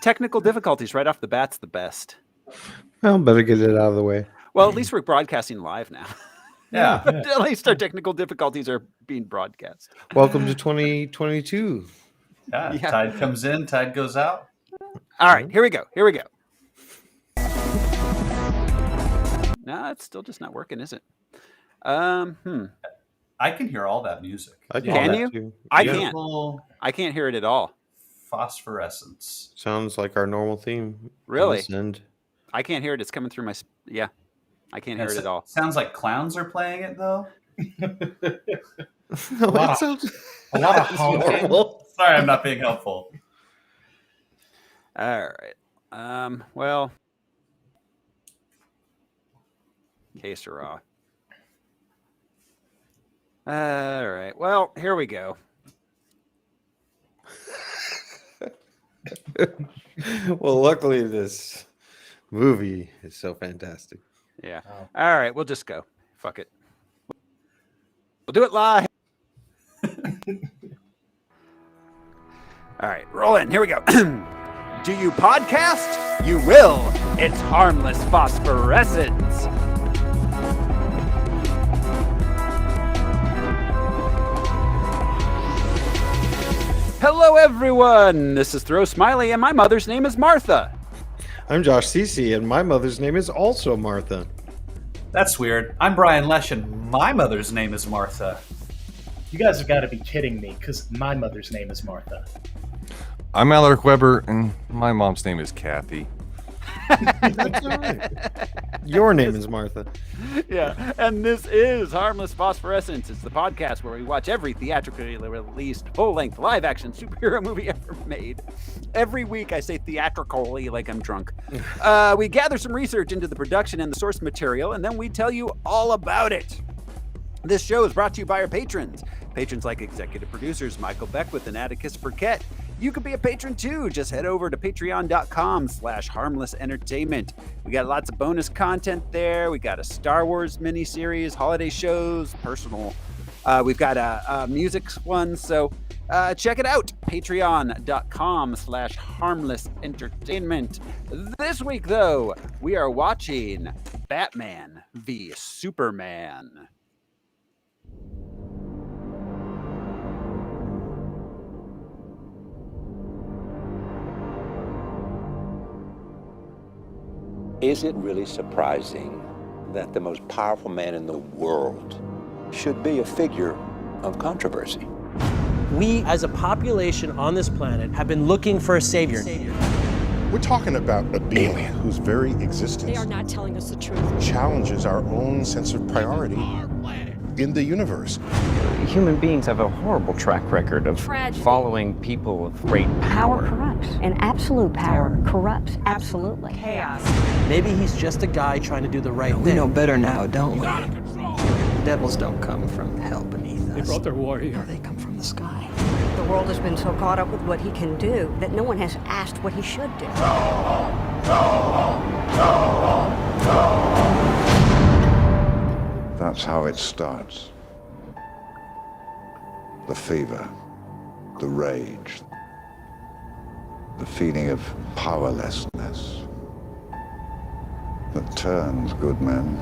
technical difficulties right off the bat's the best. Well, better get it out of the way. Well, at least we're broadcasting live now. Yeah. At least our technical difficulties are being broadcast. Welcome to 2022. Yeah. Yeah. Tide comes in, tide goes out. All right, here we go. No, it's still just not working, is it? I can hear all that music. Can you? Too. I Beautiful I can't hear it at all. Phosphorescence. Sounds like our normal theme. Really? And I can't hear it. It's coming through my... Yeah. I can't hear it at all. Sounds like clowns are playing it, though. a lot of honking. Sorry, I'm not being helpful. All right. Well... Que sera. All right. Well, here we go. Well, luckily this movie is so fantastic. Yeah. All right. We'll just go. Fuck it. We'll do it live. All right. Roll in. Here we go. Do you podcast? You will. It's Harmless Phosphorescence. Hello, everyone. This is Throw Smiley, and my mother's name is Martha. I'm Josh Cece, and my mother's name is also Martha. That's weird. I'm Brian Lesh, and my mother's name is Martha. You guys have got to be kidding me, because my mother's name is Martha. I'm Alaric Weber, and my mom's name is Kathy. That's all right. Your name is Martha. Yeah, and this is Harmless Phosphorescence. It's the podcast where we watch every theatrically released full-length live-action superhero movie ever made. Every week I say theatrically like I'm drunk. We gather some research into the production and the source material, and then we tell you all about it. This show is brought to you by our patrons. Patrons like executive producers Michael Beckwith and Atticus Burkett. You could be a patron too. Just head over to patreon.com/harmlessentertainment. We got lots of bonus content there. We got a Star Wars miniseries, holiday shows, personal. We've got a music one. So check it out. Patreon.com/harmlessentertainment. This week, though, we are watching Batman v Superman. Is it really surprising that the most powerful man in the world should be a figure of controversy? We, as a population on this planet, have been looking for a savior. We're talking about a being whose very existence They are not telling us the truth. challenges our own sense of priority in the universe. Human beings have a horrible track record of following people of great Power corrupts, and absolute power corrupts absolutely. Chaos. Maybe he's just a guy trying to do the right thing. We know better now, don't we? Devils don't come from hell beneath us. They brought their warrior. No, they come from the sky. The world has been so caught up with what he can do that no one has asked what he should do. That's how it starts. The fever, the rage, the feeling of powerlessness that turns good men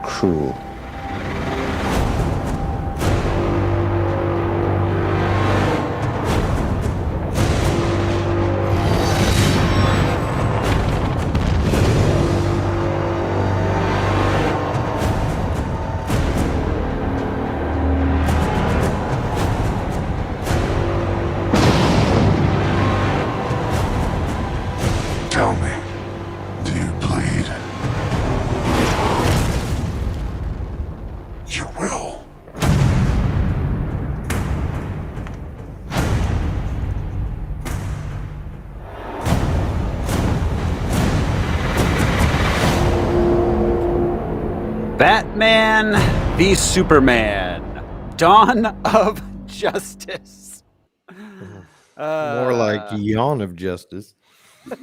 cruel. Tell me, do you bleed? You will. Batman v Superman. Dawn of Justice. More like Yawn of Justice. It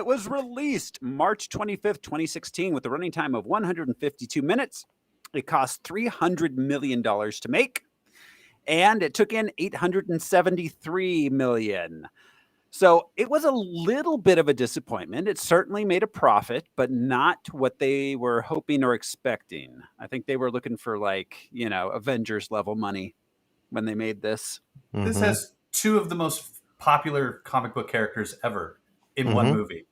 was released March 25th, 2016 with a running time of 152 minutes. It cost $300 million to make. and it took in $873 million. So it was a little bit of a disappointment. It certainly made a profit, but not what they were hoping or expecting. I think they were looking for Avengers level money when they made this. This has two of the most popular comic book characters ever in one movie.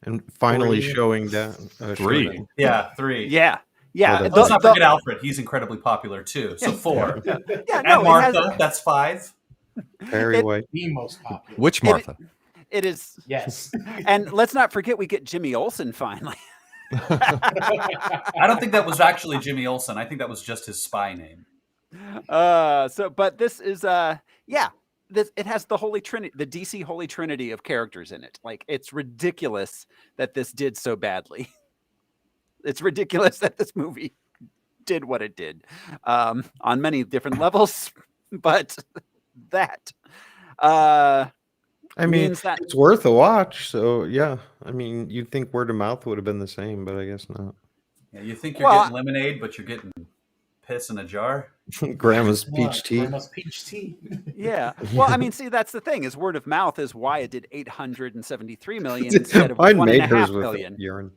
And finally 3. showing down. 3. Yeah, 3. Yeah. Let's not forget Alfred. He's incredibly popular too. So 4. And Martha, that's 5. Very white. The most popular. Which Martha? It is. Yes. And let's not forget we get Jimmy Olsen finally. I don't think that was actually Jimmy Olsen. I think that was just his spy name. But this is it has the Holy Trinity, the DC Holy Trinity of characters in it. Like, it's ridiculous that this did so badly. It's ridiculous that this movie did what it did on many different levels, but that means that it's worth a watch. So yeah, I mean, you'd think word of mouth would have been the same, but I guess not. Yeah, you think you're getting lemonade, but you're getting piss in a jar. Grandma's peach tea. Grandma's peach tea. Yeah. Well, I mean, see, that's the thing, is word of mouth is why it did $873 million instead of $1.5 million. Urine.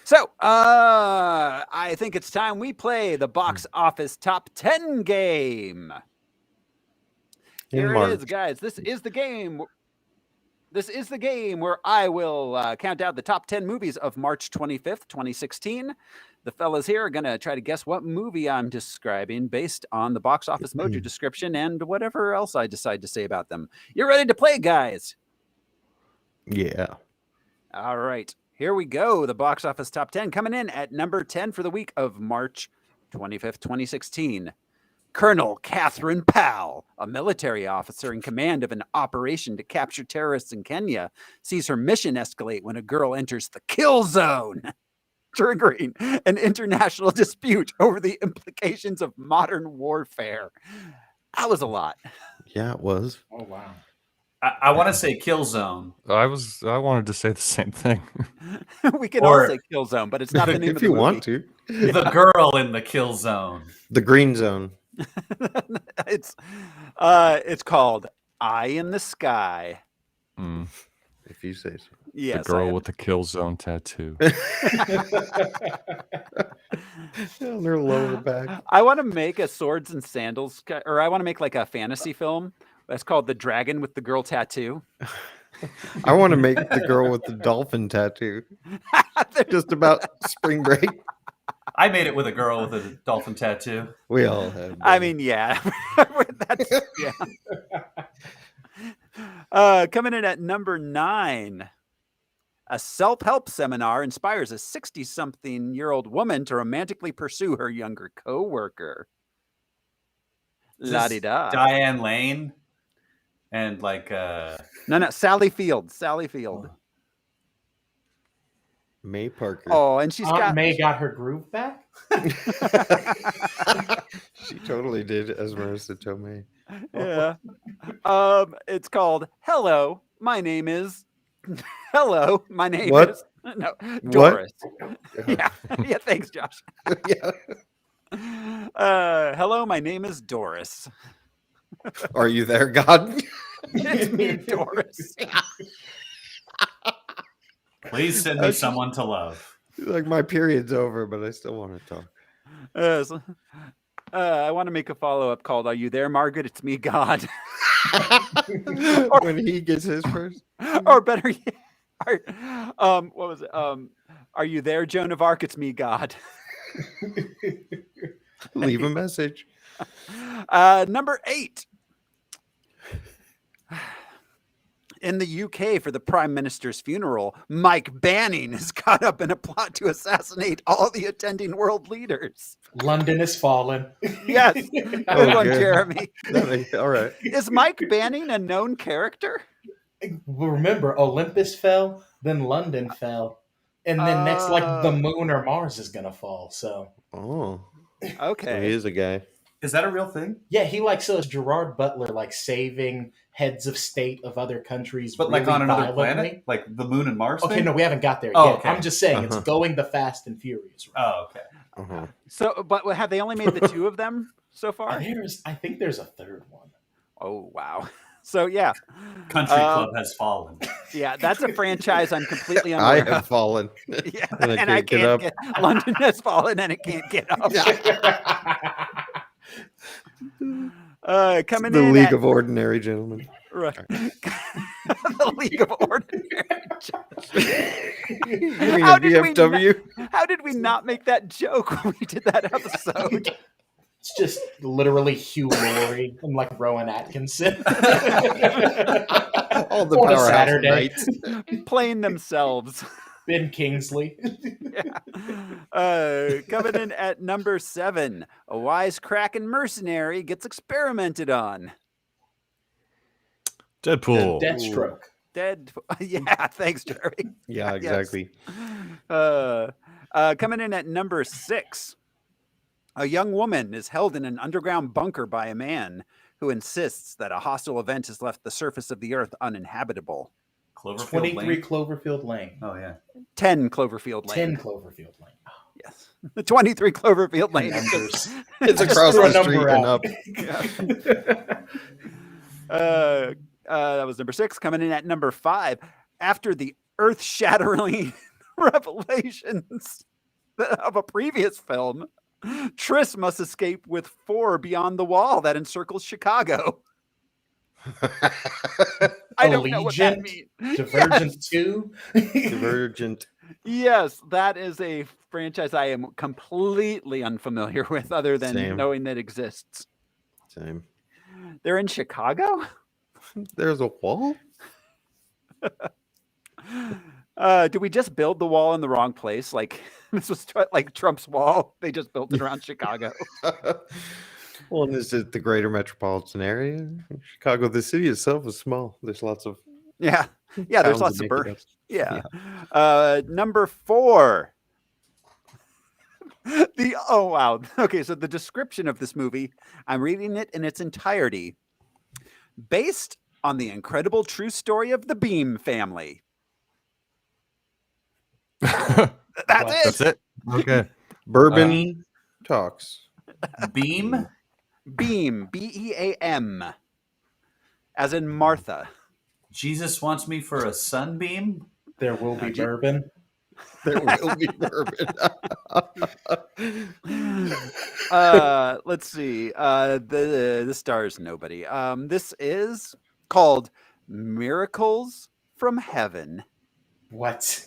So, I think it's time we play the box office top 10 game. Here it is, guys. This is the game. This is the game where I will count down the top 10 movies of March 25th, 2016. The fellas here are going to try to guess what movie I'm describing based on the box office mojo description and whatever else I decide to say about them. You ready to play, guys? Yeah. All right. Here we go. The box office top 10 coming in at number 10 for the week of March 25th, 2016. Colonel Catherine Powell, a military officer in command of an operation to capture terrorists in Kenya, sees her mission escalate when a girl enters the kill zone, triggering an international dispute over the implications of modern warfare. That was a lot. Yeah, it was. Oh, wow. I want to say kill zone. I wanted to say the same thing. We can all say kill zone, but it's not the name if of the you movie. want to. The girl in the kill zone. The green zone. It's called Eye in the Sky. If you say so. Yes, the girl with the kill zone tattoo. On their lower back. I want to make a swords and sandals, or I want to make like a fantasy film that's called The Dragon with the Girl Tattoo. I want to make the girl with the dolphin tattoo. Just about spring break. I made it with a girl with a dolphin tattoo. We all have. I mean, yeah. That's, yeah. Coming in at number 9. A self-help seminar inspires a 60-something-year-old woman to romantically pursue her younger co-worker. La-di-da. Diane Lane and No, Sally Field. Sally Field. May Parker. Oh, and she's got May got her groove back. She totally did, as Marissa Tomei. Yeah. It's called Hello, my name is Hello, my name What? is Doris. What? Yeah. Yeah, thanks, Josh. Yeah. Hello, my name is Doris. Are you there, God? It's me, Doris. Please send me someone to love. Like, my period's over, but I still want to talk. I want to make a follow-up called Are You There, Margaret? It's me, God. When he gets his first. Or better yet, what was it? Are you there, Joan of Arc? It's me, God. Leave a message. Number 8. In the UK, for the Prime Minister's funeral, Mike Banning is caught up in a plot to assassinate all the attending world leaders. London has fallen. Yes. Good one, Jeremy. All right. Is Mike Banning a known character? Remember, Olympus fell, then London fell, and then next, the moon or Mars is going to fall. So, okay. So he is a guy. Is that a real thing? Yeah, he is Gerard Butler, saving heads of state of other countries, but really on another violently. planet, like the moon and Mars. Okay, thing? no, we haven't got there Oh, yet. okay. I'm just saying it's going the Fast and Furious route. Oh, okay. So, but have they only made the 2 of them so far? I think there's a third one. Oh wow! So yeah, Country Club has fallen. Yeah, that's a franchise I'm completely unaware I have of. fallen. Yeah, and I can't get up. London has fallen and it can't get up. Coming the in League at, of Ordinary Gentlemen. Right. The League of Ordinary Gentlemen. How did we not make that joke when we did that episode? It's just literally Hugh Laurie and like Rowan Atkinson. All the On a Powerhouse Saturday. Knights. Playing themselves. Ben Kingsley. Coming in at number 7, a wisecracking mercenary gets experimented on. Deadpool. Deathstroke. Yeah, thanks, Jerry. Yeah, exactly. Coming in at number 6, a young woman is held in an underground bunker by a man who insists that a hostile event has left the surface of the earth uninhabitable. 23 Cloverfield Lane. Oh, yeah. 10 Cloverfield Lane. 10 Cloverfield Lane. Oh. Yes. The 23 Cloverfield Lane. It's across the street and up. That was number 6. Coming in at number 5, after the earth-shattering revelations of a previous film, Triss must escape with 4 beyond the wall that encircles Chicago. I don't know what that means. Divergent 2. Divergent. Yes, that is a franchise I am completely unfamiliar with, other than knowing that exists. Same. They're in Chicago? There's a wall? Did we just build the wall in the wrong place? Like this was like Trump's wall. They just built it around Chicago. Well, and this is the greater metropolitan area. Chicago, the city itself is small. There's lots of there's lots of birds. Number 4. Okay, so the description of this movie, I'm reading it in its entirety. Based on the incredible true story of the Beam family. That's it. Okay. Bourbon talks. Beam? Beam. B-E-A-M. As in Martha. Jesus wants me for a sunbeam? There will be bourbon. There will be bourbon. Let's see. The stars nobody. This is called Miracles from Heaven. What?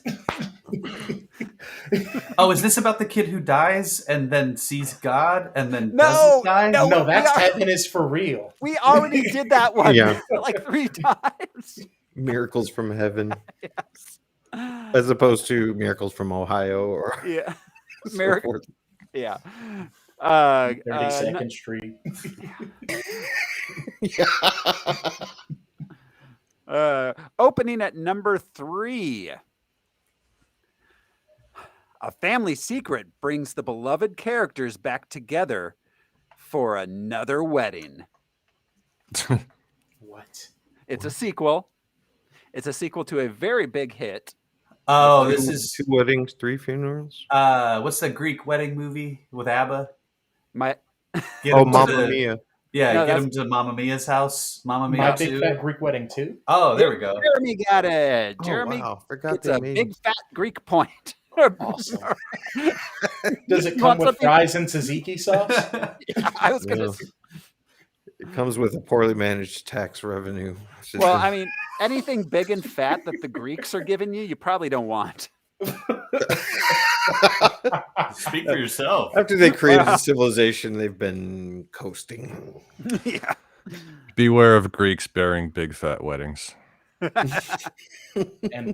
Oh, is this about the kid who dies and then sees God and then doesn't die? No, that's Heaven is for real. We already did that one like 3 times. Miracles from Heaven. Yes. As opposed to Miracles from Ohio or so forth. Yeah. 32nd Street. Opening at number 3. A family secret brings the beloved characters back together for another wedding. What? It's a sequel. It's a sequel to a very big hit. Oh, this is 2 weddings, 3 funerals. What's the Greek wedding movie with ABBA? Mamma Mia. Yeah, get him to Mamma Mia's house. Mamma Mia My 2. Big Fat Greek Wedding 2. Oh, there we go. Jeremy got it. Jeremy, forgot it's a big fat Greek point. Awesome. Does it come with fries and tzatziki sauce? I was going to say. It comes with a poorly managed tax revenue. Well, I mean, anything big and fat that the Greeks are giving you, you probably don't want. Speak for yourself. After they created the civilization, they've been coasting. Yeah. Beware of Greeks bearing big fat weddings. And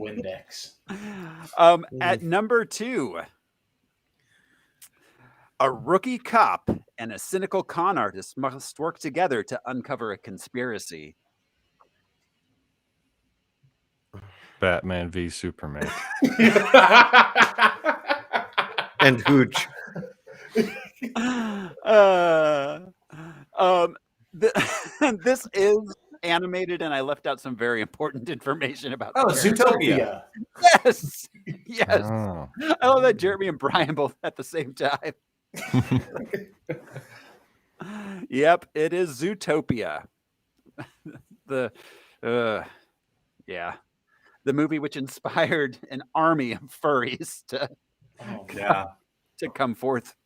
Windex. At number 2, a rookie cop and a cynical con artist must work together to uncover a conspiracy. Batman v Superman. And Hooch. This is animated, and I left out some very important information about. Oh, Zootopia. Yes, yes. Oh. I love that Jeremy and Brian both at the same time. Yep, it is Zootopia. The movie which inspired an army of furries to come forth.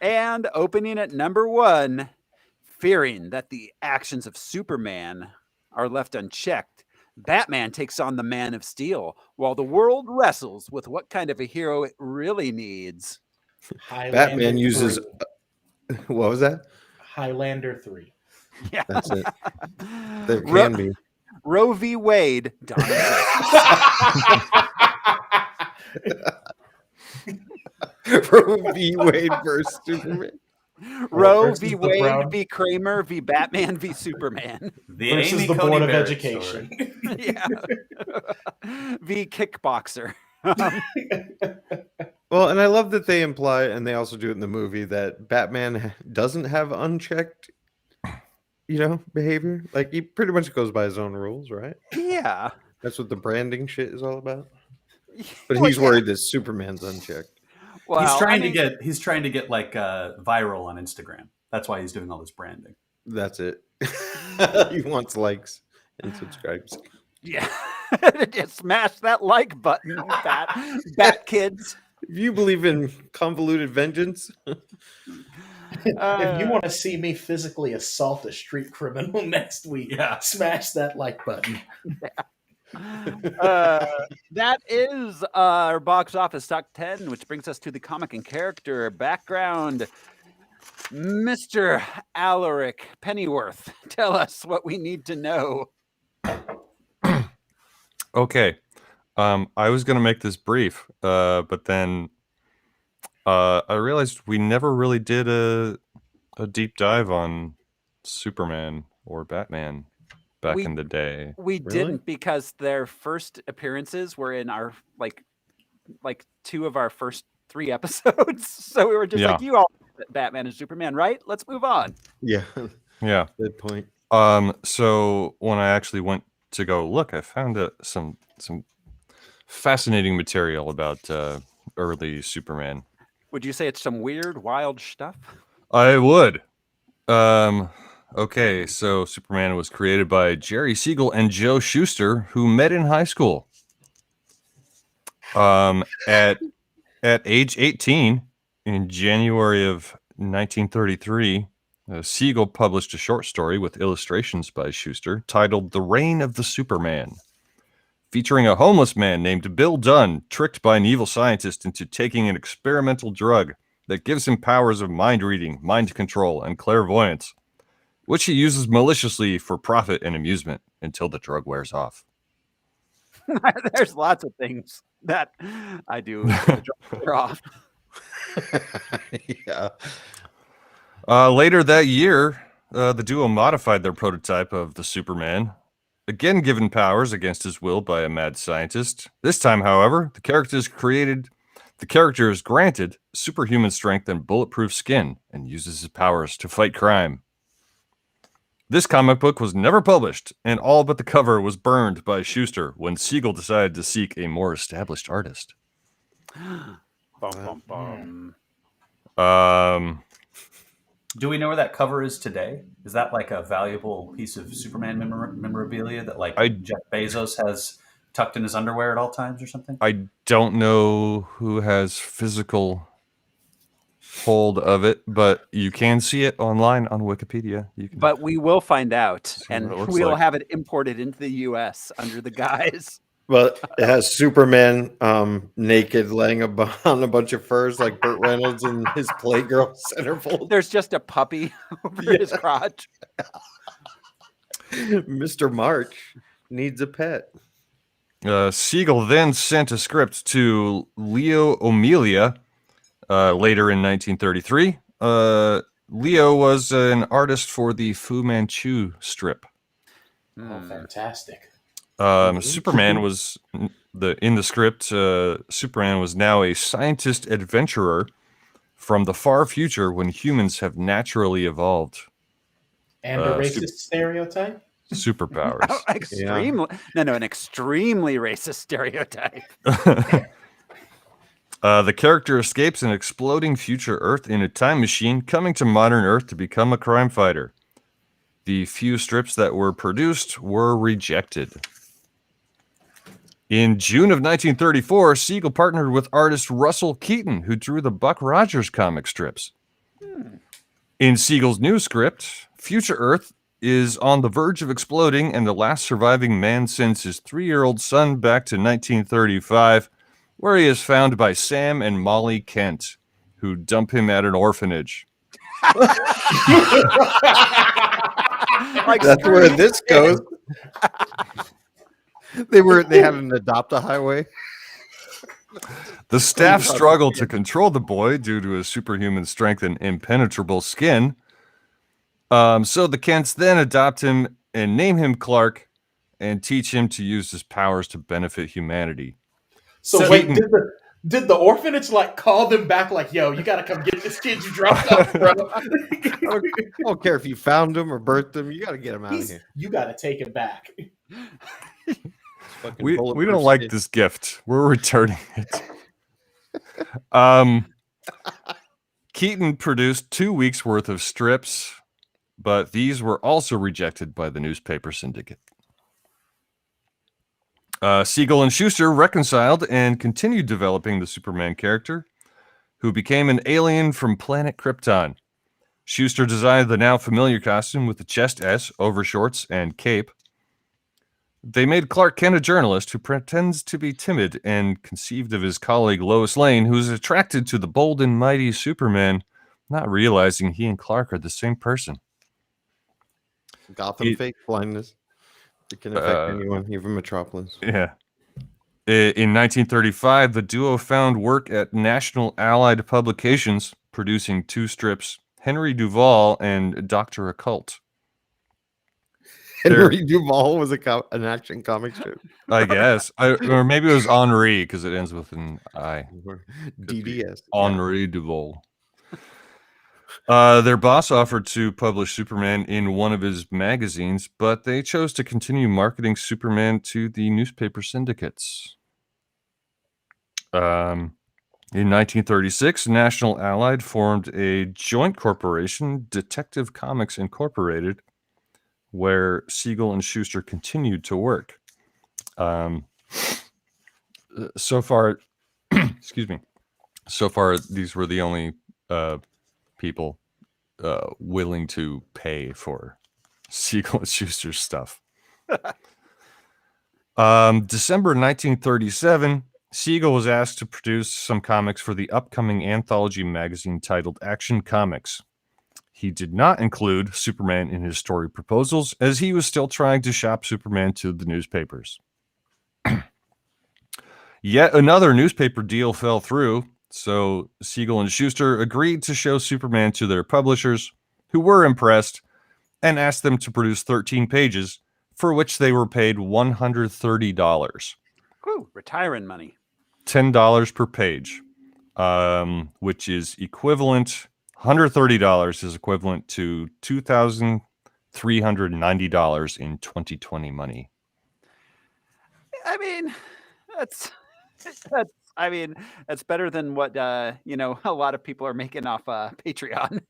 And opening at number 1, fearing that the actions of Superman are left unchecked, Batman takes on the Man of Steel while the world wrestles with what kind of a hero it really needs. Batman uses what was that? Highlander 3. Yeah, that's it. There can be Roe v. Wade. Roe v. Wade versus Superman. Roe v. Wade v. Kramer v. Batman v. Superman. Versus the Board of Education. Yeah. V. Kickboxer. Well, and I love that they imply, and they also do it in the movie, that Batman doesn't have unchecked, behavior. Like, he pretty much goes by his own rules, right? Yeah. That's what the branding shit is all about. But he's worried that Superman's unchecked. Well, he's trying to get like viral on Instagram. That's why he's doing all this branding. That's it. He wants likes and subscribes. Yeah. Just smash that like button, bat kids. If you believe in convoluted vengeance. If you want to see me physically assault a street criminal next week, smash that like button. That is our box office top 10, which brings us to the comic and character background. Mr. Alaric Pennyworth, tell us what we need to know. Okay. I was going to make this brief, but then I realized we never really did a deep dive on Superman or Batman back in the day. We didn't, because their first appearances were in our like 2 of our first 3 episodes. So we were just like, you all Batman and Superman, right? Let's move on. Yeah. Yeah. Good point. So when I actually went to go look, I found some fascinating material about early Superman. Would you say it's some weird, wild stuff? I would. Okay, so Superman was created by Jerry Siegel and Joe Shuster, who met in high school. At age 18, in January of 1933, Siegel published a short story with illustrations by Shuster titled "The Reign of the Superman," featuring a homeless man named Bill Dunn, tricked by an evil scientist into taking an experimental drug that gives him powers of mind reading, mind control, and clairvoyance, which he uses maliciously for profit and amusement until the drug wears off. There's lots of things that I do until the drug wears off. Yeah. Later that year, the duo modified their prototype of the Superman, again given powers against his will by a mad scientist. This time, however, the character is granted superhuman strength and bulletproof skin and uses his powers to fight crime. This comic book was never published, and all but the cover was burned by Shuster when Siegel decided to seek a more established artist. Do we know where that cover is today? Is that like a valuable piece of Superman memorabilia that Jeff Bezos has tucked in his underwear at all times or something? I don't know who has physical hold of it, but you can see it online on Wikipedia. But we will find out, and we'll like. have it imported into the U.S. under the guise. Well, it has Superman naked laying on a bunch of furs like Burt Reynolds in his Playgirl centerfold. There's just a puppy over his crotch. Mr. March needs a pet. Siegel then sent a script to Leo Amelia later in 1933. Leo was an artist for the Fu Manchu strip. Oh, fantastic. Superman was in the script. Superman was now a scientist adventurer from the far future when humans have naturally evolved. And a racist stereotype? superpowers. Oh, extremely, an extremely racist stereotype. The character escapes an exploding future Earth in a time machine, coming to modern Earth to become a crime fighter. The few strips that were produced were rejected. In June of 1934, Siegel partnered with artist Russell Keaton, who drew the Buck Rogers comic strips. In Siegel's new script, Future Earth is on the verge of exploding, and the last surviving man sends his 3-year-old son back to 1935, where he is found by Sam and Molly Kent, who dump him at an orphanage. That's where this goes. They had an adopt-a-highway. The staff struggle to control the boy due to his superhuman strength and impenetrable skin. So the Kents then adopt him and name him Clark and teach him to use his powers to benefit humanity. So wait, did the orphanage like call them back like, yo, you got to come get this kid you dropped off, bro? I don't care if you found him or birthed him. You got to get him out of here. You got to take him back. We don't like this gift. We're returning it. Keaton produced 2 weeks worth of strips, but these were also rejected by the newspaper syndicate. Siegel and Schuster reconciled and continued developing the Superman character, who became an alien from planet Krypton. Schuster designed the now familiar costume with the chest S, overshorts, and cape. They made Clark Kent a journalist who pretends to be timid and conceived of his colleague Lois Lane, who is attracted to the bold and mighty Superman, not realizing he and Clark are the same person. Gotham fake blindness. It can affect anyone, even Metropolis. Yeah. In 1935, the duo found work at National Allied Publications, producing 2 strips, Henry Duval and Dr. Occult. Henry Duval was an action comic strip. I guess. Or maybe it was Henri, because it ends with an I. DDS. Henri Duval. Their boss offered to publish Superman in one of his magazines, but they chose to continue marketing Superman to the newspaper syndicates. In 1936, National Allied formed a joint corporation, Detective Comics Incorporated, where Siegel and Schuster continued to work. So far, excuse me. So far, these were the only people willing to pay for Siegel and Schuster's stuff. December 1937, Siegel was asked to produce some comics for the upcoming anthology magazine titled Action Comics. He did not include Superman in his story proposals, as he was still trying to shop Superman to the newspapers. Yet another newspaper deal fell through, so Siegel and Schuster agreed to show Superman to their publishers, who were impressed, and asked them to produce 13 pages, for which they were paid $130. Woo, retiring money. $10 per page, which is equivalent... $130 is equivalent to $2,390 in 2020 money. I mean, that's better than what a lot of people are making off Patreon.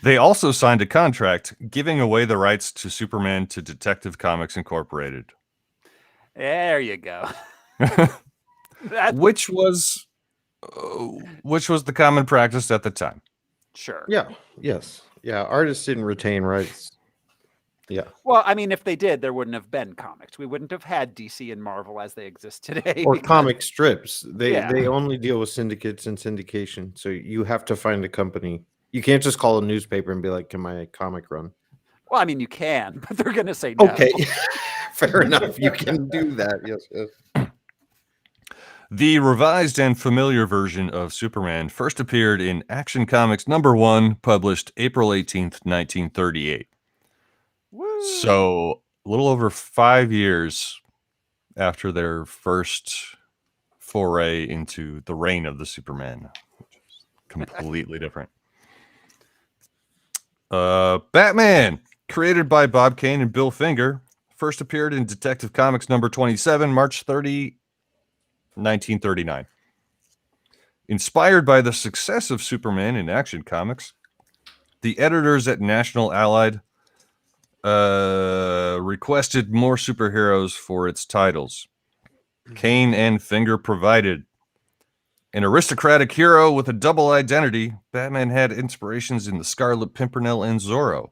They also signed a contract giving away the rights to Superman to Detective Comics Incorporated. There you go. Which was the common practice at the time. Sure. Yeah. Yes. Yeah. Artists didn't retain rights. Yeah. Well, I mean, if they did, there wouldn't have been comics. We wouldn't have had DC and Marvel as they exist today. Or comic strips. They only deal with syndicates and syndication. So you have to find a company. You can't just call a newspaper and be like, "Can my comic run?" Well, I mean, you can, but they're going to say no. Okay. Fair enough. You can do that. Yes. Yes. The revised and familiar version of Superman first appeared in Action Comics #1, published April 18th, 1938. Woo. So a little over 5 years after their first foray into the reign of the Superman, which is completely different. Batman, Created by Bob Kane and Bill Finger, first appeared in Detective Comics number 27, March 30, 1939. Inspired by the success of Superman in Action Comics, the editors at National Allied requested more superheroes for its titles. Kane and Finger provided. An aristocratic hero with a double identity, Batman had inspirations in the Scarlet Pimpernel and Zorro.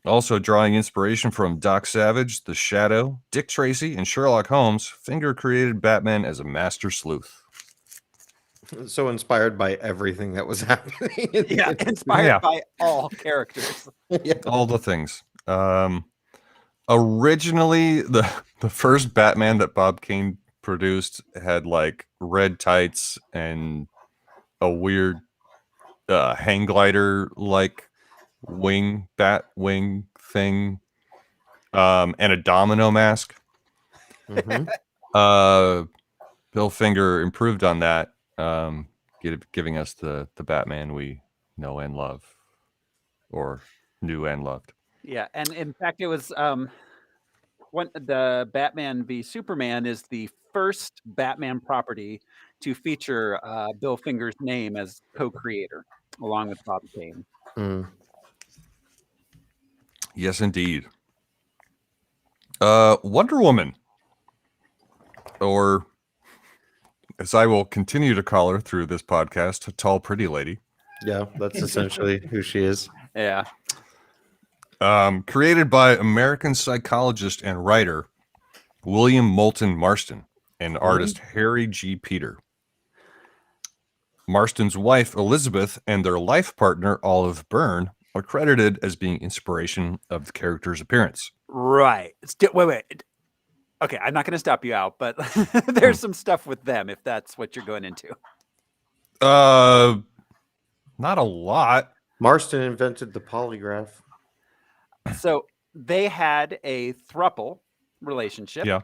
Also drawing inspiration from Doc Savage, The Shadow, Dick Tracy, and Sherlock Holmes, Finger created Batman as a master sleuth. So inspired by everything that was happening. Inspired by all characters. All the things. Originally, the first Batman that Bob Kane produced had like red tights and a weird hang glider like bat wing thing, and a domino mask. Mm-hmm. Bill Finger improved on that, giving us the Batman we know and love, or knew and loved. Yeah, and in fact, it was when the Batman v Superman is the first Batman property to feature Bill Finger's name as co-creator, along with Bob Kane. Mm. Yes, indeed. Wonder Woman, or as I will continue to call her through this podcast, a tall, pretty lady. Yeah, that's essentially who she is. Yeah. Created by American psychologist and writer William Moulton Marston and artist Harry G. Peter. Marston's wife, Elizabeth, and their life partner, Olive Byrne, are credited as being inspiration of the character's appearance. Right. Wait. Okay, I'm not going to stop you out, but there's some stuff with them if that's what you're going into. Not a lot. Marston invented the polygraph. So they had a throuple relationship. Yeah.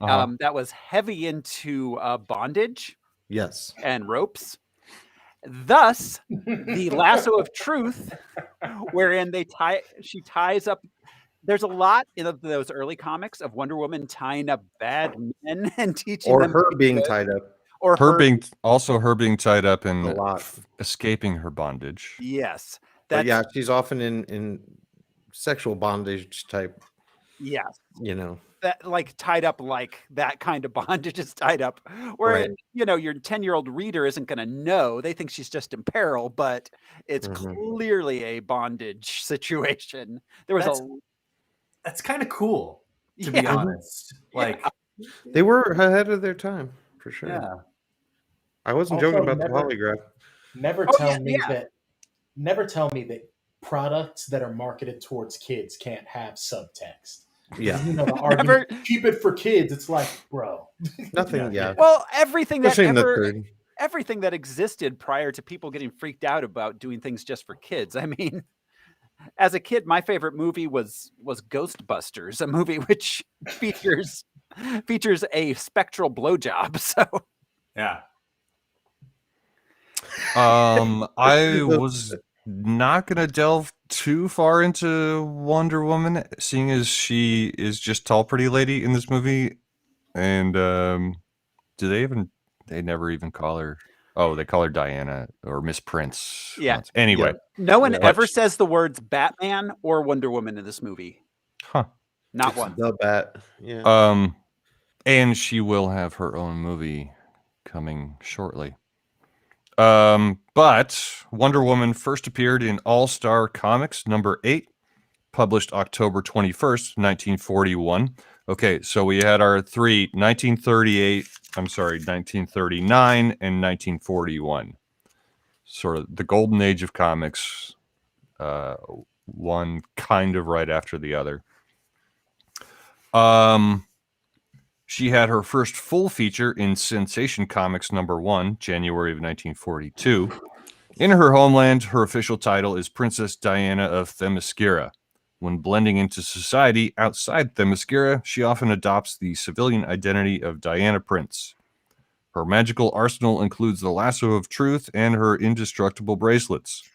That was heavy into bondage. Yes. And ropes. Thus, the lasso of truth, wherein she ties up. There's a lot in those early comics of Wonder Woman tying up bad men and teaching or them her to being good. tied up. Or her being tied up and a lot. Escaping her bondage. Yes. But yeah, she's often in sexual bondage type. Yes. You know. That like tied up like that kind of bondage is tied up. Where Right. you know, your 10-year-old reader isn't gonna know. They think she's just in peril, but it's clearly a bondage situation. There was that's kind of cool, to be honest. Like they were ahead of their time, for sure. Yeah. I wasn't Also, joking about the polygraph. Never tell me that products that are marketed towards kids can't have subtext. Yeah. You know, the argument, keep it for kids. It's like, bro. Nothing, yeah. Well, everything that Especially in the third. everything that existed prior to people getting freaked out about doing things just for kids. I mean, as a kid, my favorite movie was Ghostbusters, a movie which features a spectral blowjob. So yeah. I was not going to delve too far into Wonder Woman, seeing as she is just tall, pretty lady in this movie. And they never even call her. Oh, they call her Diana or Miss Prince. yeah. Anyway. No one ever says the words Batman or Wonder Woman in this movie. Huh. Not one. The Bat. Yeah. And she will have her own movie coming shortly. But Wonder Woman first appeared in All-Star Comics number 8, published October 21st, 1941. Okay, so we had our 1939 and 1941. Sort of the golden age of comics, one kind of right after the other. She had her first full feature in Sensation Comics number 1, January of 1942. In her homeland, her official title is Princess Diana of Themyscira. When blending into society outside Themyscira, she often adopts the civilian identity of Diana Prince. Her magical arsenal includes the lasso of truth and her indestructible bracelets.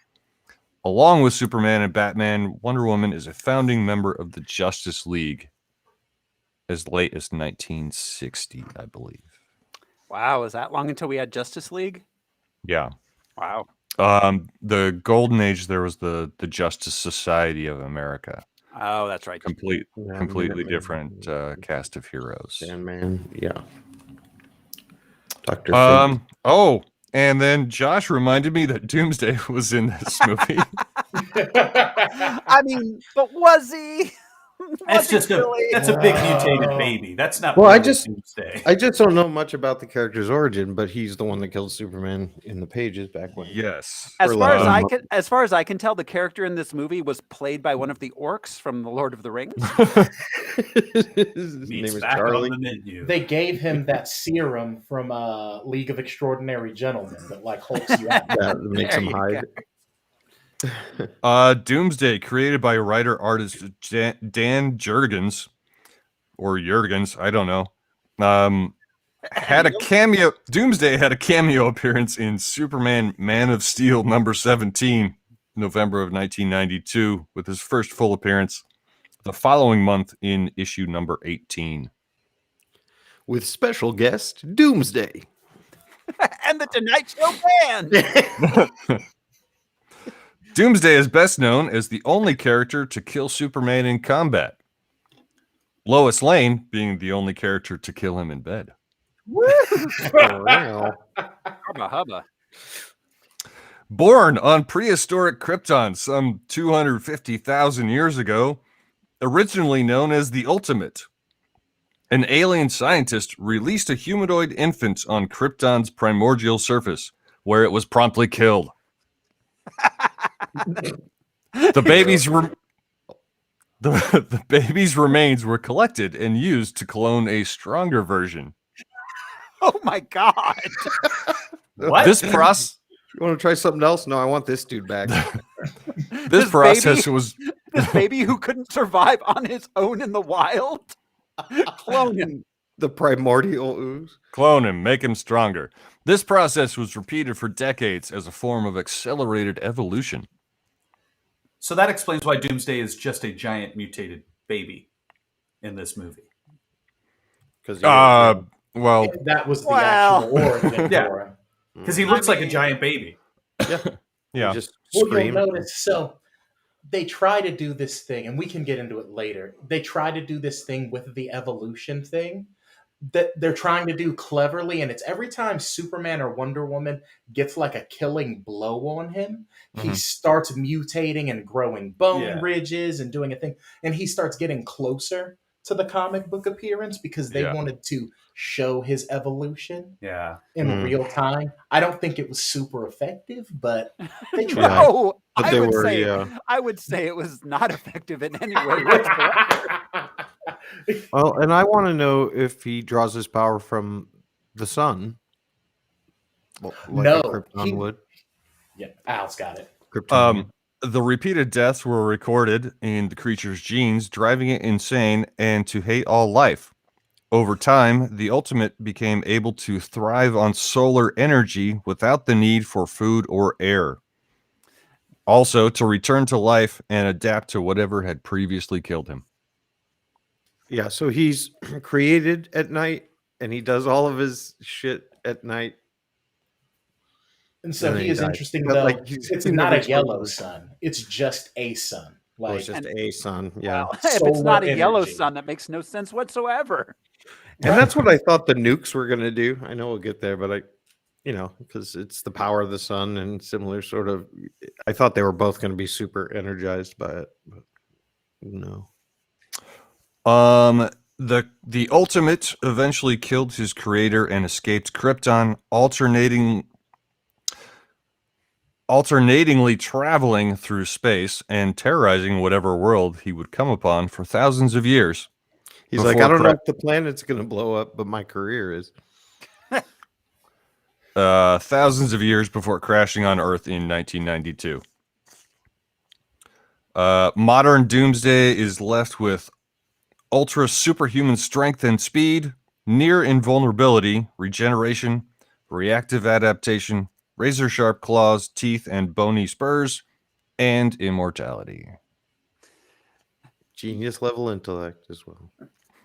Along with Superman and Batman, Wonder Woman is a founding member of the Justice League as late as 1960, I believe. Wow, is that long until we had Justice League? Yeah. Wow. The golden age, there was the Justice Society of America. Oh, that's right. Completely different cast of heroes. Sandman, yeah. Dr. Finch. Oh, and then Josh reminded me that Doomsday was in this movie. I mean, but was he? That's a big mutated baby. That's not. Well, really I just don't know much about the character's origin, but he's the one that killed Superman in the pages back when. Yes. As far as I can tell, the character in this movie was played by one of the orcs from The Lord of the Rings. His name is Charlie. They gave him that serum from League of Extraordinary Gentlemen that like hulks you out. That makes him hide. Doomsday, created by writer-artist Dan Jurgens, or Jurgens, I don't know, had a cameo. Doomsday had a cameo appearance in Superman Man of Steel number 17, November of 1992, with his first full appearance the following month in issue number 18. With special guest, Doomsday. And the Tonight Show band. Doomsday is best known as the only character to kill Superman in combat. Lois Lane being the only character to kill him in bed. Hubba hubba. Born on prehistoric Krypton some 250,000 years ago, originally known as the Ultimate, an alien scientist released a humanoid infant on Krypton's primordial surface, where it was promptly killed. The baby's remains were collected and used to clone a stronger version. Oh my god! What? This process. You want to try something else? No, I want this dude back. This process was this baby who couldn't survive on his own in the wild. Clone him. The primordial ooze. Clone him, make him stronger. This process was repeated for decades as a form of accelerated evolution. So that explains why Doomsday is just a giant mutated baby in this movie. Because well, that was the actual origin for him. Because he looks like a giant baby. Yeah. Just Well, scream. you'll notice, so they try to do this thing, and we can get into it later. They try to do this thing with the evolution thing that they're trying to do cleverly, and it's every time Superman or Wonder Woman gets like a killing blow on him, he starts mutating and growing bone ridges and doing a thing, and he starts getting closer to the comic book appearance because they wanted to show his evolution in real time. I don't think it was super effective, but they tried. No, But I they would were, say yeah. I would say it was not effective in any way whatsoever. Well, and I want to know if he draws his power from the sun. Well, like No, a Krypton would. Yeah, Al's got it. Krypton. The repeated deaths were recorded in the creature's genes, driving it insane and to hate all life. Over time, the Ultimate became able to thrive on solar energy without the need for food or air. Also, to return to life and adapt to whatever had previously killed him. Yeah, so he's created at night, and he does all of his shit at night. And so And then he he is died. interesting, But, though. like, It's he not never a yellow explains it. sun. It's just a sun. Well, Like, it's just a sun. Yeah. Well, if it's Solar not a yellow energy. sun, that makes no sense whatsoever. And that's what I thought the nukes were going to do. I know we'll get there, but because it's the power of the sun and similar sort of. I thought they were both going to be super energized by it, but no. The Ultimate eventually killed his creator and escaped Krypton, alternatingly traveling through space and terrorizing whatever world he would come upon for thousands of years. He's like, I don't know if the planet's going to blow up, but my career is. Thousands of years before crashing on Earth in 1992. Modern Doomsday is left with ultra superhuman strength and speed, near invulnerability, regeneration, reactive adaptation, razor-sharp claws, teeth, and bony spurs, and immortality. Genius level intellect as well.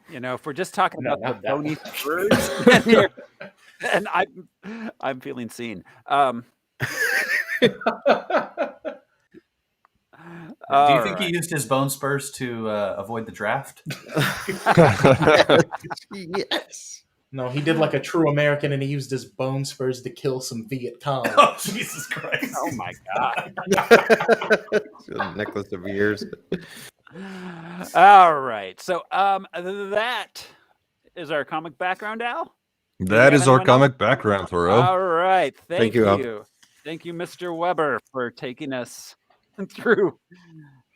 You know, if we're just talking No, about the not bony that spurs, and I'm feeling seen. Do you think he used his bone spurs to avoid the draft? Yes. No, he did like a true American, and he used his bone spurs to kill some Viet Cong. Oh, Jesus Christ. Oh, my God. A necklace of ears. All right. So that is our comic background, Al. That is our anyone comic background, Thoreau. All right. Thank you, Al. you. Thank you, Mr. Weber, for taking us through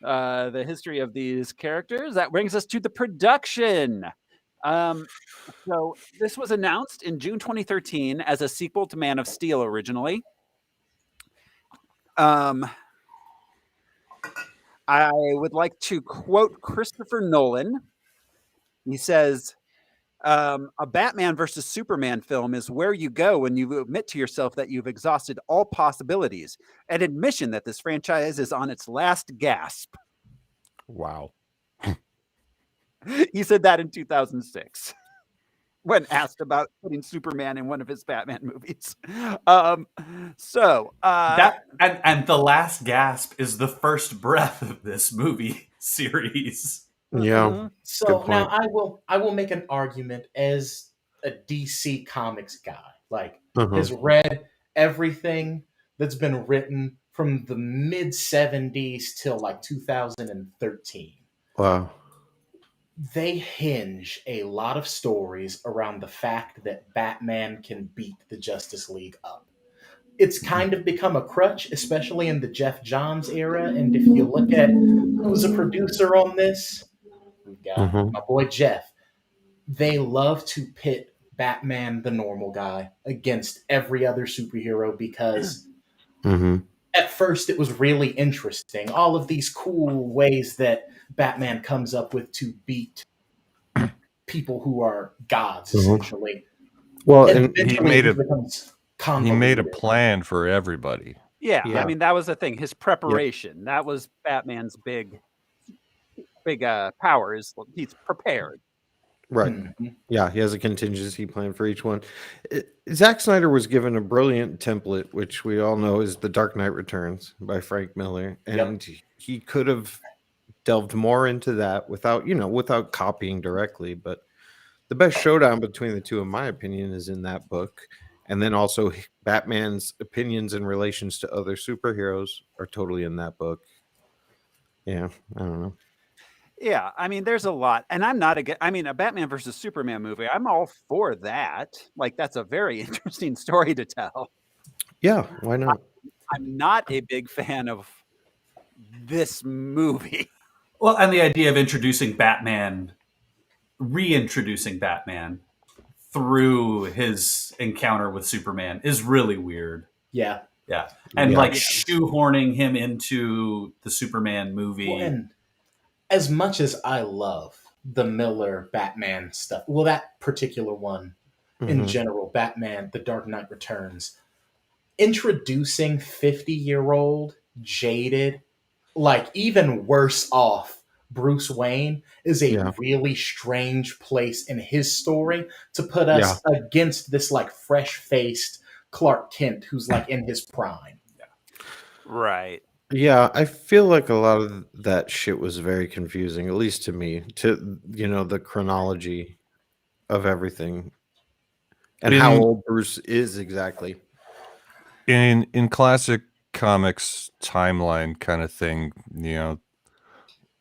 the history of these characters. That brings us to the production. So this was announced in June 2013 as a sequel to Man of Steel originally. I would like to quote Christopher Nolan. He says, a Batman versus Superman film is where you go when you admit to yourself that you've exhausted all possibilities, an admission that this franchise is on its last gasp. Wow. He said that in 2006 when asked about putting Superman in one of his Batman movies. That and the last gasp is the first breath of this movie series. Yeah. So now I will make an argument as a DC Comics guy. Like, has read everything that's been written from the mid 70s till like 2013. Wow. They hinge a lot of stories around the fact that Batman can beat the Justice League up. It's kind of become a crutch, especially in the Jeff Johns era. And if you look at who's a producer on this, we've got my boy Jeff. They love to pit Batman, the normal guy, against every other superhero because at first it was really interesting. All of these cool ways that Batman comes up with to beat people who are gods, essentially. Well, and he made a plan for everybody. Yeah, I mean, that was the thing. His preparation. That was Batman's big power, is he's prepared. Right. Yeah, he has a contingency plan for each one. Zack Snyder was given a brilliant template, which we all know is The Dark Knight Returns by Frank Miller. And he could have delved more into that without copying directly. But the best showdown between the two, in my opinion, is in that book. And then also Batman's opinions and relations to other superheroes are totally in that book. Yeah, I don't know. Yeah, I mean, there's a lot, and I'm not against. I mean, a Batman versus Superman movie, I'm all for that. Like, that's a very interesting story to tell. Yeah, why not? I'm not a big fan of this movie. Well, and the idea of reintroducing Batman through his encounter with Superman is really weird. Yeah. Yeah. And like shoehorning him into the Superman movie. Well, and as much as I love the Miller Batman stuff, well, that particular one in general, Batman, The Dark Knight Returns, introducing 50-year-old, jaded, like even worse off Bruce Wayne is a really strange place in his story to put us against this like fresh-faced Clark Kent who's like in his prime. Right. Yeah, I feel like a lot of that shit was very confusing, at least to me, to the chronology of everything and how old Bruce is exactly. In classic comics timeline kind of thing,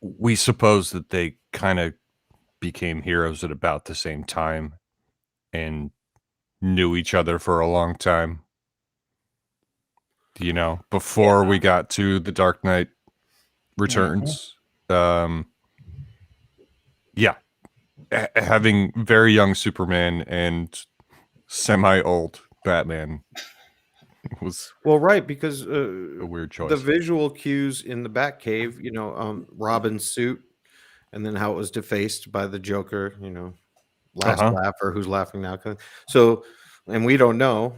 we suppose that they kind of became heroes at about the same time and knew each other for a long time. Before we got to The Dark Knight Returns. Having very young Superman and semi-old Batman was because a weird choice. The visual cues in the Batcave, Robin's suit, and then how it was defaced by the Joker, last laugh or who's laughing now. So, and we don't know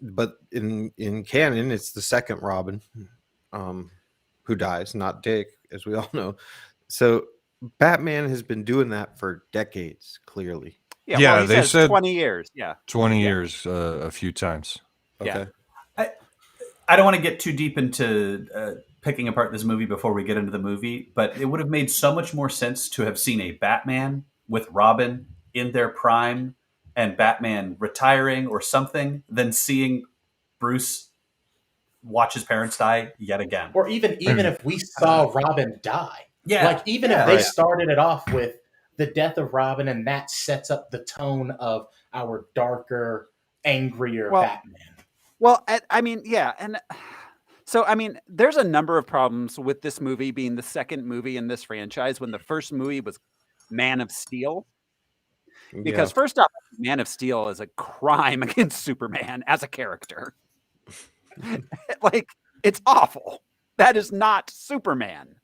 but in canon, it's the second Robin. who dies, not Dick, as we all know. So Batman has been doing that for decades, clearly. Yeah, Yeah, well, he they says said 20 years. Yeah. 20 years a few times. Yeah. Okay. I don't want to get too deep into picking apart this movie before we get into the movie, but it would have made so much more sense to have seen a Batman with Robin in their prime and Batman retiring or something than seeing Bruce watch his parents die yet again. Or even if we saw Robin die. Yeah. Like, even if they started it off with the death of Robin and that sets up the tone of our darker, angrier Batman. Well, I mean, yeah. And so, I mean, there's a number of problems with this movie being the second movie in this franchise when the first movie was Man of Steel. Because first off, Man of Steel is a crime against Superman as a character. Like, it's awful. That is not Superman.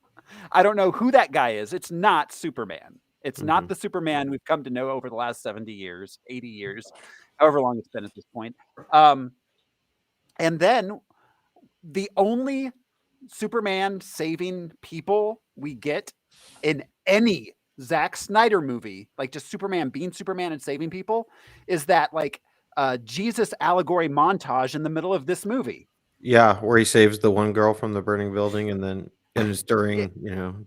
I don't know who that guy is. It's not Superman. It's not the Superman we've come to know over the last 70 years, 80 years, however long it's been at this point. And then the only Superman saving people we get in any Zack Snyder movie, like just Superman being Superman and saving people, is that like Jesus allegory montage in the middle of this movie. Yeah, where he saves the one girl from the burning building, and it's during,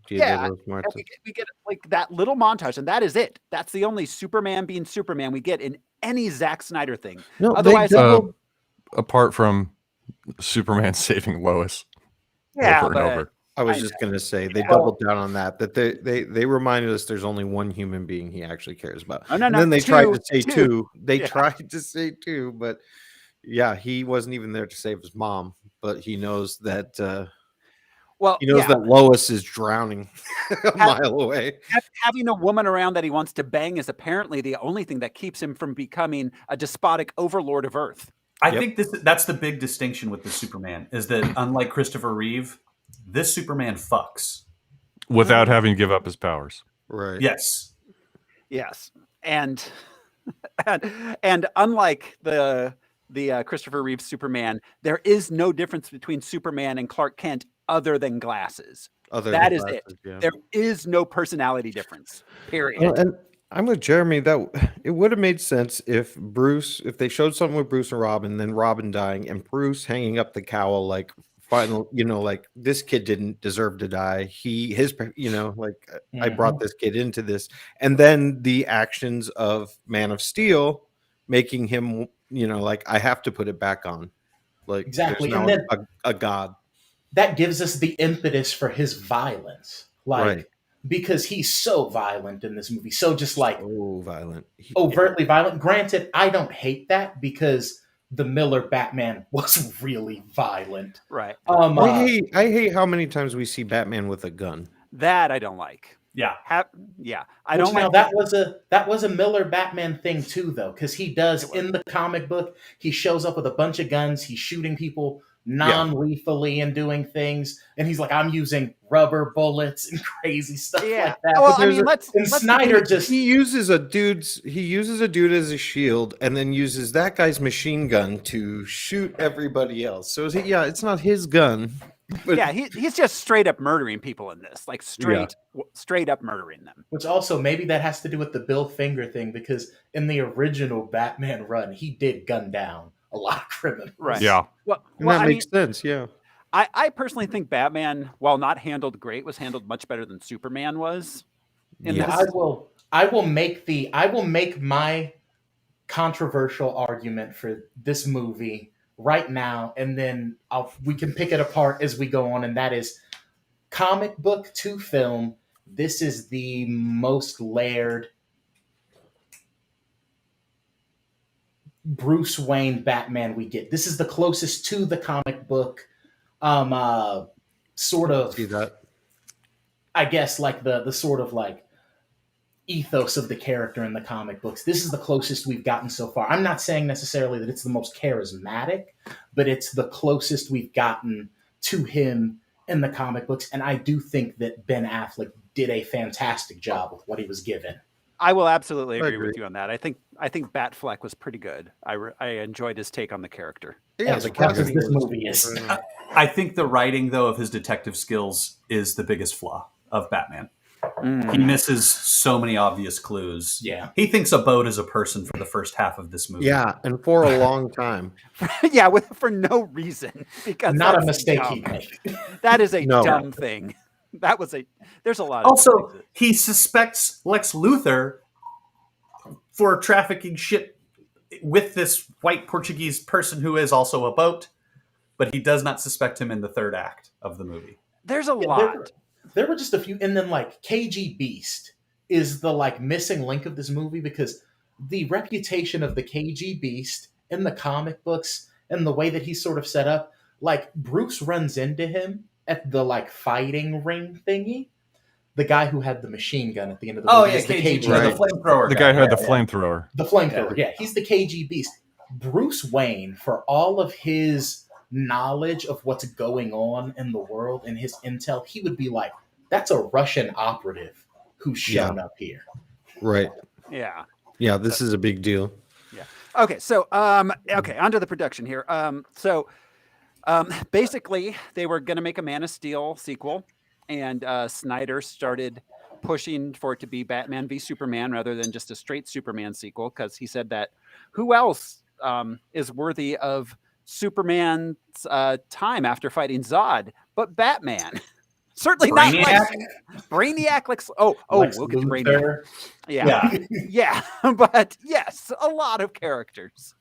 Dia de los Muertos. We get like that little montage, and that is it. That's the only Superman being Superman we get in any Zack Snyder thing. No, otherwise, apart from Superman saving Lois over and over. I was just going to say they doubled down on that they reminded us there's only one human being he actually cares about. Oh, no, and then they tried to say two. They Yeah. tried to say two, but yeah, he wasn't even there to save his mom, but he knows that that Lois is drowning a mile away. Having a woman around that he wants to bang is apparently the only thing that keeps him from becoming a despotic overlord of Earth. I think that's the big distinction with the Superman is that unlike Christopher Reeve, this Superman fucks without having to give up his powers. Right. Yes. And unlike the Christopher Reeve Superman, there is no difference between Superman and Clark Kent other than glasses. That is it. Yeah. There is no personality difference. Period. Well, and I'm with Jeremy that it would have made sense if they showed something with Bruce and Robin, then Robin dying and Bruce hanging up the cowl like final, like this kid didn't deserve to die. I brought this kid into this, and then the actions of Man of Steel making him, like I have to put it back on, like exactly, and then a god. That gives us the impetus for his violence, because he's so violent in this movie, so just like violent, overtly violent. Granted, I don't hate that because the Miller Batman was really violent. Right. I hate how many times we see Batman with a gun. That I don't like. Yeah. I don't like that was a Miller Batman thing too, though, because he does in the comic book. He shows up with a bunch of guns. He's shooting people non-lethally and doing things, and he's like, "I'm using rubber bullets and crazy stuff like that." Well, I mean, Snyder he uses a dude as a shield, and then uses that guy's machine gun to shoot everybody else. So it's not his gun. But, he's just straight up murdering people in this, like straight up murdering them. Which also maybe that has to do with the Bill Finger thing, because in the original Batman run, he did gun down a lot of criminals. Right. Yeah. Well, that makes sense. Yeah. I personally think Batman, while not handled great, was handled much better than Superman was. I will make my controversial argument for this movie right now, and then we can pick it apart as we go on, and that is comic book to film. This is the most layered Bruce Wayne Batman we get. This is the closest to the comic book, sort of. See that? I guess like the sort of like ethos of the character in the comic books. This is the closest we've gotten so far. I'm not saying necessarily that it's the most charismatic, but it's the closest we've gotten to him in the comic books. And I do think that Ben Affleck did a fantastic job with what he was given. I will absolutely agree agree. with you on that. I think Batfleck was pretty good. I enjoyed his take on the character. Yeah, As the rough as casting this was- movie is. I think the writing, though, of his detective skills is the biggest flaw of Batman. He misses so many obvious clues. Yeah. He thinks a boat is a person for the first half of this movie. Yeah, and for a long time. Yeah, for no reason. Because Not a that's mistake dumb. he made. That is a No. dumb thing. There's a lot of Also, dumb things. he suspects Lex Luthor for trafficking shit with this white Portuguese person who is also a boat, but he does not suspect him in the third act of the movie. There's a Yeah, lot. there were just a few, and then like KG Beast is the like missing link of this movie, because the reputation of the KG Beast in the comic books and the way that he's sort of set up, like Bruce runs into him at the like fighting ring thingy. The guy who had the machine gun at the end of the movie. is the KG, the flamethrower. The guy who had the flamethrower. The flamethrower, yeah. He's the KG Beast. Bruce Wayne, for all of his knowledge of what's going on in the world and his intel, he would be like, that's a Russian operative who's shown up here. Right. Yeah. Yeah, this is a big deal. Yeah. Okay. So, onto the production here. Basically, they were going to make a Man of Steel sequel, and Snyder started pushing for it to be Batman v Superman rather than just a straight Superman sequel, because he said that who else is worthy of Superman's time after fighting Zod but Batman? Certainly not Brainiac. Lex we'll get to Brainiac. Yeah. But yes, a lot of characters.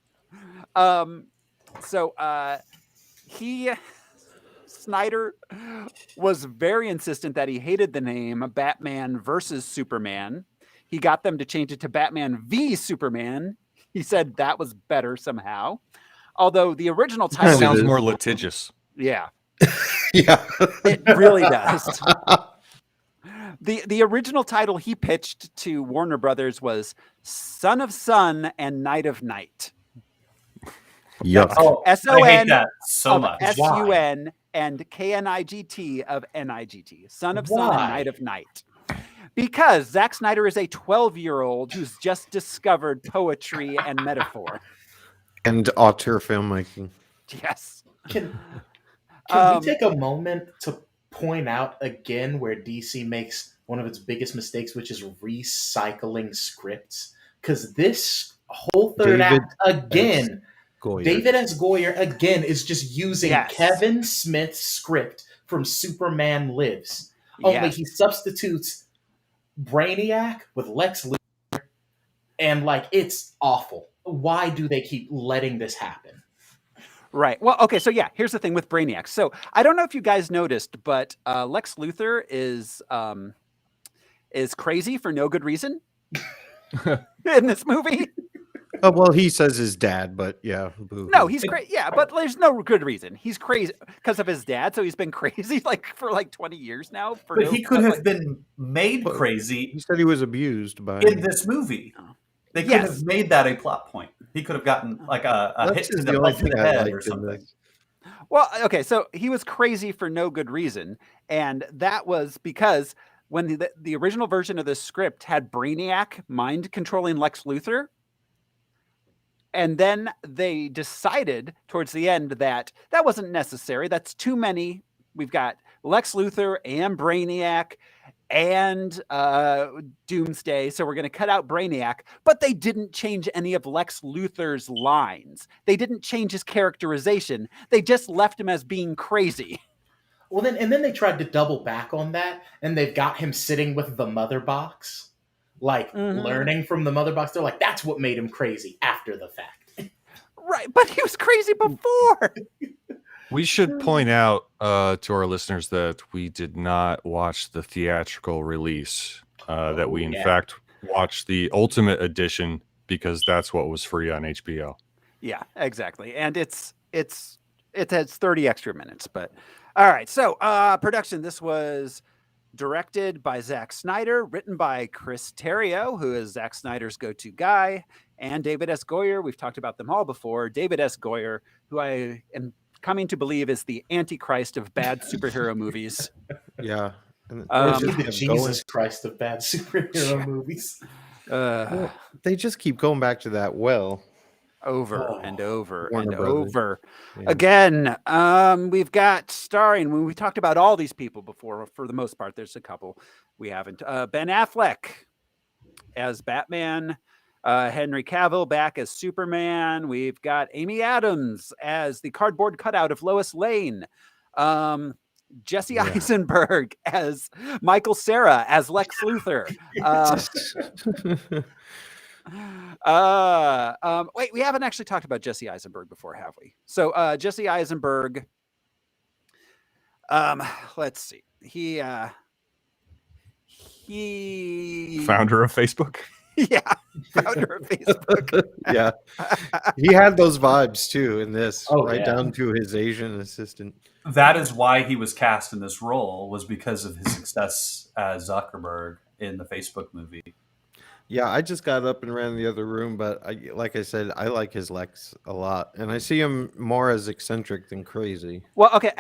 Snyder was very insistent that he hated the name Batman versus Superman. He got them to change it to Batman v Superman. He said that was better somehow. Although the original title sounds more litigious. Yeah. Yeah. It really does. The original title he pitched to Warner Brothers was Son of Sun and Night of Night. Yuck. S-O-N I hate that so much. S-U-N and K-N-I-G-T of N-I-G-T. Son of Sun and Night of Night. Because Zack Snyder is a 12-year-old who's just discovered poetry and metaphor. And auteur filmmaking. Yes. Can we take a moment to point out again where DC makes one of its biggest mistakes, which is recycling scripts? Because this whole third act, again, David S. Goyer, again, is just using Kevin Smith's script from Superman Lives. Only he substitutes Brainiac with Lex Luthor, and like, it's awful. Why do they keep letting this happen? Right. Well, okay. So yeah, here's the thing with Brainiac. So I don't know if you guys noticed, but Lex Luthor is crazy for no good reason in this movie. Oh, well, he says his dad, but yeah. Boo-hoo. No, he's crazy. Yeah, but there's no good reason. He's crazy because of his dad. So he's been crazy for 20 years now. But he could have been made crazy. He said he was abused by in this movie. They could have made that a plot point. He could have gotten like a hit to the head or something. Well, okay, so he was crazy for no good reason, and that was because when the original version of the script had Brainiac mind controlling Lex Luthor, and then they decided towards the end that wasn't necessary. That's too many. We've got Lex Luthor and Brainiac and Doomsday, so we're going to cut out Brainiac, but they didn't change any of Lex Luthor's lines. They didn't change his characterization. They just left him as being crazy. Well, then they tried to double back on that, and they've got him sitting with the mother box, learning from the mother box. They're like, that's what made him crazy after the fact. Right, but he was crazy before. We should point out to our listeners that we did not watch the theatrical release, that we, in fact, watched the Ultimate Edition because that's what was free on HBO. Yeah, exactly. And it has 30 extra minutes. But all right, so production. This was directed by Zack Snyder, written by Chris Terrio, who is Zack Snyder's go-to guy, and David S. Goyer. We've talked about them all before. David S. Goyer, who I am coming to believe is the Antichrist of bad superhero movies. Yeah. The Jesus Christ of bad superhero movies. Uh, They just keep going back to that well. over and over Warner and Brothers. over Yeah. again. We've got starring, when we talked about all these people before, for the most part, there's a couple we haven't. Ben Affleck as Batman, Henry Cavill back as Superman. We've got Amy Adams as the cardboard cutout of Lois Lane. Jesse Eisenberg as Michael Cera as Lex Luthor. Wait, we haven't actually talked about Jesse Eisenberg before, have we? So Jesse Eisenberg, let's see. He Founder of Facebook. Yeah, founder of Facebook. Yeah. He had those vibes too in this, Oh, down to his Asian assistant. That is why he was cast in this role, was because of his success as Zuckerberg in the Facebook movie. Yeah, I just got up and ran the other room, but like I said, I like his Lex a lot, and I see him more as eccentric than crazy. Well, okay,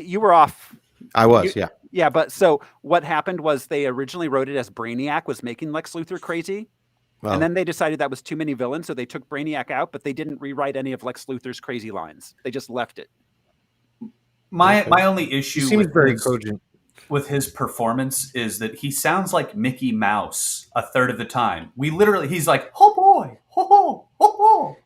you were off. I was, yeah. Yeah, but so what happened was they originally wrote it as Brainiac was making Lex Luthor crazy. Well, And then they decided that was too many villains, so they took Brainiac out, but they didn't rewrite any of Lex Luthor's crazy lines. They just left it. My only issue seems with very cogent with his performance is that he sounds like Mickey Mouse a third of the time. He's like, oh boy, ho ho, ho ho,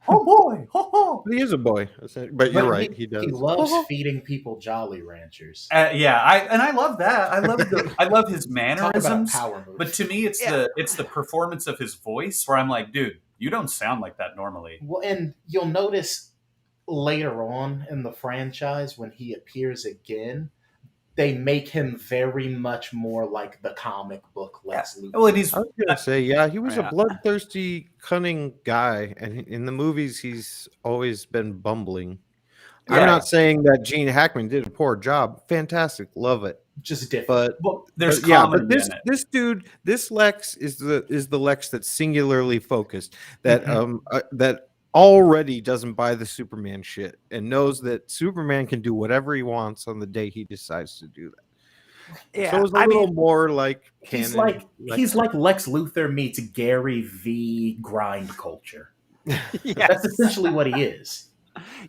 oh boy, ho ho. He is a boy, but you're right. He does. He loves feeding people Jolly Ranchers. I love that. I love his Talk about a mannerisms. power move. But to me, it's the performance of his voice where I'm like, dude, you don't sound like that normally. Well, and you'll notice later on in the franchise when he appears again, they make him very much more like the comic book Lex Luthor. Well, and he's I was gonna say, he was a bloodthirsty, cunning guy, and in the movies, he's always been bumbling. Yeah. I'm not saying that Gene Hackman did a poor job. Fantastic, love it. Just different. But there's but comedy this in it. this dude, this Lex is the Lex that's singularly focused. That that already doesn't buy the Superman shit and knows that Superman can do whatever he wants on the day he decides to do that. Yeah, So it's a little more like He's canon. like Lex Luthor meets Gary V grind culture. That's essentially what he is.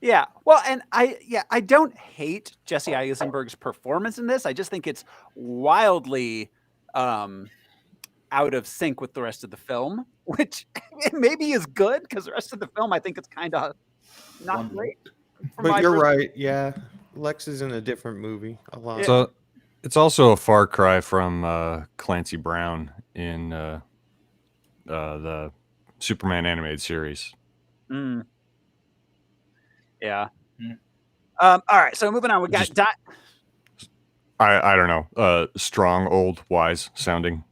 Yeah. Well, and I don't hate Jesse Eisenberg's performance in this. I just think it's wildly out of sync with the rest of the film, which maybe is good because the rest of the film I think it's kind of not great. But you're right. Yeah. Lex is in a different movie a lot. So it's also a far cry from Clancy Brown in the Superman animated series. Mm. Yeah. All right. So moving on, we got I don't know. Strong, old, wise sounding.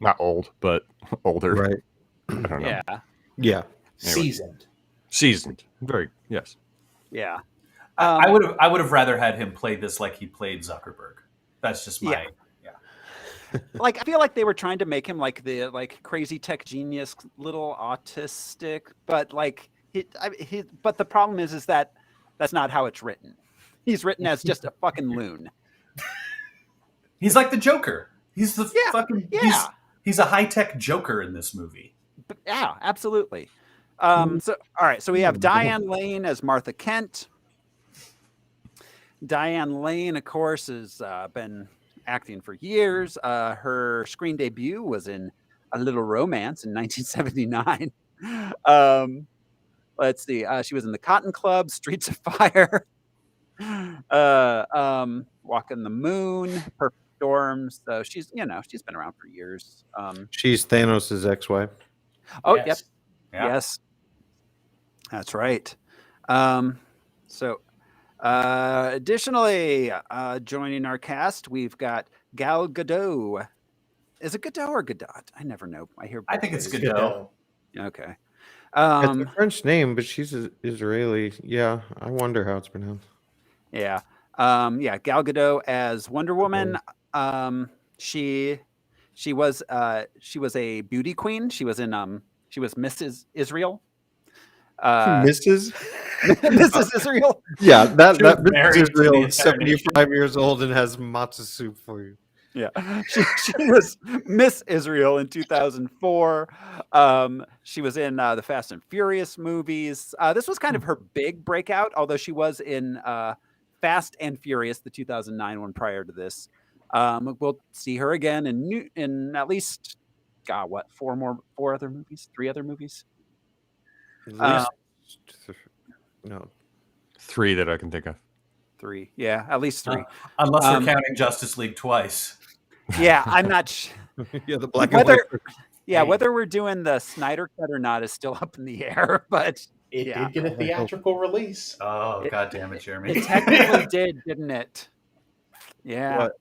Not old, but older. Right. I don't know. Yeah. Yeah. Anyway. Seasoned. Very yes. Yeah. I would have rather had him play this like he played Zuckerberg. That's just my Like I feel like they were trying to make him like the crazy tech genius, little autistic, but but the problem is that that's not how it's written. He's written as just a fucking loon. He's like the Joker. He's the fucking he's a high-tech Joker in this movie. Yeah, absolutely. So all right, so we have Diane Lane as Martha Kent. Diane Lane, of course, has been acting for years. Her screen debut was in A Little Romance in 1979. Let's see. She was in The Cotton Club, Streets of Fire, Walking the Moon, Perfect Storms. So she's been around for years. She's Thanos' ex-wife. Oh, Yes. yep. Yes. That's right. Additionally, joining our cast, we've got Gal Gadot. Is it Gadot or Gadot? I never know. I think it's both. Gadot. Okay. It's a French name, but she's Israeli. Yeah, I wonder how it's pronounced. Yeah. Gal Gadot as Wonder Woman. She was a beauty queen. She was Mrs. Israel. Mrs. Mrs. Israel. Yeah, that She was Mrs. married to Israel the is entire 75 years old and has matzo soup for you. Yeah, she was Miss Israel in 2004. She was in the Fast and Furious movies. This was kind of her big breakout, although she was in Fast and Furious, the 2009 one prior to this. We'll see her again in at least, God, what, four other movies, three other movies. At least, no, 3 that I can think of. 3, yeah, at least 3. Unless we're counting Justice League twice. Yeah, I'm not. Yeah, the black and white. Yeah, whether we're doing the Snyder cut or not is still up in the air, but it did get a theatrical release. Oh, God damn it, Jeremy. It technically did, didn't it? Yeah. What?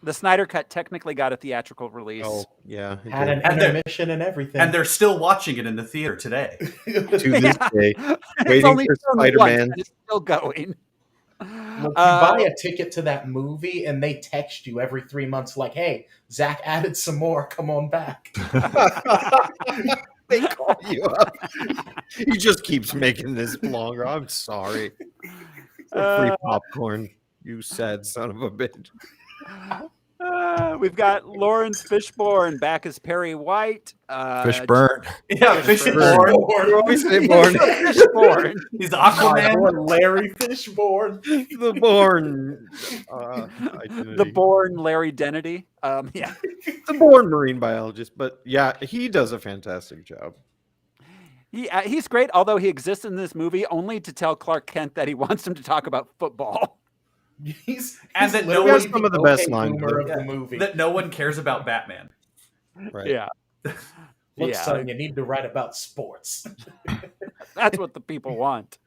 The Snyder cut technically got a theatrical release. Oh, yeah. Had an intermission and everything. And they're still watching it in the theater today. To this day. It's Waiting only for shown once, Spider-Man. and it's still going. Look, you buy a ticket to that movie and they text you every 3 months like, hey, Zach added some more, come on back. They call you up. He just keeps making this longer. I'm sorry. Free popcorn, you sad son of a bitch. We've got Lawrence Fishburne back as Perry White. Fishburne. Yeah, Fishburne. You always say Born. Fishburne. He's Aquaman. Larry Fishburne. The Born. The Born Larry Dennedy. Yeah. The Born marine biologist. But yeah, he does a fantastic job. He's great, although he exists in this movie only to tell Clark Kent that he wants him to talk about football. And that no one, some of the best lines of the movie. That no one cares about Batman. Right. Yeah. Look, son, you need to write about sports. That's what the people want.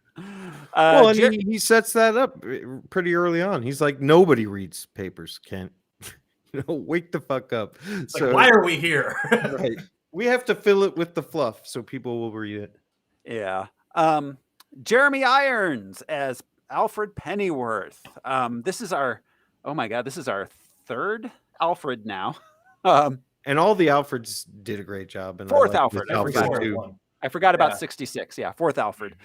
Well, and he sets that up pretty early on. He's like, nobody reads papers, Kent. Wake the fuck up. It's like, why are we here? Right. We have to fill it with the fluff so people will read it. Yeah. Jeremy Irons as Alfred Pennyworth. This is our third Alfred now. And all the Alfreds did a great job. And fourth I like Alfred. too. I forgot about 66. Yeah, fourth Alfred.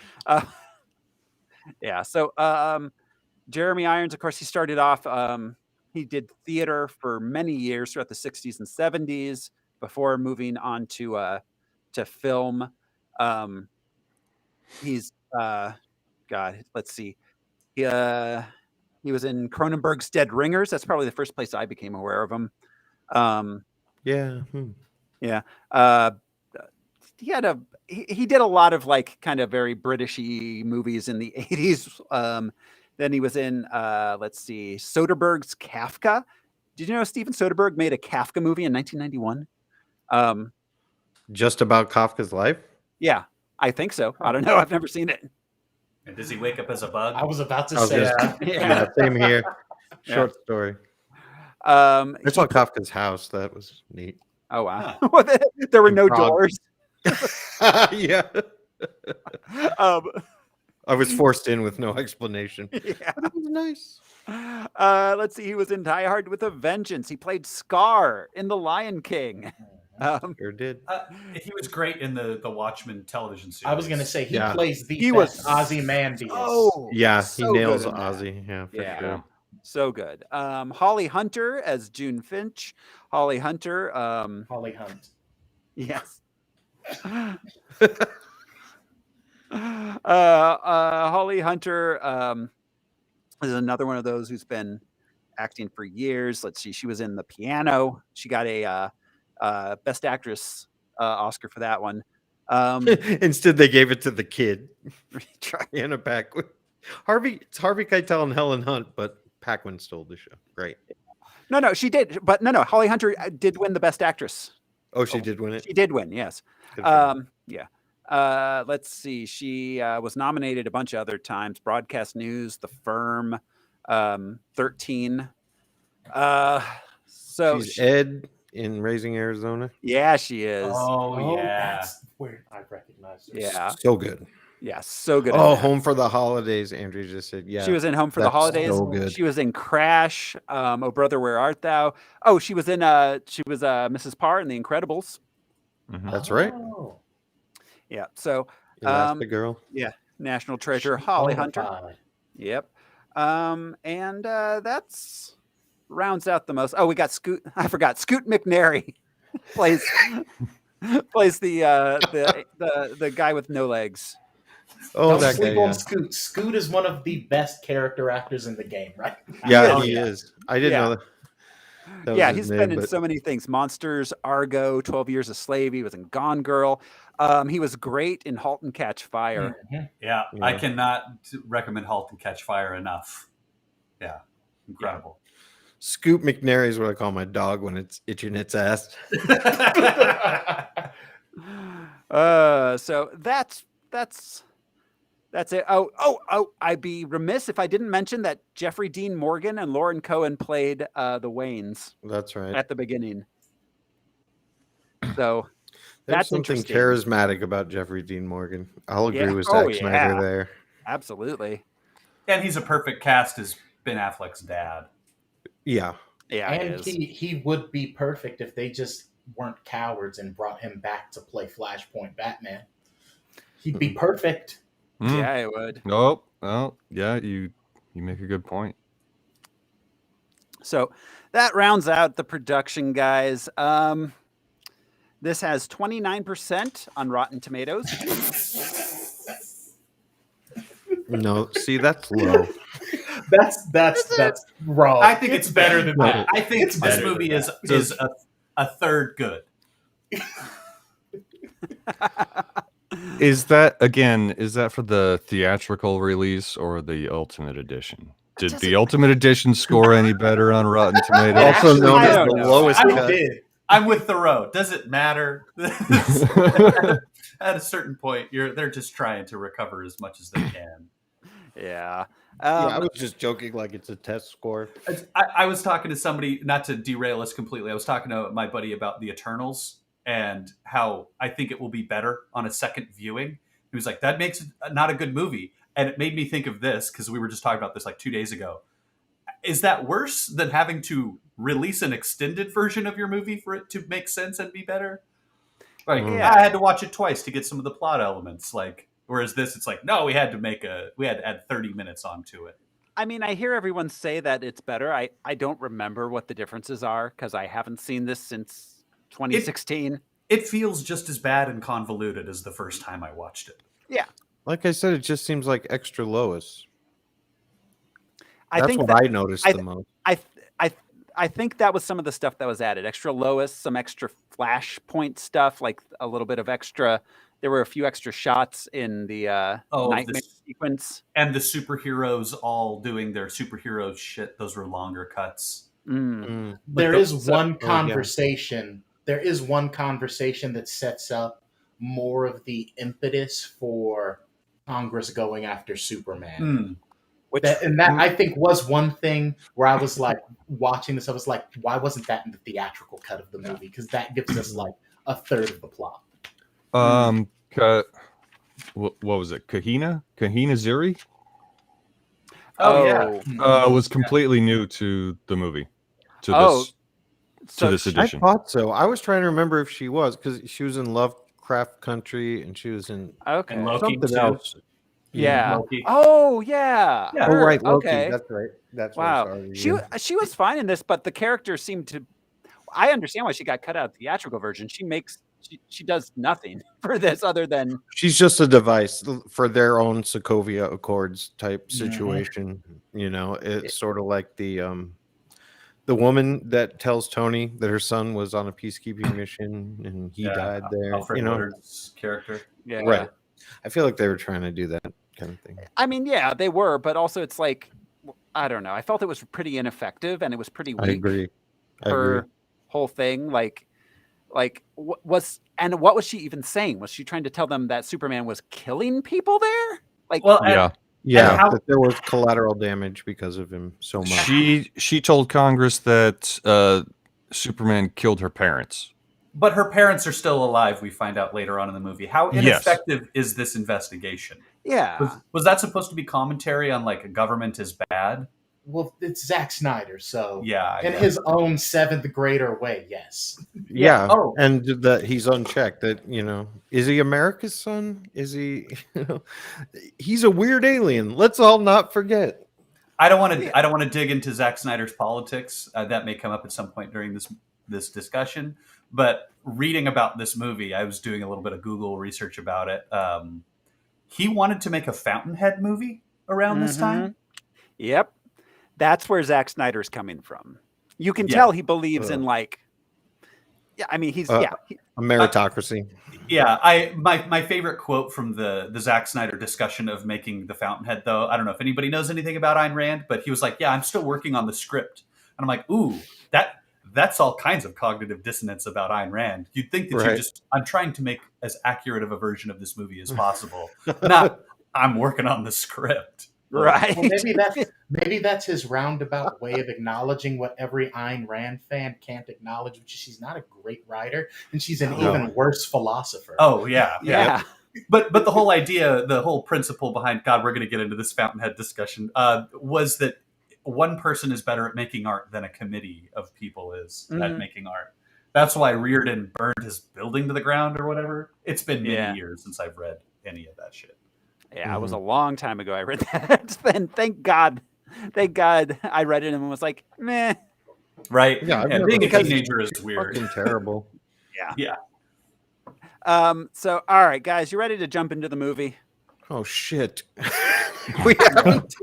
Yeah. So Jeremy Irons, of course, he started off. He did theater for many years throughout the 60s and 70s before moving on to film. He's God. Let's see. He was in Cronenberg's Dead Ringers. That's probably the first place I became aware of him. Yeah. Yeah. He did a lot of like kind of very Britishy movies in the 80s. Then he was in let's see, Soderbergh's Kafka. Did you know Steven Soderbergh made a Kafka movie in 1991? Just about Kafka's life? Yeah, I think so. I don't know. I've never seen it. And does he wake up as a bug? I was about to say that. Yeah, same here. Short story. I saw Kafka's house. That was neat. Oh, wow. There were no doors. Yeah. I was forced in with no explanation. Yeah. But it was nice. Let's see. He was in Die Hard with a Vengeance. He played Scar in The Lion King. Sure did. He was great in the Watchmen television series. I was going to say he plays the he best was Ozymandias. Oh, yeah, so he nails good in that. Ozzy. Yeah, for Yeah. sure. So good. Holly Hunter as June Finch. Holly Hunter. Holly Hunt. Yes. Holly Hunter is another one of those who's been acting for years. Let's see. She was in The Piano. She got a Best Actress Oscar for that one. Instead, they gave it to the kid. Anna Paquin. It's Harvey Keitel and Helen Hunt, but Paquin stole the show. Great. No, she did. But no, Holly Hunter did win the Best Actress. Oh, she did win it? She did win, yes. Yeah. Let's see. She was nominated a bunch of other times. Broadcast News, The Firm, 13. So she's Ed in Raising Arizona. Yeah, she is. Oh yeah. That's where I recognize her. Yeah. So good. Yeah, so good. Oh, Home for the Holidays. Andrew just said, yeah. She was in Home for the Holidays. So good. She was in Crash. Oh, Brother, Where Art Thou? Oh, she was in Mrs. Parr in The Incredibles. Mm-hmm. That's right. Yeah. So Elastigirl. Yeah. National Treasure, Holly Hunter. Yep. And that's rounds out the most. Oh, we got Scoot. I forgot. Scoot McNairy plays the guy with no legs. Oh, Don't that sleep guy. on Yeah, Scoot. Scoot is one of the best character actors in the game, right? yeah, He he is. I didn't know that. That was Yeah, his he's name, been in but so many things. Monsters, Argo, 12 Years a Slave. He was in Gone Girl. He was great in *Halt and Catch Fire*. Yeah, I Yeah. cannot recommend *Halt and Catch Fire* enough. Yeah, incredible. Scoop McNairy is what I call my dog when it's itching its ass. So that's it. Oh! I'd be remiss if I didn't mention that Jeffrey Dean Morgan and Lauren Cohen played the Waynes That's right. at the beginning. So There's that's something interesting. charismatic about Jeffrey Dean Morgan. I'll agree Yeah. with Oh, Zack Snyder yeah. there. Absolutely. And he's a perfect cast as Ben Affleck's dad. Yeah. Yeah, it And is. he would be perfect if they just weren't cowards and brought him back to play Flashpoint Batman. He'd be perfect. Yeah, it would. Nope. Oh, yeah, you make a good point. So that rounds out the production, guys. This has 29% on Rotten Tomatoes. No, see, that's low. That's wrong. I think it's better than that. I think It's this better movie than is a third good. Is that for the theatrical release or the Ultimate Edition? Did the Ultimate Edition score any better on Rotten Tomatoes? Also known I as don't the know. lowest I cut. did. I'm with Thoreau. Does it matter? At a certain point, they're just trying to recover as much as they can. Yeah. Yeah, I was just joking like it's a test score. I was talking to somebody, not to derail us completely. I was talking to my buddy about the Eternals and how I think it will be better on a second viewing. He was like, that makes it not a good movie. And it made me think of this because we were just talking about this like 2 days ago. Is that worse than having to release an extended version of your movie for it to make sense and be better? Like, Yeah. I had to watch it twice to get some of the plot elements. Like, whereas this, it's like, no, we had to add 30 minutes onto it. I mean, I hear everyone say that it's better. I don't remember what the differences are because I haven't seen this since 2016. It feels just as bad and convoluted as the first time I watched it. Yeah. Like I said, it just seems like extra Lois. I That's think what that- I noticed the most. I think that was some of the stuff that was added. Extra Lois, some extra Flashpoint stuff, like a little bit of extra. There were a few extra shots in the nightmare sequence. And the superheroes all doing their superhero shit. Those were longer cuts. There is one conversation. There is one conversation that sets up more of the impetus for Congress going after Superman. That I think was one thing where I was like watching this. I was like, why wasn't that in the theatrical cut of the movie? Because that gives us like a third of the plot. What was it? Kahina Ziri? Oh yeah. Was completely new to the movie. To this edition. I thought so. I was trying to remember if she was because she was in Lovecraft Country and she was in And Loki something too. else. Yeah. Loki. Oh yeah. Yeah. Oh Her. right, Loki. Okay. That's right. That's Wow. Right. She was fine in this, but the character seemed to. I understand why she got cut out of the theatrical version. She does nothing for this other than She's just a device for their own Sokovia Accords type situation. You know, it's sort of like the woman that tells Tony that her son was on a peacekeeping mission and he died there. Alfred you know, Woodard's character. yeah. right? I feel like they were trying to do that kind of thing. I mean, yeah, they were, but also it's like I don't know. I felt it was pretty ineffective and it was pretty weak. I agree. Her whole thing, like what was she even saying? Was she trying to tell them that Superman was killing people there? Like, Well, Yeah, how- that there was collateral damage because of him so much. She told Congress that Superman killed her parents. but her parents are still alive. We find out later on in the movie. How Yes. ineffective is this investigation? yeah, Was that supposed to be commentary on like a government is bad? Well, it's Zack Snyder, so Yeah. in his own seventh grader way, yes. Yeah. Oh. And that he's unchecked. That, you know, is he America's son? Is he, you know, he's a weird alien. Let's all not forget. I don't want to dig into Zack Snyder's politics. That may come up at some point during this discussion. But reading about this movie, I was doing a little bit of Google research about it. He wanted to make a Fountainhead movie around this time. Yep. That's where Zack Snyder's coming from. You can tell he believes in like, I mean, he's a meritocracy. My favorite quote from the Zack Snyder discussion of making the Fountainhead, though, I don't know if anybody knows anything about Ayn Rand, but he was like, "Yeah, I'm still working on the script," and I'm like, "Ooh, that's all kinds of cognitive dissonance about Ayn Rand." You'd think that I'm trying to make as accurate of a version of this movie as possible, not I'm working on the script. Right. Well, maybe that's his roundabout way of acknowledging what every Ayn Rand fan can't acknowledge, which is she's not a great writer and she's an even worse philosopher. Oh yeah. But the whole idea, the whole principle behind God, we're going to get into this Fountainhead discussion, was that one person is better at making art than a committee of people is at making art. That's why Reardon burned his building to the ground or whatever. It's been many years since I've read any of that shit. Yeah, it was a long time ago I read that. And thank God I read it and was like, meh. Right. Yeah, being a teenager is weird. Fucking terrible. Yeah. So, all right, guys, you ready to jump into the movie? Oh, shit. We haven't.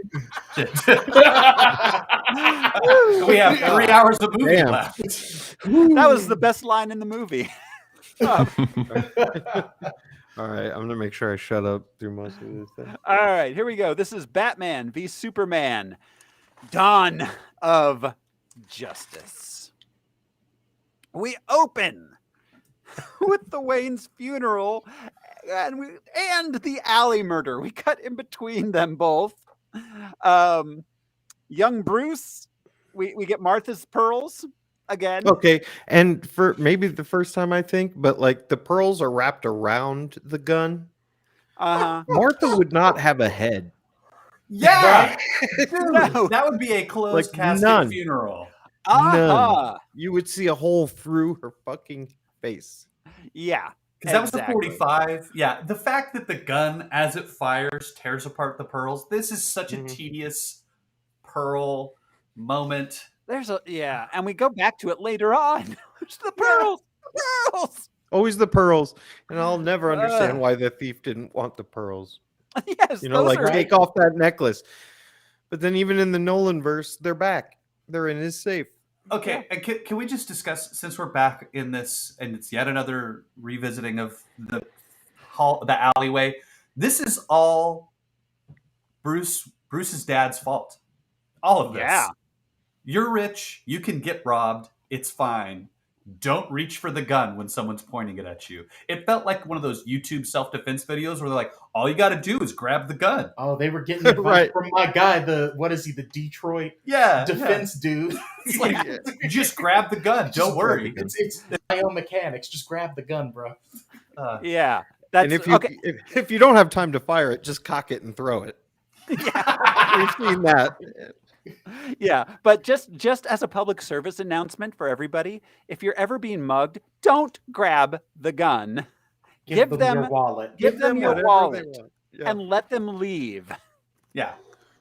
We have 3 hours of movie left. That was the best line in the movie. All right, I'm going to make sure I shut up through most of this thing. All right, here we go. This is Batman v Superman, Dawn of Justice. We open with the Wayne's funeral and the alley murder. We cut in between them both. Young Bruce, we get Martha's pearls again. Okay, and for maybe the first time, I think, but like the pearls are wrapped around the gun. Martha would not have a head. Yeah, dude, that would be a closed casket funeral. None. You would see a hole through her fucking face. Yeah. Because that was the 45. Yeah. The fact that the gun, as it fires, tears apart the pearls. This is such a tedious pearl moment. And we go back to it later on. It's the pearls. Pearls. Always the pearls. And I'll never understand why the thief didn't want the pearls. Yes. Take off that necklace. But then even in the Nolan verse, they're back. They're in his safe. Okay, and can we just discuss, since we're back in this, and it's yet another revisiting of the alleyway. This is all Bruce's dad's fault. All of this. Yeah. You're rich. You can get robbed. It's fine. Don't reach for the gun when someone's pointing it at you. It felt like one of those YouTube self-defense videos where they're like, all you got to do is grab the gun. Oh, they were getting advice from my guy, the Detroit defense dude. It's like, just grab the gun. Don't worry. It's biomechanics. Just grab the gun, bro. And if you don't have time to fire it, just cock it and throw it. Yeah. We've seen that. Yeah, but just as a public service announcement for everybody, if you're ever being mugged, don't grab the gun. Give them your wallet. Give them your wallet and let them leave. Yeah,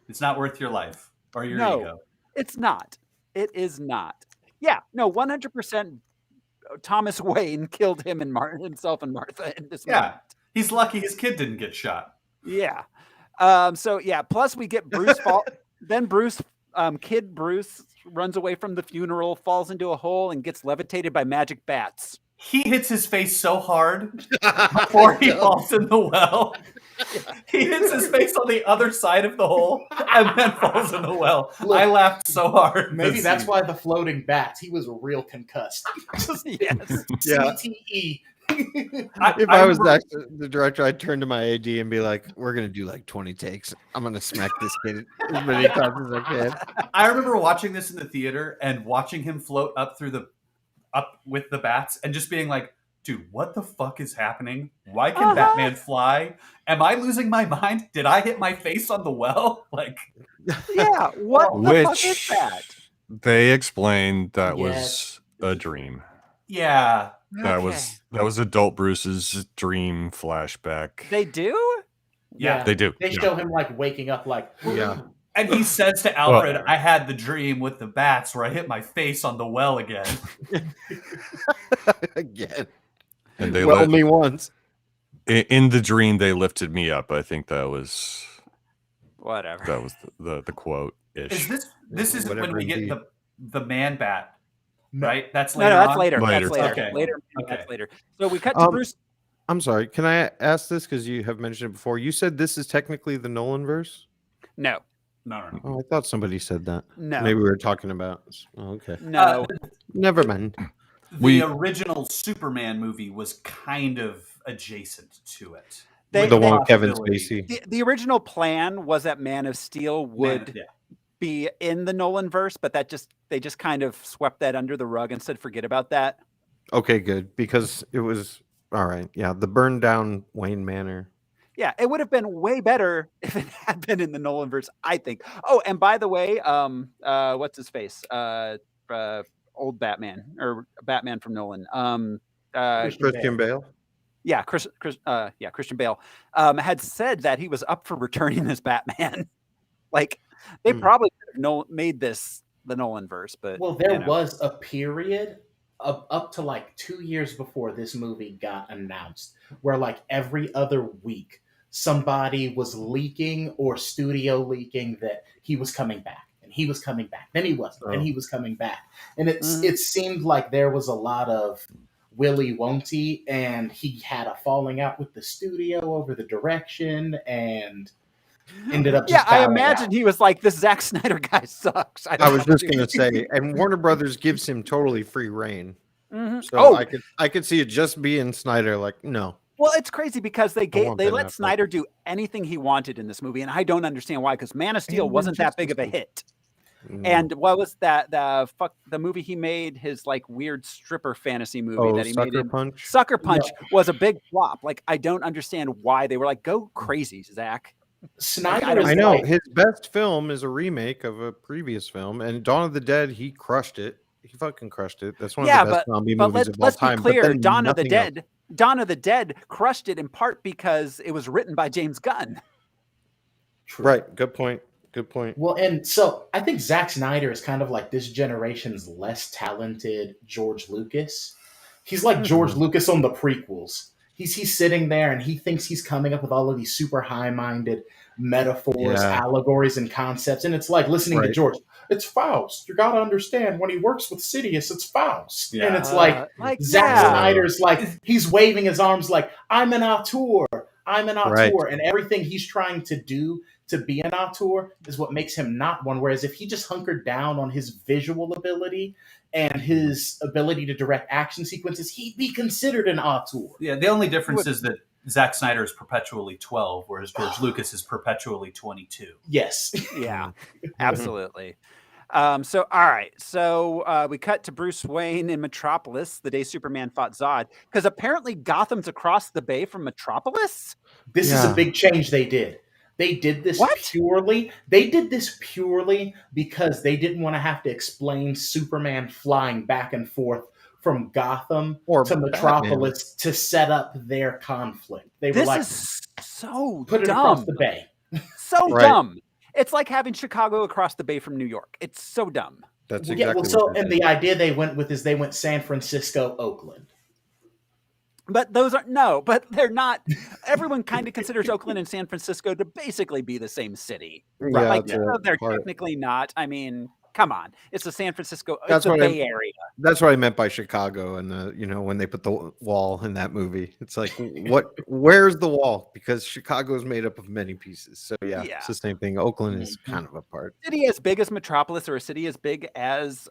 it's not worth your life or your ego. It's not. It is not. Yeah, no, 100%. Thomas Wayne killed himself and Martha in this moment. He's lucky his kid didn't get shot. Yeah. Plus we get Bruce then Kid Bruce runs away from the funeral, falls into a hole, and gets levitated by magic bats. He hits his face so hard before he falls in the well. He hits his face on the other side of the hole and then falls in the well. Look, I laughed so hard. Maybe that's why the floating bats. He was real concussed. CTE. If I was the director, I'd turn to my AD and be like, we're going to do like 20 takes. I'm going to smack this kid as many times as I can. I remember watching this in the theater and watching him float up with the bats and just being like, dude, what the fuck is happening? Why can Batman fly? Am I losing my mind? Did I hit my face on the well? Like, yeah, what the fuck is that? They explained that was a dream. Yeah. That was adult Bruce's dream flashback. They do? Yeah, they do. They show him like waking up like, And he says to Alfred, I had the dream with the bats where I hit my face on the well again. Again. And they well, me once. In the dream, they lifted me up. I think that was whatever. That was the quote ish. This is when we get the man bat, right? That's later. later. No, that's later. That's later. Okay. Later. Okay. That's later. So we cut to Bruce. I'm sorry. Can I ask this because you have mentioned it before? You said this is technically the Nolan verse. No. No. Oh, I thought somebody said that. No. Maybe we were talking about. Oh, okay. No. Never mind. The original Superman movie was kind of adjacent to it. The one with Kevin Spacey. The original plan was that Man of Steel would be in the Nolan verse, but they just kind of swept that under the rug and said, forget about that. Okay, good. Because it was all right. Yeah, the burned down Wayne Manor. Yeah, it would have been way better if it had been in the Nolan verse, I think. Oh, and by the way, what's his face? Old Batman or Batman from Nolan. Christian Bale. Yeah, Christian Bale had said that he was up for returning as Batman. Like they probably could have made this the Nolan verse, but there was a period up to like 2 years before this movie got announced, where like every other week somebody was leaking or studio leaking that he was coming back. He was coming back. Then he wasn't. And he was coming back. And it seemed like there was a lot of willy won't he, and he had a falling out with the studio over the direction and ended up just I imagine he was like, this Zack Snyder guy sucks. I was just going to say, and Warner Brothers gives him totally free reign. Mm-hmm. So I could see it just being Snyder like, no. Well, it's crazy because they let Snyder do anything he wanted in this movie, and I don't understand why, because Man of Steel wasn't that big of a hit. And what was that? The movie he made, his like weird stripper fantasy movie that he Sucker made. Punch. Sucker Punch was a big flop. Like I don't understand why they were like, go crazy, Zach. Snyder. I know his best film is a remake of a previous film, and Dawn of the Dead. He crushed it. He fucking crushed it. That's one of the best zombie movies of all time. Let's be clear. Dawn of the Dead crushed it in part because it was written by James Gunn. True. Right. Good point. Good point. Well, and so I think Zack Snyder is kind of like this generation's less talented George Lucas. He's like George Lucas on the prequels. He's sitting there and he thinks he's coming up with all of these super high-minded metaphors, allegories, and concepts. And it's like listening to George. It's Faust. You got to understand when he works with Sidious, it's Faust. Yeah. And it's like Zack Snyder's like, he's waving his arms like, I'm an auteur. I'm an auteur. And everything he's trying to do to be an auteur is what makes him not one. Whereas if he just hunkered down on his visual ability and his ability to direct action sequences, he'd be considered an auteur. Yeah, the only difference is that Zack Snyder is perpetually 12, whereas George Lucas is perpetually 22. Yes. Yeah, absolutely. All right. So we cut to Bruce Wayne in Metropolis the day Superman fought Zod, because apparently Gotham's across the bay from Metropolis. This is a big change they did. They did this purely because they didn't want to have to explain Superman flying back and forth from Gotham to Metropolis to set up their conflict. They were like, is so put it dumb. across the bay. So dumb. It's like having Chicago across the bay from New York. It's so dumb. That's exactly and the idea they went with is they went San Francisco, Oakland. But but they're not. Everyone kind of considers Oakland and San Francisco to basically be the same city. Right? Yeah, Like, they're technically not. I mean, come on. It's the San Francisco, That's it's the Bay Area. That's what I meant by Chicago and when they put the wall in that movie. It's like, where's the wall? Because Chicago is made up of many pieces. So it's the same thing. Oakland is kind of a part. A city as big as Metropolis or a city as big as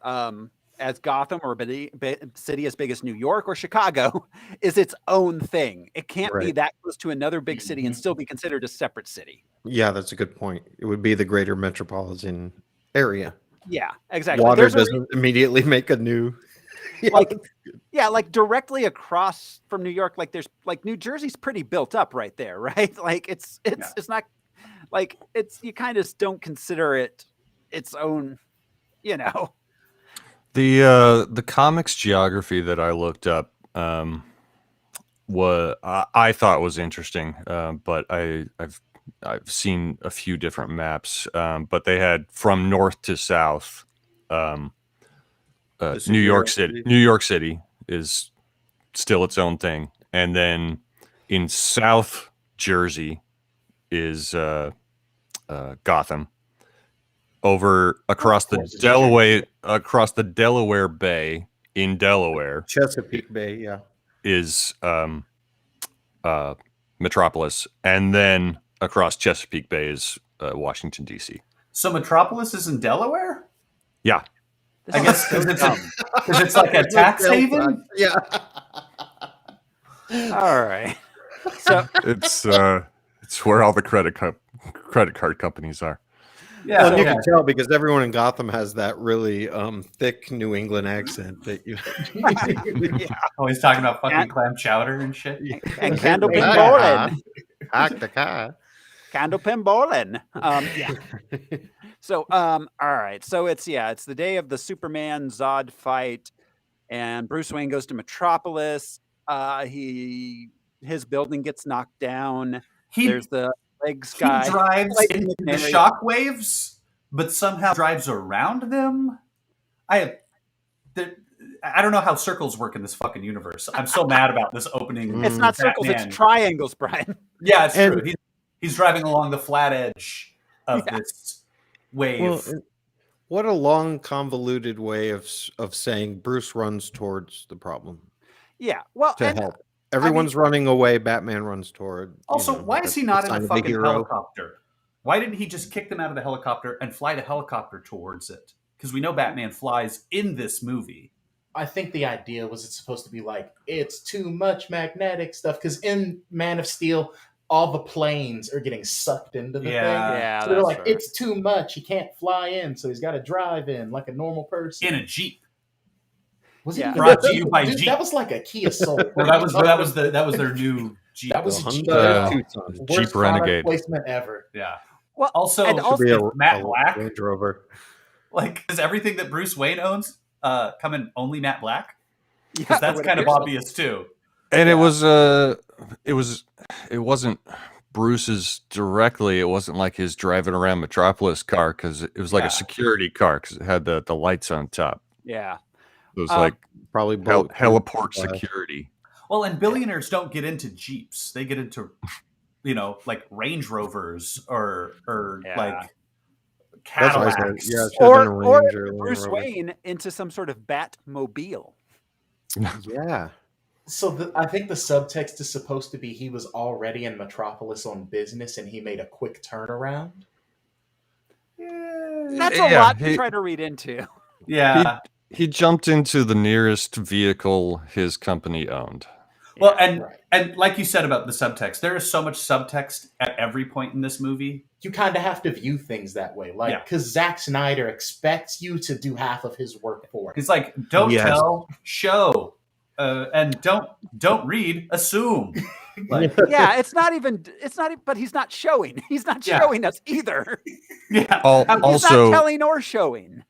Gotham or a city as big as New York or Chicago is its own thing. It can't be that close to another big city and still be considered a separate city. Yeah, that's a good point. It would be the greater metropolitan area. Yeah, exactly. Water doesn't immediately make a new... like directly across from New York, like there's like New Jersey's pretty built up right there, right? Like it's not like you kind of don't consider it its own, The comics geography that I looked up I thought was interesting, but I've I've seen a few different maps, but they had from north to south. New York City. New York City is still its own thing, and then in South Jersey is Gotham. Over across the Delaware Bay in Delaware, Chesapeake Bay, yeah, is Metropolis, and then across Chesapeake Bay is Washington D.C. So Metropolis is in Delaware? Yeah, I guess because it's like a tax haven. Yeah. All right. So it's where all the credit card companies are. Yeah, well, you can tell because everyone in Gotham has that really thick New England accent that you. Always talking about fucking clam chowder and shit. And candlepin bowling. Candlepin bowling. Yeah. So, all right. So it's the day of the Superman Zod fight, and Bruce Wayne goes to Metropolis. His building gets knocked down. There's the legs guy. He drives into the shockwaves, but somehow drives around them. I don't know how circles work in this fucking universe. I'm so mad about this opening. It's not circles, it's triangles, Brian. Yeah, it's true. He's driving along the flat edge of this wave. Well, what a long, convoluted way of saying Bruce runs towards the problem. Yeah, well, to help. Everyone's running away. Batman runs toward. Also, why is he not in a fucking helicopter? Why didn't he just kick them out of the helicopter and fly the helicopter towards it? Because we know Batman flies in this movie. I think the idea was it's supposed to be like, it's too much magnetic stuff. Because in Man of Steel, all the planes are getting sucked into the thing. Yeah, so they're like, it's too much. He can't fly in, so he's got to drive in like a normal person. In a Jeep. Was it brought to you by Jeep? That was like a Kia Soul. Well, that was their new Jeep. That was a Jeep. Jeep Renegade placement ever. Yeah. Well, also Matt Black. Range Rover. Like, is everything that Bruce Wayne owns come in only Matt Black? Because that's kind of obvious too. And it wasn't Bruce's directly. It wasn't like his driving around Metropolis car, because it was like a security car because it had the lights on top. Yeah. It was like probably heliport security. Well, and billionaires don't get into Jeeps. They get into, like Range Rovers or like Cadillacs. Or Bruce Wayne into some sort of Batmobile. Yeah. So I think the subtext is supposed to be he was already in Metropolis on business and he made a quick turnaround. That's a lot to try to read into. Yeah. He jumped into the nearest vehicle his company owned. Well, and like you said about the subtext, there is so much subtext at every point in this movie. You kind of have to view things that way. Like, because Zack Snyder expects you to do half of his work for him. He's like, don't tell, show. And don't read, assume. Like, but he's not showing. He's not showing us either. Yeah. He's not telling or showing.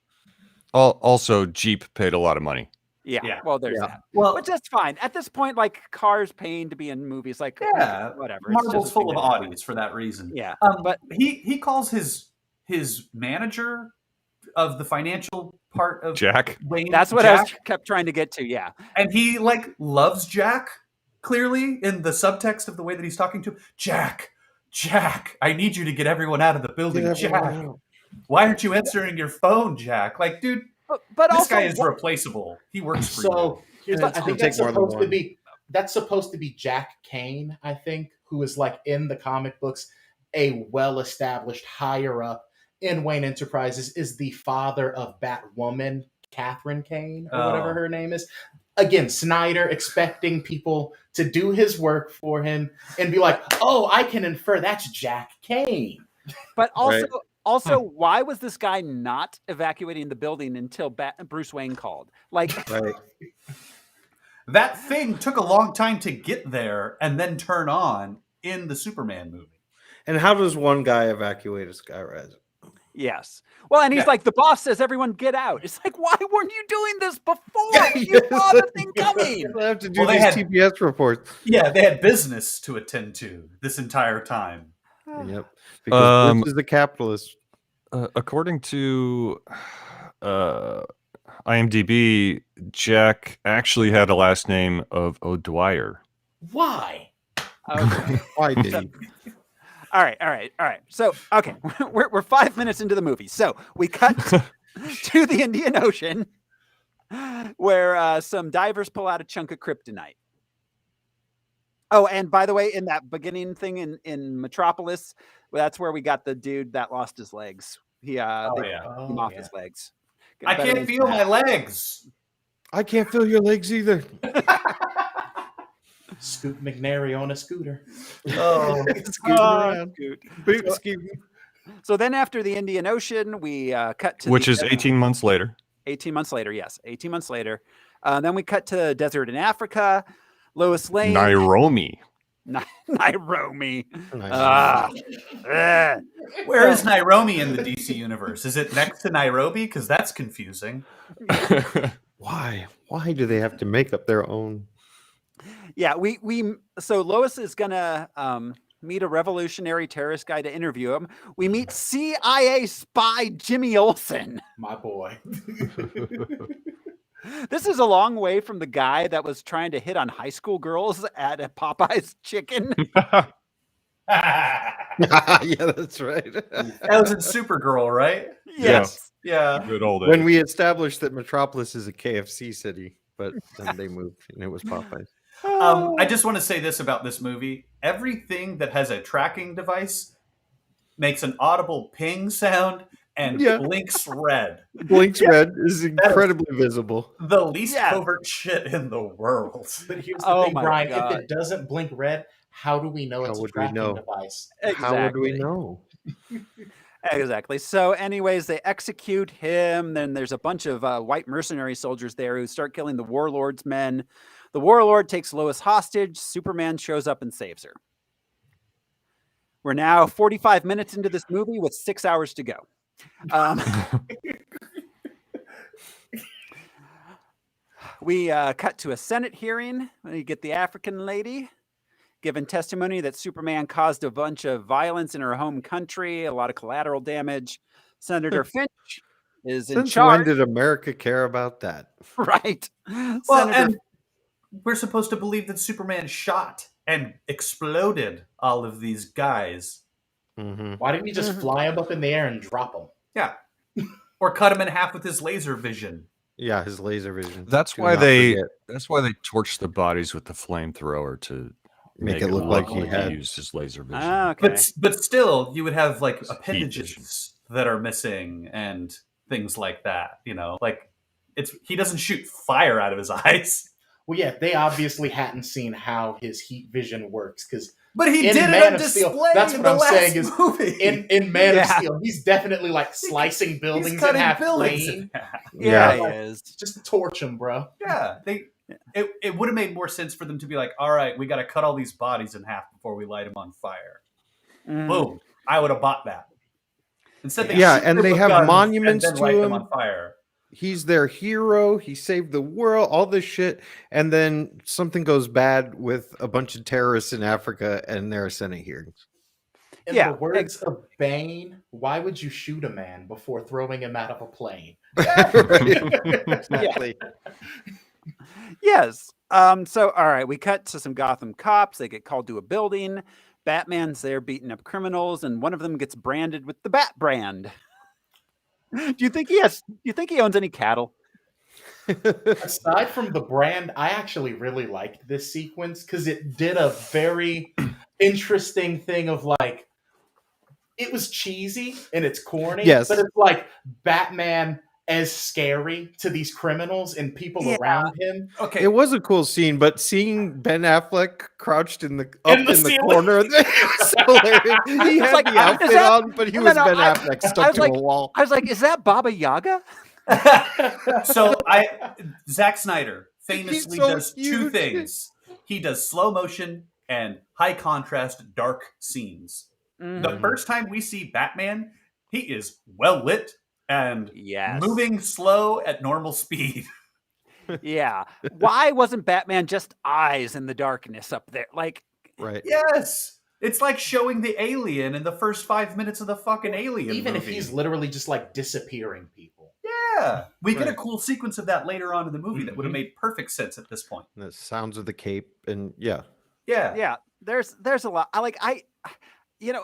Also, Jeep paid a lot of money. Yeah. Well, there's that. Well, but that's fine. At this point, like, cars paying to be in movies, like, whatever. Marvel's full of Audis for that reason. Yeah. But he calls his manager of the financial part of Jack. Wayne. That's what I kept trying to get to. Yeah. And he loves Jack, clearly, in the subtext of the way that he's talking to him. Jack, I need you to get everyone out of the building. Jack. Why aren't you answering your phone, Jack? Like, dude, but this also, guy is replaceable. He works for you. So I think that's supposed to be Jack Kane, I think, who is like in the comic books, a well-established higher up in Wayne Enterprises, is the father of Batwoman, Catherine Kane, or whatever her name is. Again, Snyder expecting people to do his work for him and be like, oh, I can infer that's Jack Kane. But also... Also, why was this guy not evacuating the building until Bruce Wayne called? Like, that thing took a long time to get there and then turn on in the Superman movie. And how does one guy evacuate a skyrise? Yes. Well, and he's like, the boss says, everyone get out. It's like, why weren't you doing this before? You saw the thing coming. They have to do these TPS reports. Yeah, they had business to attend to this entire time. Yep. Because Bruce is a capitalist. According to IMDb, Jack actually had a last name of O'Dwyer. Why? Okay. Why did he? All right. So, okay, we're 5 minutes into the movie. So we cut to the Indian Ocean, where some divers pull out a chunk of kryptonite. Oh, and by the way, in that beginning thing in Metropolis, that's where we got the dude that lost his legs. They took him off his legs. I can't feel my legs. I can't feel your legs either. Scoot McNary on a scooter. Oh, So then after the Indian Ocean, we cut to which is 18 months later. 18 months later, yes. 18 months later. Then we cut to the desert in Africa. Lois Lane. Nairobi. Nairobi. Where is Nairobi in the DC universe? Is it next to Nairobi? Because that's confusing. Why? Why do they have to make up their own? Yeah, so Lois is gonna meet a revolutionary terrorist guy to interview him. We meet CIA spy Jimmy Olsen. My boy. This is a long way from the guy that was trying to hit on high school girls at a Popeye's chicken. Yeah, that's right. That was in Supergirl, right? Yes. Yeah. Good old days. When we established that Metropolis is a KFC city, but then they moved and it was Popeyes. I just want to say this about this movie. Everything that has a tracking device makes an audible ping sound and blinks red. Blinks red is incredibly visible. The least covert shit in the world. But here's the thing, Brian. If it doesn't blink red, how do we know it's a tracking device? Exactly. How would we know? Exactly. So anyways, they execute him. Then there's a bunch of white mercenary soldiers there who start killing the warlord's men. The warlord takes Lois hostage. Superman shows up and saves her. We're now 45 minutes into this movie with 6 hours to go. We cut to a Senate hearing. We get the African lady giving testimony that Superman caused a bunch of violence in her home country, a lot of collateral damage. Senator Finch is in charge. When did America care about that? Right. Well, and we're supposed to believe that Superman shot and exploded all of these guys. Mm-hmm. Why didn't he just fly them up in the air and drop them? Yeah. Or cut him in half with his laser vision. Yeah, his laser vision. That's why they torched the bodies with the flamethrower to make it look like he had used his laser vision. Okay. But still, you would have like appendages that are missing and things like that. You know, like he doesn't shoot fire out of his eyes. Well, yeah, they obviously hadn't seen how his heat vision works but he did it on display. That's what I'm saying is movie. in Man of Steel, he's definitely like slicing buildings in half clean. Yeah, he is. Just torch him, bro. Yeah, it would have made more sense for them to be like, all right, we got to cut all these bodies in half before we light them on fire. Boom! I would have bought that. Instead, they and they have monuments and then to light him them on fire. He's their hero. He saved the world, all this shit. And then something goes bad with a bunch of terrorists in Africa and there are Senate hearings. In the words of Bane, why would you shoot a man before throwing him out of a plane? Exactly. Yes. So, all right, we cut to some Gotham cops. They get called to a building. Batman's there beating up criminals, and one of them gets branded with the Bat brand. Do you think he owns any cattle? Aside from the brand, I actually really liked this sequence because it did a very interesting thing of like, it was cheesy and it's corny, but it's like Batman as scary to these criminals and people around him. Okay, it was a cool scene, but seeing Ben Affleck crouched in the corner, was hilarious. He had the outfit on, but he was Ben Affleck stuck to a wall. I was like, "Is that Baba Yaga?" So Zack Snyder famously does two things. He does slow motion and high contrast dark scenes. The first time we see Batman, he is well lit and moving slow at normal speed. Yeah. Why wasn't Batman just eyes in the darkness up there? Like, Yes. It's like showing the alien in the first 5 minutes of the fucking Alien Even movie. if he's literally just like disappearing people. Yeah. We get a Right. cool sequence of that later on in the movie that would have made perfect sense at this point. The sounds of the cape, and yeah. Yeah. There's a lot.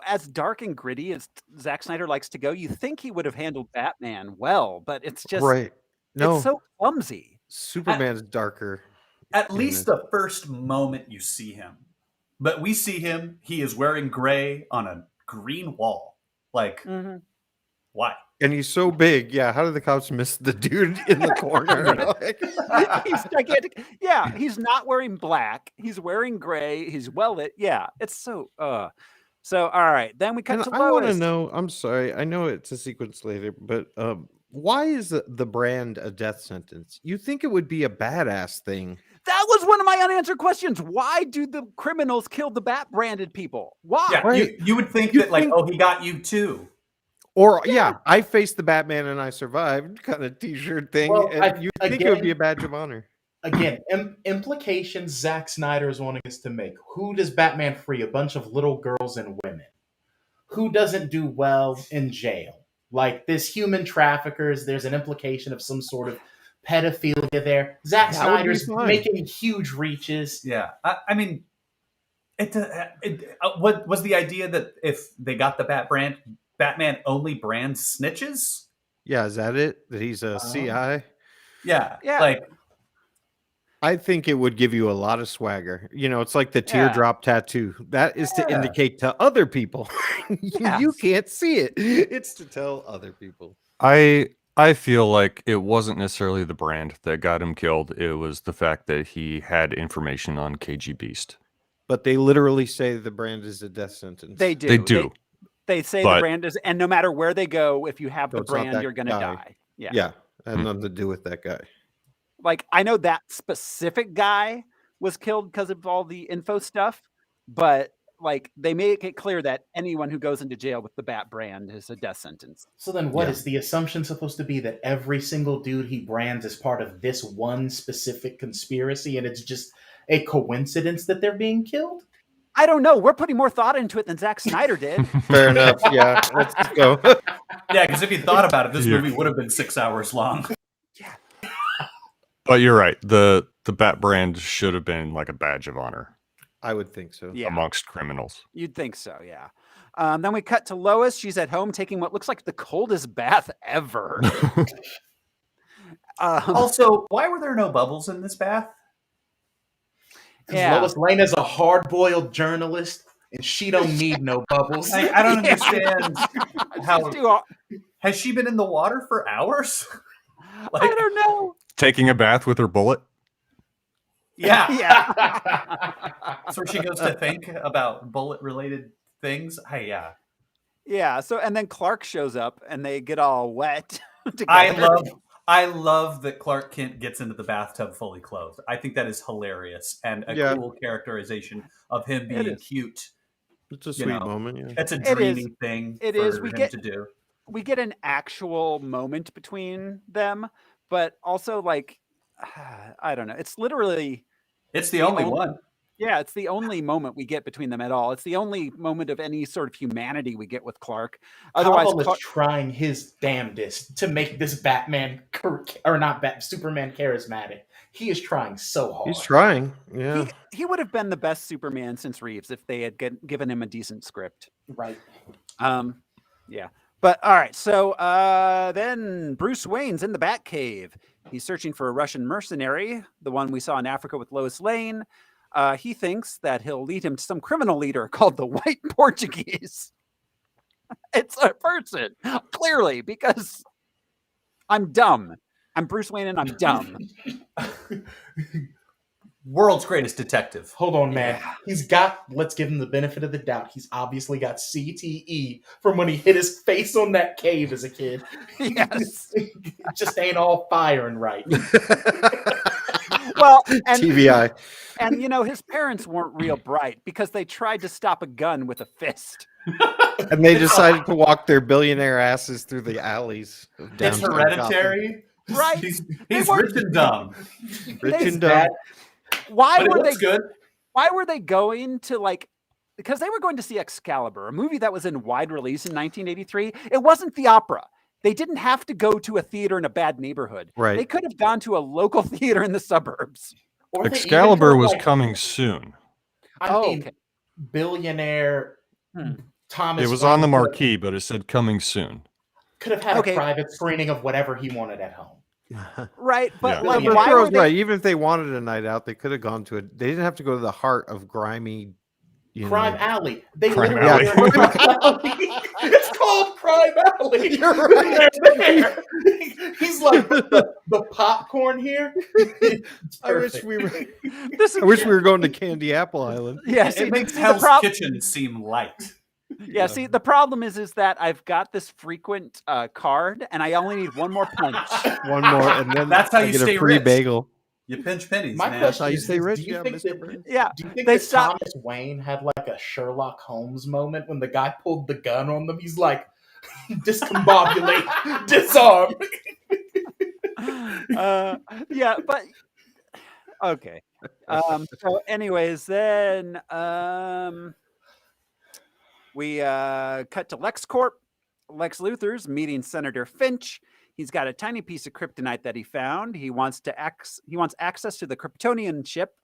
As dark and gritty as Zack Snyder likes to go, you think he would have handled Batman well, but it's just Right. No, it's so clumsy. Superman's darker. At in least this. the first moment you see him. But we see him, he is wearing gray on a green wall. Like, why? And he's so big. Yeah. How did the cops miss the dude in the corner? He's gigantic. Yeah, he's not wearing black. He's wearing gray. He's well lit. Yeah, it's so. So all right, then we cut And to I want to Lois. know. I'm sorry. I know it's a sequence later, but why is the brand a death sentence? You think it would be a badass thing? That was one of my unanswered questions. Why do the criminals kill the bat branded people? Why? Yeah, Right. you would think You that, like, think- oh, he got you too. Or I faced the Batman and I survived kind of T-shirt thing. Well, And you think it would be a badge of honor? Again, implications Zack Snyder is wanting us to make. Who does Batman free? A bunch of little girls and women. Who doesn't do well in jail? Like this human traffickers, there's an implication of some sort of pedophilia there. Zack That would be Snyder's fine. making huge reaches. Yeah. I mean, what was the idea that if they got the Batman only brands snitches? Yeah, is that it? That he's a CI? Yeah. Yeah. Like, I think it would give you a lot of swagger. It's like the Yeah. teardrop tattoo. That is to Yeah. indicate to other people. Yes. You can't see it. It's to tell other people. I feel like it wasn't necessarily the brand that got him killed. It was the fact that he had information on KG Beast. But they literally say the brand is a death sentence. They do. They do. They say But- the brand is, and no matter where they go, if you have So the it's not brand, that you're going to guy. die. Yeah. Yeah, had nothing to do with that guy. Like I know that specific guy was killed because of all the info stuff, but like they make it clear that anyone who goes into jail with the Bat brand is a death sentence. So then what is the assumption supposed to be, that every single dude he brands is part of this one specific conspiracy and it's just a coincidence that they're being killed? I don't know. We're putting more thought into it than Zack Snyder did. Fair enough. Yeah, let's go. yeah, because if you thought about it, this Yeah. movie would have been 6 hours long. But you're right. The Bat brand should have been like a badge of honor I would think so. Yeah. amongst criminals. You'd think so, yeah. Then we cut to Lois. She's at home taking what looks like the coldest bath ever. Also, why were there no bubbles in this bath? Because Yeah. Lois Lane is a hard-boiled journalist and she don't need no bubbles. I don't understand how. She's too hot. Has she been in the water for hours? I don't know. Taking a bath with her bullet. Yeah. Yeah. That's where she goes to think about bullet-related things. Yeah. Yeah. So, and then Clark shows up and they get all wet together. I love that Clark Kent gets into the bathtub fully clothed. I think that is hilarious and a Yeah. cool characterization of him It being is. cute. It's a You sweet know. moment. Yeah. It's a It is. dreamy thing It for is. We him get- to do. We get an actual moment between them, but also like, I don't know. It's literally, It's the only one. yeah, it's the only moment we get between them at all. It's the only moment of any sort of humanity we get with Clark. Otherwise, Otherwise, Clark, is trying his damnedest to make this Superman charismatic. He is trying so hard. He's trying. Yeah. he would have been the best Superman since Reeves if they had given him a decent script. Right. Yeah. But all right, so then Bruce Wayne's in the Batcave. He's searching for a Russian mercenary, the one we saw in Africa with Lois Lane. He thinks that he'll lead him to some criminal leader called the White Portuguese. It's a person, clearly, because I'm dumb. I'm Bruce Wayne and I'm dumb. World's greatest detective. Hold on, man. He's got, let's give him the benefit of the doubt. He's obviously got CTE from when he hit his face on that cave as a kid. Yes. It just ain't all firing right. Well, and TVI. and you know, his parents weren't real bright because they tried to stop a gun with a fist. And they decided to walk their billionaire asses through the alleys. Of It's downtown hereditary. Right. He's weren't- rich and dumb. Gotham. Rich They- and dumb. Why But it were they looks good. Why were they going to like because they were going to see Excalibur, a movie that was in wide release in 1983. It wasn't the opera. They didn't have to go to a theater in a bad neighborhood. Right. They could have gone to a local theater in the suburbs. Or they even Excalibur could've, was like, coming soon. I mean, okay. billionaire Thomas. It was on the Wayne marquee, but it said coming soon. Could have had Okay. a private screening of whatever he wanted at home. Right, but Yeah. like, But why were Carol's they? right. Even if they wanted a night out, they could have gone to it. They didn't have to go to the heart of grimy, Crime Alley. They Crime literally Alley. are in Crime Alley. It's called Crime Alley. You're right. They're there. He's like the popcorn here. It's I wish perfect. we were. This I wish we were going to Candy Apple Island. Yeah, It makes the Hell's prob- Kitchen seem light. Yeah, see, the problem is that I've got this frequent card, and I only need one more punch. One more, and then That's how I you get stay a free rich. bagel. You pinch pennies, My man. question how you is, stay rich, do you yeah, think Mr. that, Burns. Yeah, do you think they that stopped. Thomas Wayne had like a Sherlock Holmes moment when the guy pulled the gun on them? He's like, discombobulate, disarm. Yeah, but okay. So, anyways, then we cut to LexCorp. Lex Luthor's meeting Senator Finch. He's got a tiny piece of kryptonite that he found. He wants access to the Kryptonian ship,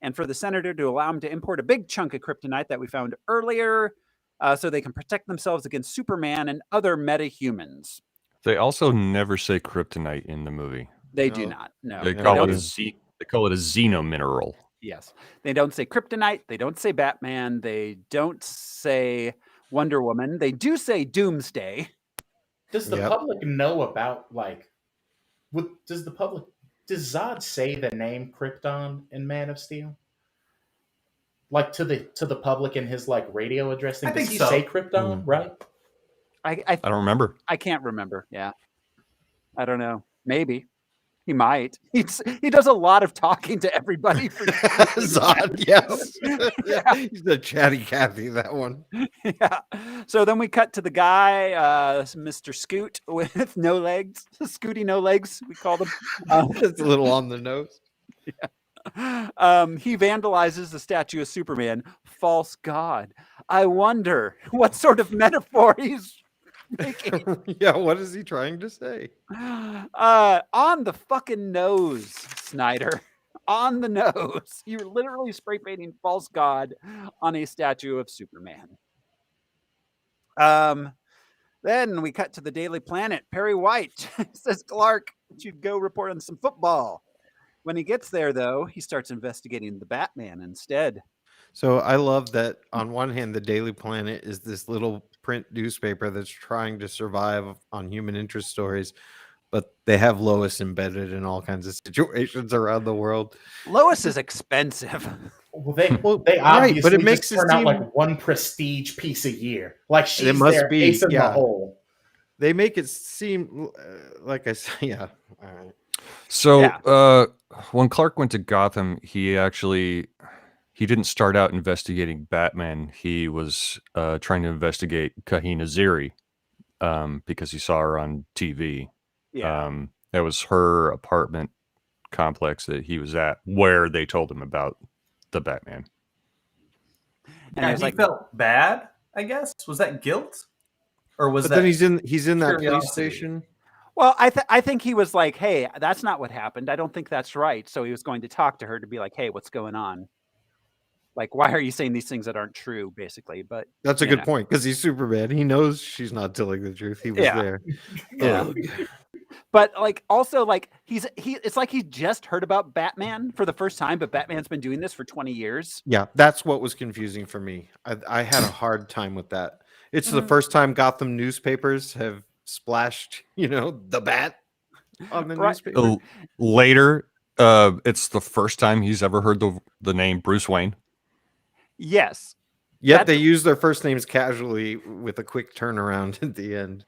and for the senator to allow him to import a big chunk of kryptonite that we found earlier, so they can protect themselves against Superman and other metahumans. They also never say kryptonite in the movie. They do No. not. No, They they call don't. it they call it a xenomineral. Yes. They don't say kryptonite. They don't say Batman. They don't say Wonder Woman. They do say Doomsday. Does the Yep. public know about like? Does Zod say the name Krypton in Man of Steel? Like to the public in his like radio address thing? I Does think he so. say Krypton? Right? I I don't remember. I can't remember. Yeah. I don't know. Maybe. He might. He does a lot of talking to everybody. For Zod, yes. Yeah. He's the chatty Cathy, that one. Yeah. So then we cut to the guy, Mr. Scoot with no legs. Scooty no legs, we call them. It's a little on the nose. He vandalizes the statue of Superman. False god. I wonder what sort of metaphor he's making. Yeah, what is he trying to say? On the fucking nose, Snyder. On the nose. You're literally spray painting false god on a statue of Superman. Then we cut to the Daily Planet. Perry White says Clark should go report on some football. When he gets there, though, he starts investigating the Batman instead. So I love that on one hand, the Daily Planet is this little print newspaper that's trying to survive on human interest stories, but they have Lois embedded in all kinds of situations around the world. Lois is expensive. Well, they right, obviously but it makes just it turn out seem- like one prestige piece a year. Like she's must there be, ace in yeah. the hole. They make it seem like I say, yeah. All right. So when Clark went to Gotham, he didn't start out investigating Batman. He was trying to investigate Kahina Ziri because he saw her on TV. Yeah. That was her apartment complex that he was at, where they told him about the Batman. And Yeah, it's he like, felt bad, I guess. Was that guilt? Or was But that then he's in that police curiosity? station. well, I think he was like, hey, that's not what happened. I don't think that's right. So he was going to talk to her to be like, hey, what's going on? Like, why are you saying these things that aren't true, basically? But That's a you good know. point because he's Superman. He knows she's not telling the truth. He was Yeah. there. Yeah. Ugh. But like also like it's like he just heard about Batman for the first time, but Batman's been doing this for 20 years. Yeah, that's what was confusing for me. I had a hard time with that. It's the first time Gotham newspapers have splashed, the bat on the Right. newspaper. Later, it's the first time he's ever heard the name Bruce Wayne. Yes. Yet That's- they use their first names casually with a quick turnaround at the end,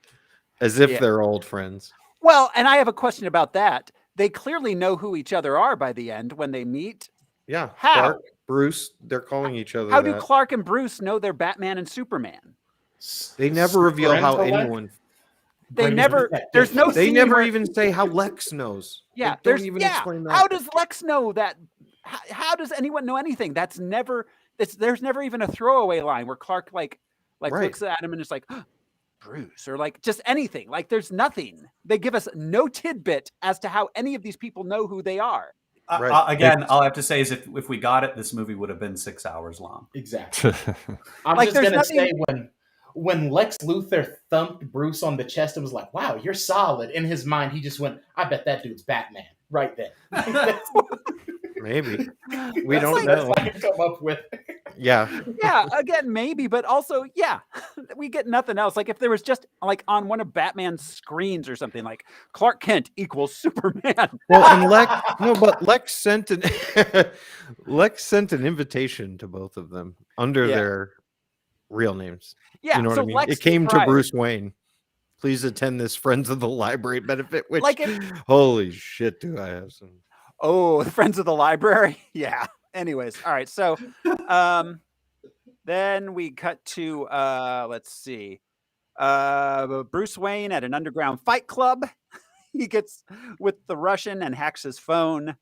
as if Yeah. they're old friends. Well, and I have a question about that. They clearly know who each other are by the end when they meet. Yeah. How? Clark, Bruce, they're calling each other How do that. Clark and Bruce know they're Batman and Superman? They never reveal how Intellect? anyone. They Brings never. perspective. There's no. They scene never where- even say how Lex knows. Yeah. They There's. don't even Yeah. explain that. How does Lex know that? How does anyone know anything? That's never there's never even a throwaway line where Clark like Right. looks at him and is like, Bruce, or like just anything. Like there's nothing. They give us no tidbit as to how any of these people know who they are. Right. Again, all I have to say is if we got it, this movie would have been 6 hours long. Exactly. I'm Like, just there's gonna say nothing- when Lex Luthor thumped Bruce on the chest and was like, "Wow, you're solid." In his mind, he just went, "I bet that dude's Batman." Right then. Maybe. We That's don't like- That's know. what I can come up with. Yeah. Yeah, again, maybe, but also, yeah, we get nothing else. Like if there was just like on one of Batman's screens or something, like Clark Kent equals Superman. Well, and Lex sent an Lex sent an invitation to both of them under Yeah. their real names. Yeah, You know what so I mean? Lex It came to Pryor- Bruce Wayne. Please attend this Friends of the Library benefit. Which, Like if- holy shit, do I have some? Oh, the Friends of the Library. Yeah. Anyways, all right. So, then we cut to let's see, Bruce Wayne at an underground fight club. He gets with the Russian and hacks his phone.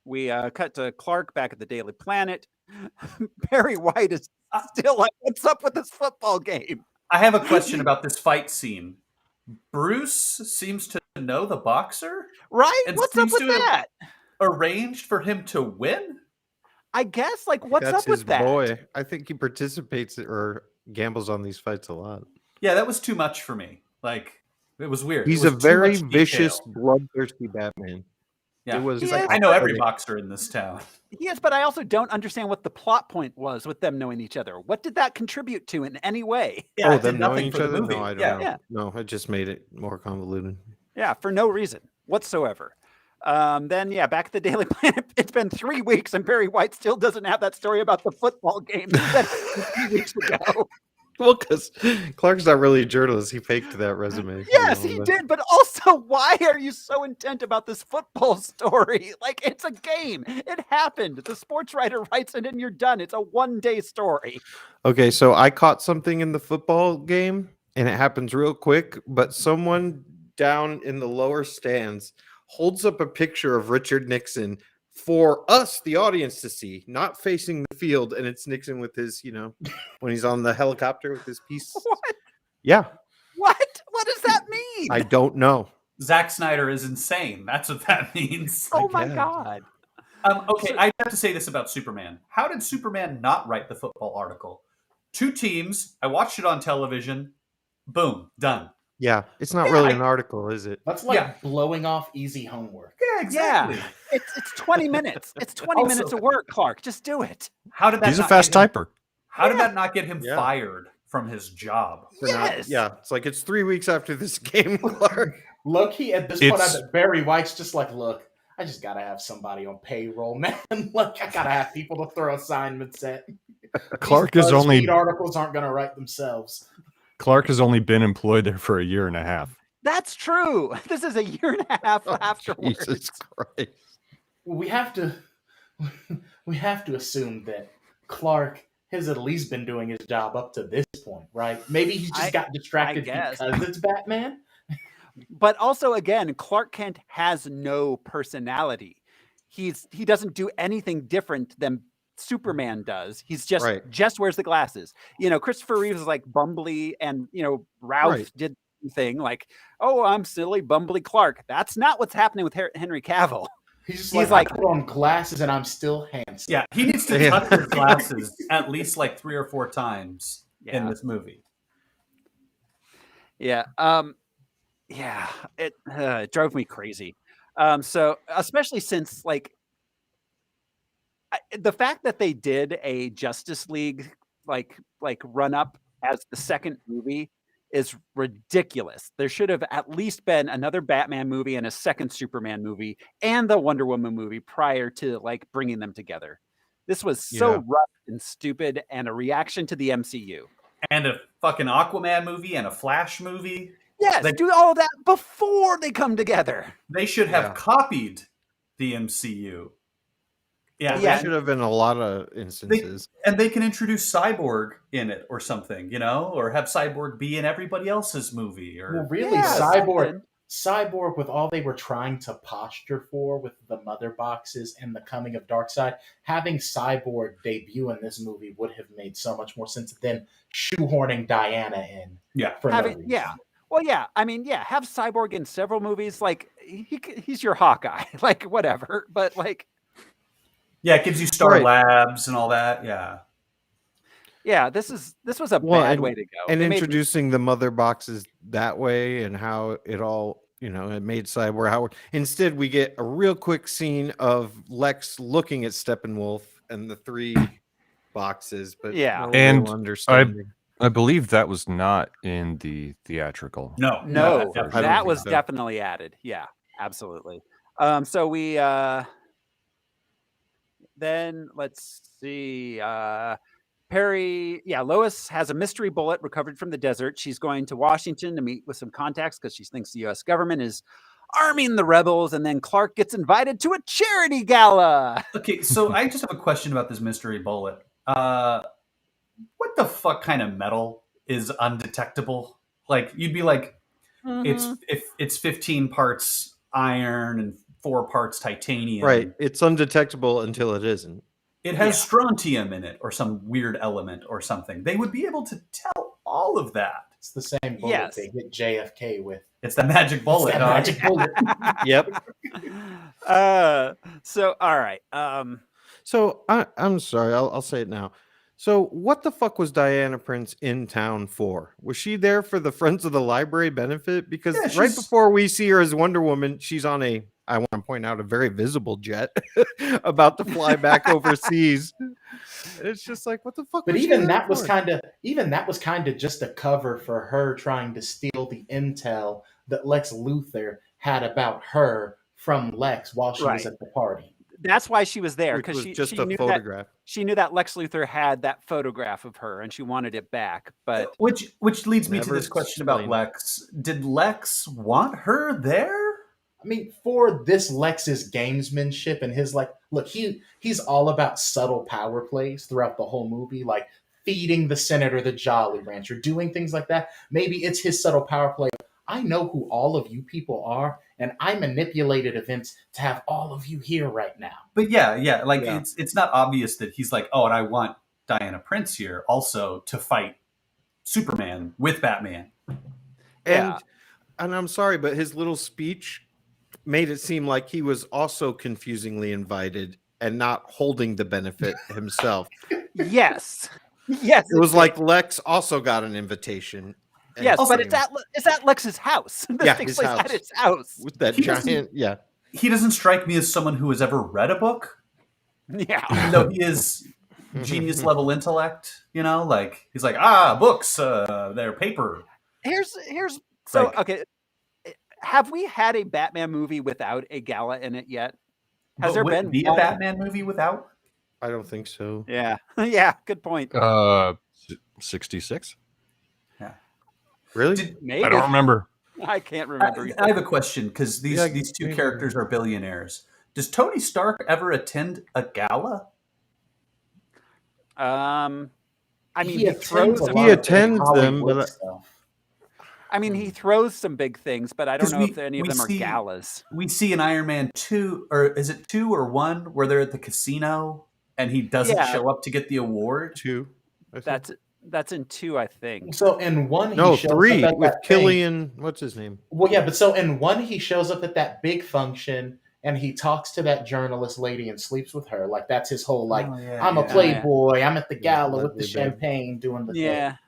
We cut to Clark back at the Daily Planet. Barry White is still like, "What's up with this football game?" I have a question about this fight scene. Bruce seems to know the boxer, Right? and What's up seems with to have that? arranged for him to win. I guess. Like, what's That's up with his that? boy. I think he participates or gambles on these fights a lot. Yeah, that was too much for me. Like, it was weird. He's It a was too very much detail. vicious, bloodthirsty Batman. Yeah, It was he's like- like, I know every It is. boxer in this town. Yes, but I also don't understand what the plot point was with them knowing each other. What did that contribute to in any way? Yeah, Oh, it did them knowing nothing each for the other? movie. No, I don't Yeah. know. Yeah. No, it just made it more convoluted. Yeah, for no reason whatsoever. Then, yeah, back at the Daily Planet. It's been 3 weeks, and Barry White still doesn't have that story about the football game that 3 weeks ago. Well, because Clark's not really a journalist. He faked that resume. Yes, You know, he but- did. But also, why are you so intent about this football story? Like, it's a game. It happened. The sports writer writes it, and you're done. It's a one-day story. Okay, so I caught something in the football game, and it happens real quick, but someone down in the lower stands holds up a picture of Richard Nixon for us, the audience, to see, not facing the field, and it's Nixon with his, when he's on the helicopter with his piece. What? Yeah, What? What does that mean? I don't know. Zack Snyder is insane. That's what that means. Oh my guess. God. Okay, I have to say this about Superman. How did Superman not write the football article? 2 teams. I watched it on television. Boom, done. Yeah, it's not Yeah, really an article, is it? That's like Yeah. blowing off easy homework. Yeah, exactly. Yeah. It's 20 minutes. It's 20 Also- minutes of work, Clark. Just do it. How did that? He's a not fast get him- typer. How did that not get him Yeah. fired from his job? For not- Yes. yeah, it's like it's 3 weeks after this game, Clark. Low-key, at this point, I It's- bet Barry White's just like, look, I just gotta have somebody on payroll, man. Look, I gotta have people to throw assignments at. Clark These has only BuzzFeed articles aren't gonna write themselves. been employed there for a year and a half. That's true. This is a year and a half afterwards. Jesus Christ. We have to assume that Clark has at least been doing his job up to this point, right? Maybe he's just got distracted guess. because it's Batman. But also, again, Clark Kent has no personality. He doesn't do anything different than Superman does. He's just Right. just wears the glasses. Christopher Reeves is like bumbly, and Ralph Right. did the thing like, oh, I'm silly, bumbly Clark. That's not what's happening with Henry Cavill. He's just He's like, like- I put on glasses and I'm still handsome. Yeah, he needs to Yeah. touch his glasses at least like 3 or 4 times in Yeah. this movie. Yeah. It drove me crazy. So especially since the fact that they did a Justice League like run up as the second movie is ridiculous. There should have at least been another Batman movie and a second Superman movie and the Wonder Woman movie prior to bringing them together. This was so Yeah. rough and stupid and a reaction to the MCU. And a fucking Aquaman movie and a Flash movie. Yes, They- do all that before they come together. They should have Yeah. copied the MCU. Yeah, There should have been a lot of instances. and they can introduce Cyborg in it or something, or have Cyborg be in everybody else's movie. Or Well, really, Yeah, Cyborg something. Cyborg, with all they were trying to posture for with the mother boxes and the coming of Darkseid, having Cyborg debut in this movie would have made so much more sense than shoehorning Diana in. Yeah. For no reason. Yeah. Well, yeah. I mean, yeah. Have Cyborg in several movies. Like he's your Hawkeye. Like whatever. But like, yeah, it gives you Star Labs and all that. Yeah. Yeah, this was a bad way to go. And introducing the mother boxes that way and how it all, it made Cyborg Howard. Instead, we get a real quick scene of Lex looking at Steppenwolf and the 3 boxes, but yeah, and understanding. I believe that was not in the theatrical. No, that was definitely added. Yeah, absolutely. So we then let's see. Lois has a mystery bullet recovered from the desert. She's going to Washington to meet with some contacts because she thinks the U.S. government is arming the rebels. And then Clark gets invited to a charity gala. Okay, so I just have a question about this mystery bullet. What the fuck kind of metal is undetectable? Like, you'd be like, it's 15 parts iron and 4 parts titanium. Right. It's undetectable until it isn't. It has strontium in it or some weird element or something. They would be able to tell all of that. It's the same bullet they hit JFK with. It's the magic bullet. Magic bullet. Yep. So, all right. So I'm sorry. I'll say it now. So what the fuck was Diana Prince in town for? Was she there for the Friends of the Library benefit? Because right before we see her as Wonder Woman, she's on I want to point out, a very visible jet about to fly back overseas. It's just like, what the fuck? But even that was kind of just a cover for her trying to steal the intel that Lex Luthor had about her from Lex while she was at the party. That's why she was there, because she knew photograph. She knew that Lex Luthor had that photograph of her, and she wanted it back. But which leads me to this question about Lex. Did Lex want her there? I mean, for this Lex's gamesmanship and his look, he's all about subtle power plays throughout the whole movie, like feeding the senator the Jolly Rancher, doing things like that. Maybe it's his subtle power play. I know who all of you people are, and I manipulated events to have all of you here right now. But it's not obvious that he's like, oh, and I want Diana Prince here also to fight Superman with Batman. And I'm sorry, but his little speech made it seem like he was also confusingly invited and not holding the benefit himself. Yes. It was like Lex also got an invitation. Yes, but it's at Lex's house. This takes place at his house. With that giant, He doesn't strike me as someone who has ever read a book. Yeah. Even though he is genius level intellect, like he's like, books, they're paper. Okay. Have we had a Batman movie without a gala in it yet? Has there been a Batman movie without? I don't think so. Yeah. Yeah. Good point. 66. Yeah. Really? Maybe. I don't remember. I can't remember. I have a question because these two characters are billionaires. Does Tony Stark ever attend a gala? I mean, he attends them, but I mean, he throws some big things, but I don't know if any of them are galas. We see in Iron Man 2, or is it 2 or 1, where they're at the casino and he doesn't show up to get the award? 2. That's in 2, I think. So in 1, he shows 3 up at with Killian. What's his name? Well, yeah, but so in 1, he shows up at that big function and he talks to that journalist lady and sleeps with her. Like that's his whole I'm a playboy. I'm at the gala with the champagne doing the thing.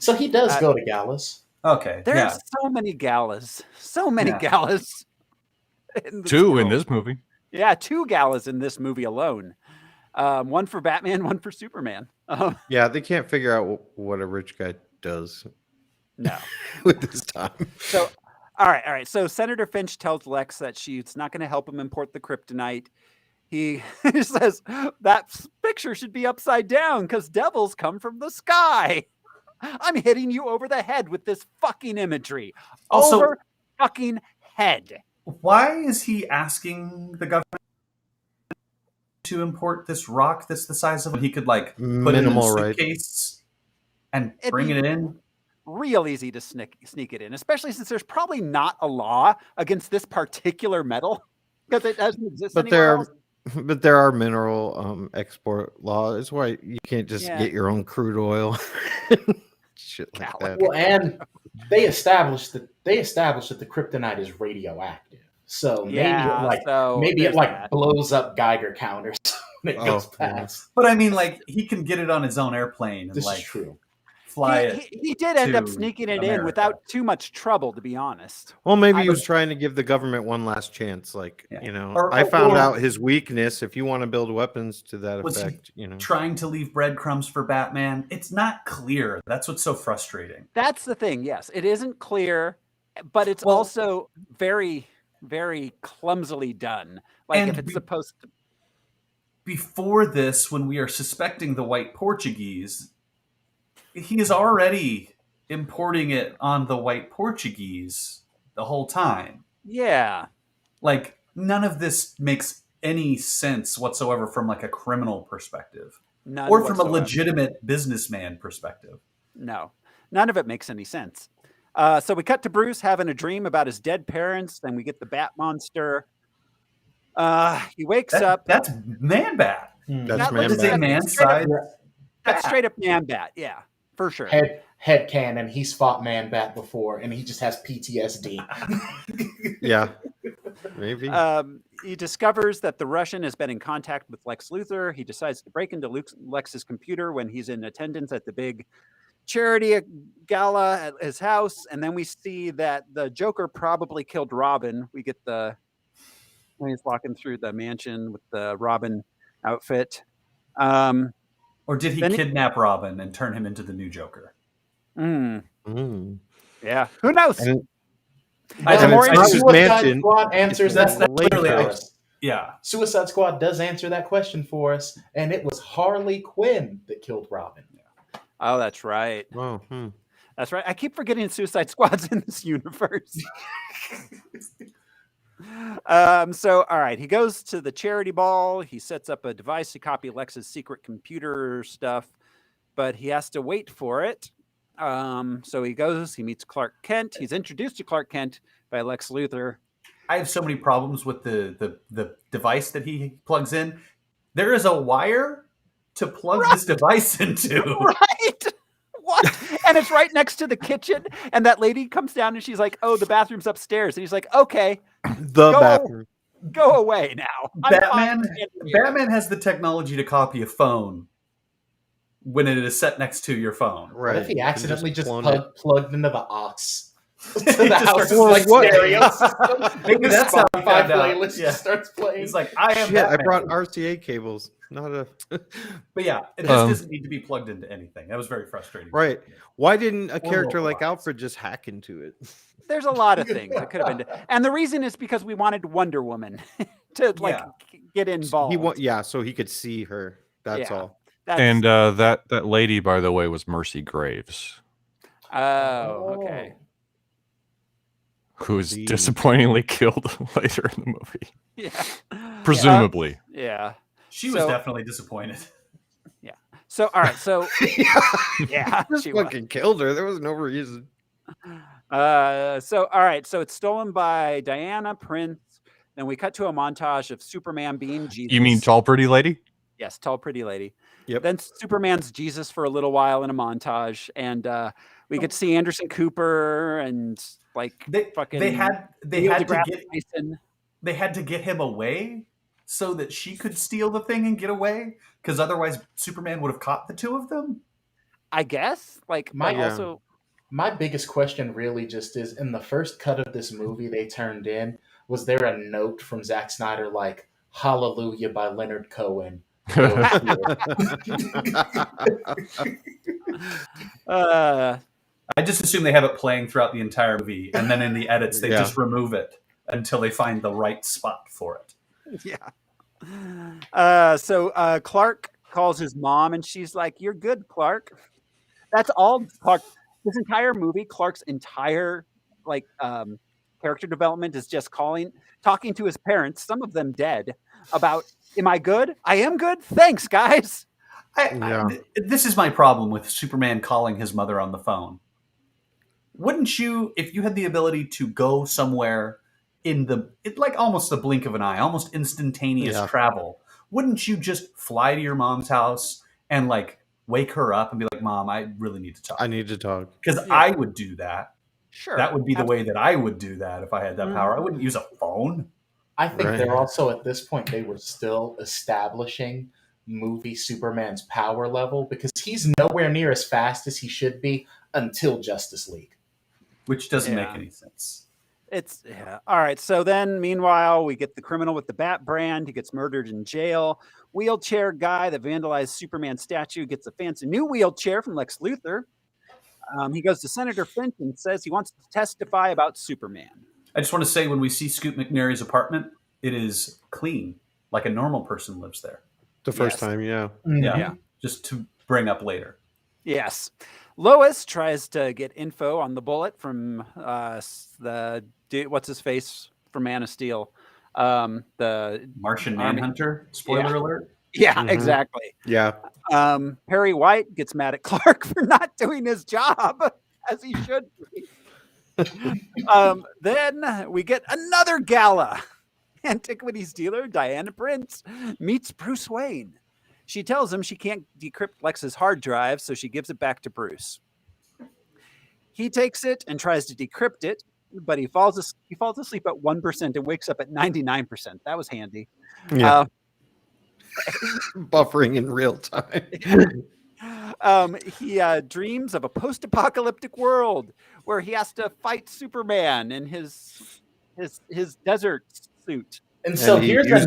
So he does go to galas. Okay. There's so many galas. So many galas. Two in this movie. Yeah, 2 galas in this movie alone. One for Batman, one for Superman. Yeah, they can't figure out what a rich guy does. No. With this time. So, all right. So Senator Finch tells Lex that she's not going to help him import the kryptonite. He says that picture should be upside down because devils come from the sky. I'm hitting you over the head with this fucking imagery. Also, over fucking head. Why is he asking the government to import this rock that's the size of he could put it in a suitcase and bring it in? real easy to sneak it in, especially since there's probably not a law against this particular metal because it doesn't exist anywhere else. But there are mineral export laws. That's why you can't just get your own crude oil. Shit like that. Well, and they established that the kryptonite is radioactive. So maybe it blows up Geiger counters when it goes past. But I mean, like, he can get it on his own airplane and This is true. Fly it. He did end up sneaking it in without too much trouble, to be honest. Well, maybe he was trying to give the government one last chance. Like, I found out his weakness. If you want to build weapons to that effect, trying to leave breadcrumbs for Batman. It's not clear. That's what's so frustrating. That's the thing. Yes, it isn't clear, but it's also very, very clumsily done. Like, if it's supposed to. Before this, when we are suspecting the white Portuguese, he is already importing it on the white Portuguese the whole time. Yeah. Like, none of this makes any sense whatsoever from like a criminal perspective. None or from whatsoever. a legitimate businessman perspective. No. None of it makes any sense. So we cut to Bruce having a dream about his dead parents. Then we get the Bat Monster. He wakes up. That's Man-Bat. That's Man-Bat. Man-side. That's straight up Man-Bat. Yeah. For sure. Head canon. He's fought Man-Bat before, and he just has PTSD. Yeah, maybe. He discovers that the Russian has been in contact with Lex Luthor. He decides to break into Lex's computer when he's in attendance at the big charity gala at his house, and then we see that the Joker probably killed Robin. We get when he's walking through the mansion with the Robin outfit. Or did he kidnap Robin and turn him into the new Joker? Yeah. Who knows? Suicide Squad answers that clearly. for us. Yeah. Suicide Squad does answer that question for us, and it was Harley Quinn that killed Robin. Oh, that's right. Oh, That's right. I keep forgetting Suicide Squad's in this universe. So, all right, he goes to the charity ball. He sets up a device to copy Lex's secret computer stuff, but he has to wait for it. So he goes, he meets Clark Kent. He's introduced to Clark Kent by Lex Luthor. I have so many problems with the device that he plugs in. There is a wire to plug this device into. Right? What? And it's right next to the kitchen. And that lady comes down and she's like, oh, the bathroom's upstairs. And he's like, okay. Bathroom. Go away now. Batman has the technology to copy a phone when it is set next to your phone. Right. What if he accidentally just plugged into the aux? To the house like stereos. Maybe that's how he found out. Playlist just starts playing. He's like, I am. Shit, I brought RCA cables, not a. But yeah, this doesn't need to be plugged into anything. That was very frustrating. Right? Why didn't a character like Alfred just hack into it? There's a lot of things that could have been, and the reason is because we wanted Wonder Woman to get involved. So he could see her. That's all. And that lady, by the way, was Mercy Graves. Oh, okay. Who was disappointingly killed later in the movie. Yeah. Presumably. Yeah. She was definitely disappointed. Yeah. So, all right. So, yeah. Just fucking killed her. There was no reason. So, all right. So it's stolen by Diana Prince. Then we cut to a montage of Superman being Jesus. You mean Tall Pretty Lady? Yes, Tall Pretty Lady. Yep. Then Superman's Jesus for a little while in a montage. And we could see Anderson Cooper and they had to get him away so that she could steal the thing and get away, because otherwise Superman would have caught the two of them. I guess. My biggest question really just is, in the first cut of this movie they turned in, was there a note from Zack Snyder like "Hallelujah" by Leonard Cohen? I just assume they have it playing throughout the entire movie, and then in the edits they just remove it until they find the right spot for it. Yeah. So Clark calls his mom, and she's like, "You're good, Clark." That's all Clark. This entire movie, Clark's entire character development is just talking to his parents, some of them dead, about, "Am I good? I am good. Thanks, guys." This is my problem with Superman calling his mother on the phone. wouldn't you, if you had the ability to go somewhere like almost the blink of an eye, almost instantaneous travel, wouldn't you just fly to your mom's house and like wake her up and be like, Mom, I really need to talk. I need to talk. Because I would do that. Sure. That would be the way that I would do that if I had that power. I wouldn't use a phone. I think they're also, at this point, they were still establishing movie Superman's power level, because he's nowhere near as fast as he should be until Justice League. Which doesn't make any sense. All right. So then, meanwhile, we get the criminal with the bat brand. He gets murdered in jail. Wheelchair guy that vandalized Superman statue gets a fancy new wheelchair from Lex Luthor. He goes to Senator Finch and says he wants to testify about Superman. I just want to say, when we see Scoot McNairy's apartment, it is clean, like a normal person lives there. The first time, yeah. Just to bring up later. Yes. Lois tries to get info on the Bullet from the dude, what's his face from Man of Steel, the Martian Manhunter. Spoiler alert. Yeah, exactly. Yeah. Perry White gets mad at Clark for not doing his job as he should be. Then we get another gala. Antiquities dealer Diane Prince meets Bruce Wayne. She tells him she can't decrypt Lex's hard drive, so she gives it back to Bruce. He takes it and tries to decrypt it, but he falls asleep at 1% and wakes up at 99%. That was handy. Yeah. Buffering in real time. He dreams of a post-apocalyptic world where he has to fight Superman in his desert suit. And so here's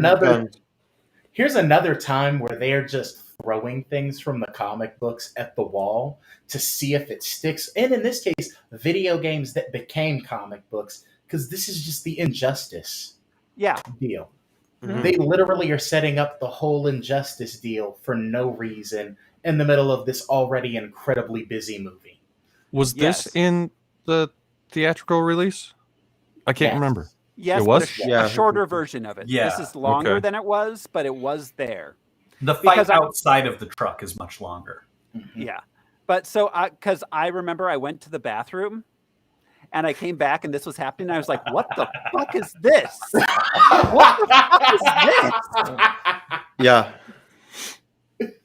another time where they are just throwing things from the comic books at the wall to see if it sticks. And in this case, video games that became comic books, because this is just the Injustice deal. Mm-hmm. They literally are setting up the whole Injustice deal for no reason in the middle of this already incredibly busy movie. Was this in the theatrical release? I can't remember. Yes, it was a shorter version of it. Yeah. This is longer than it was, but it was there. The fight outside of the truck is much longer. Mm-hmm. Yeah. But so, because I remember I went to the bathroom and I came back and this was happening. I was like, what the fuck is this? What the fuck is this? Yeah.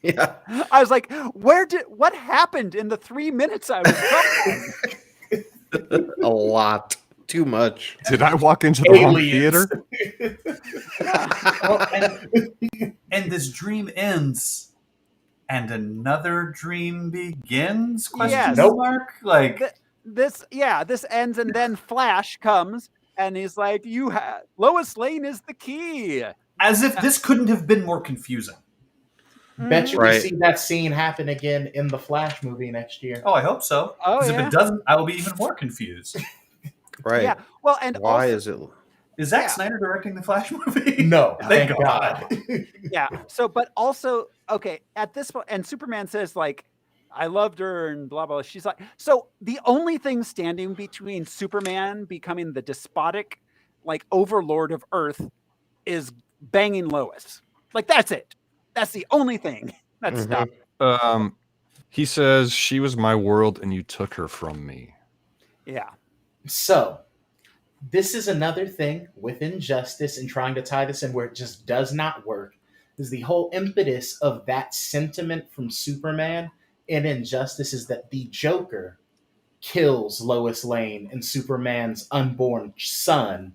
Yeah. I was like, what happened in the 3 minutes I was talking? A lot. Too much. Did I walk into the wrong theater? And this dream ends, and another dream begins? Question mark? Like this ends, and then Flash comes, and he's like, Lois Lane is the key. As if this couldn't have been more confusing. Bet you will see that scene happen again in the Flash movie next year. Oh, I hope so. Because if it doesn't, I will be even more confused. Right. Yeah. Well, and why is it? Is Zack Snyder directing the Flash movie? No. Thank God. Yeah. So, but also, okay, at this point, and Superman says, like, I loved her and blah, blah. She's like, so the only thing standing between Superman becoming the despotic, like, overlord of Earth is banging Lois. Like, that's it. That's the only thing that's stopping. He says, she was my world and you took her from me. Yeah. So, this is another thing with Injustice and trying to tie this in where it just does not work, is the whole impetus of that sentiment from Superman in Injustice is that the Joker kills Lois Lane and Superman's unborn son.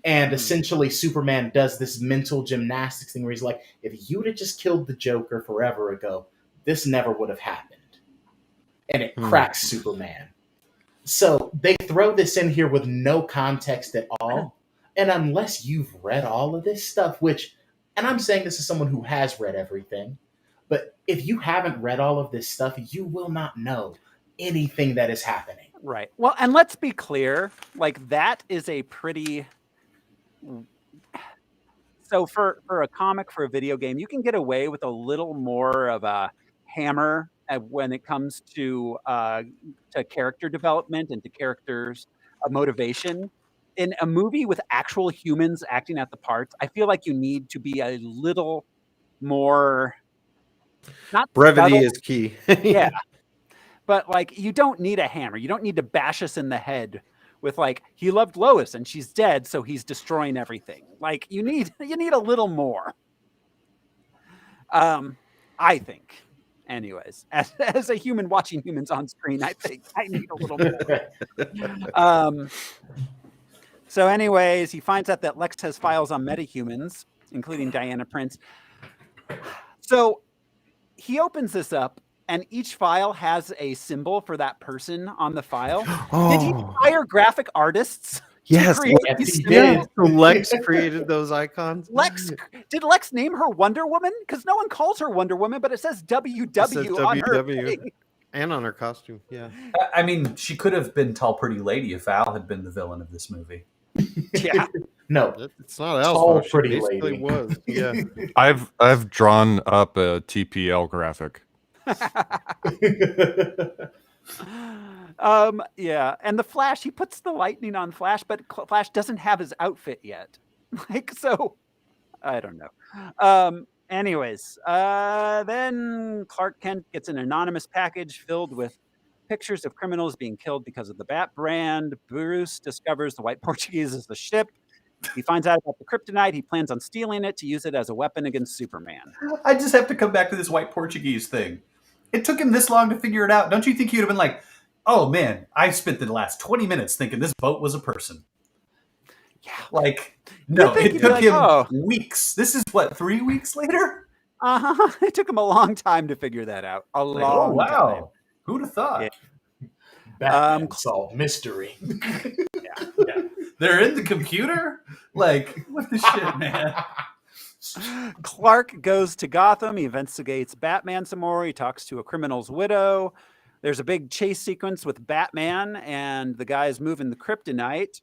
And essentially Superman does this mental gymnastics thing where he's like, if you'd have just killed the Joker forever ago, this never would have happened. And it cracks Superman. So they throw this in here with no context at all. And unless you've read all of this stuff, and I'm saying this as someone who has read everything, but if you haven't read all of this stuff, you will not know anything that is happening. Right. Well, and let's be clear, like that is a pretty... So for a comic, for a video game, you can get away with a little more of a hammer when it comes to character development and to characters' motivation. In a movie with actual humans acting out the parts, I feel like you need to be a little more... Not brevity subtle. is key. Yeah. But like, you don't need a hammer. You don't need to bash us in the head with like, he loved Lois and she's dead, so he's destroying everything. Like, you need a little more. I think. Anyways, as a human watching humans on screen, I think I need a little more. So anyways, he finds out that Lex has files on metahumans, including Diana Prince. So he opens this up, and each file has a symbol for that person on the file. Did he hire graphic artists? Yes, he did. Lex created those icons. Did Lex name her Wonder Woman? Because no one calls her Wonder Woman, but it says WW on her thing. And on her costume. Yeah. I mean, she could have been Tall Pretty Lady if Al had been the villain of this movie. Yeah. No, it's not Al's Tall fault. She Pretty basically Lady. was. Yeah. I've drawn up a TPL graphic. Yeah, and the Flash, he puts the lightning on Flash, but Flash doesn't have his outfit yet. Like, so I don't know. Anyways, then Clark Kent gets an anonymous package filled with pictures of criminals being killed because of the Bat brand. Bruce discovers the White Portuguese is the ship. He finds out about the Kryptonite. He plans on stealing it to use it as a weapon against Superman. I just have to come back to this White Portuguese thing. It took him this long to figure it out. Don't you think he would have been like, oh man, I spent the last 20 minutes thinking this boat was a person. Yeah. Like, no, it took him oh. weeks. This is what, 3 weeks later? It took him a long time to figure that out. A long oh, wow. time. Who'd have thought? Yeah. Batman solved mystery. Yeah. They're in the computer? Like, what the shit, man? Clark goes to Gotham. He investigates Batman some more. He talks to a criminal's widow. There's a big chase sequence with Batman, and the guy's moving the Kryptonite.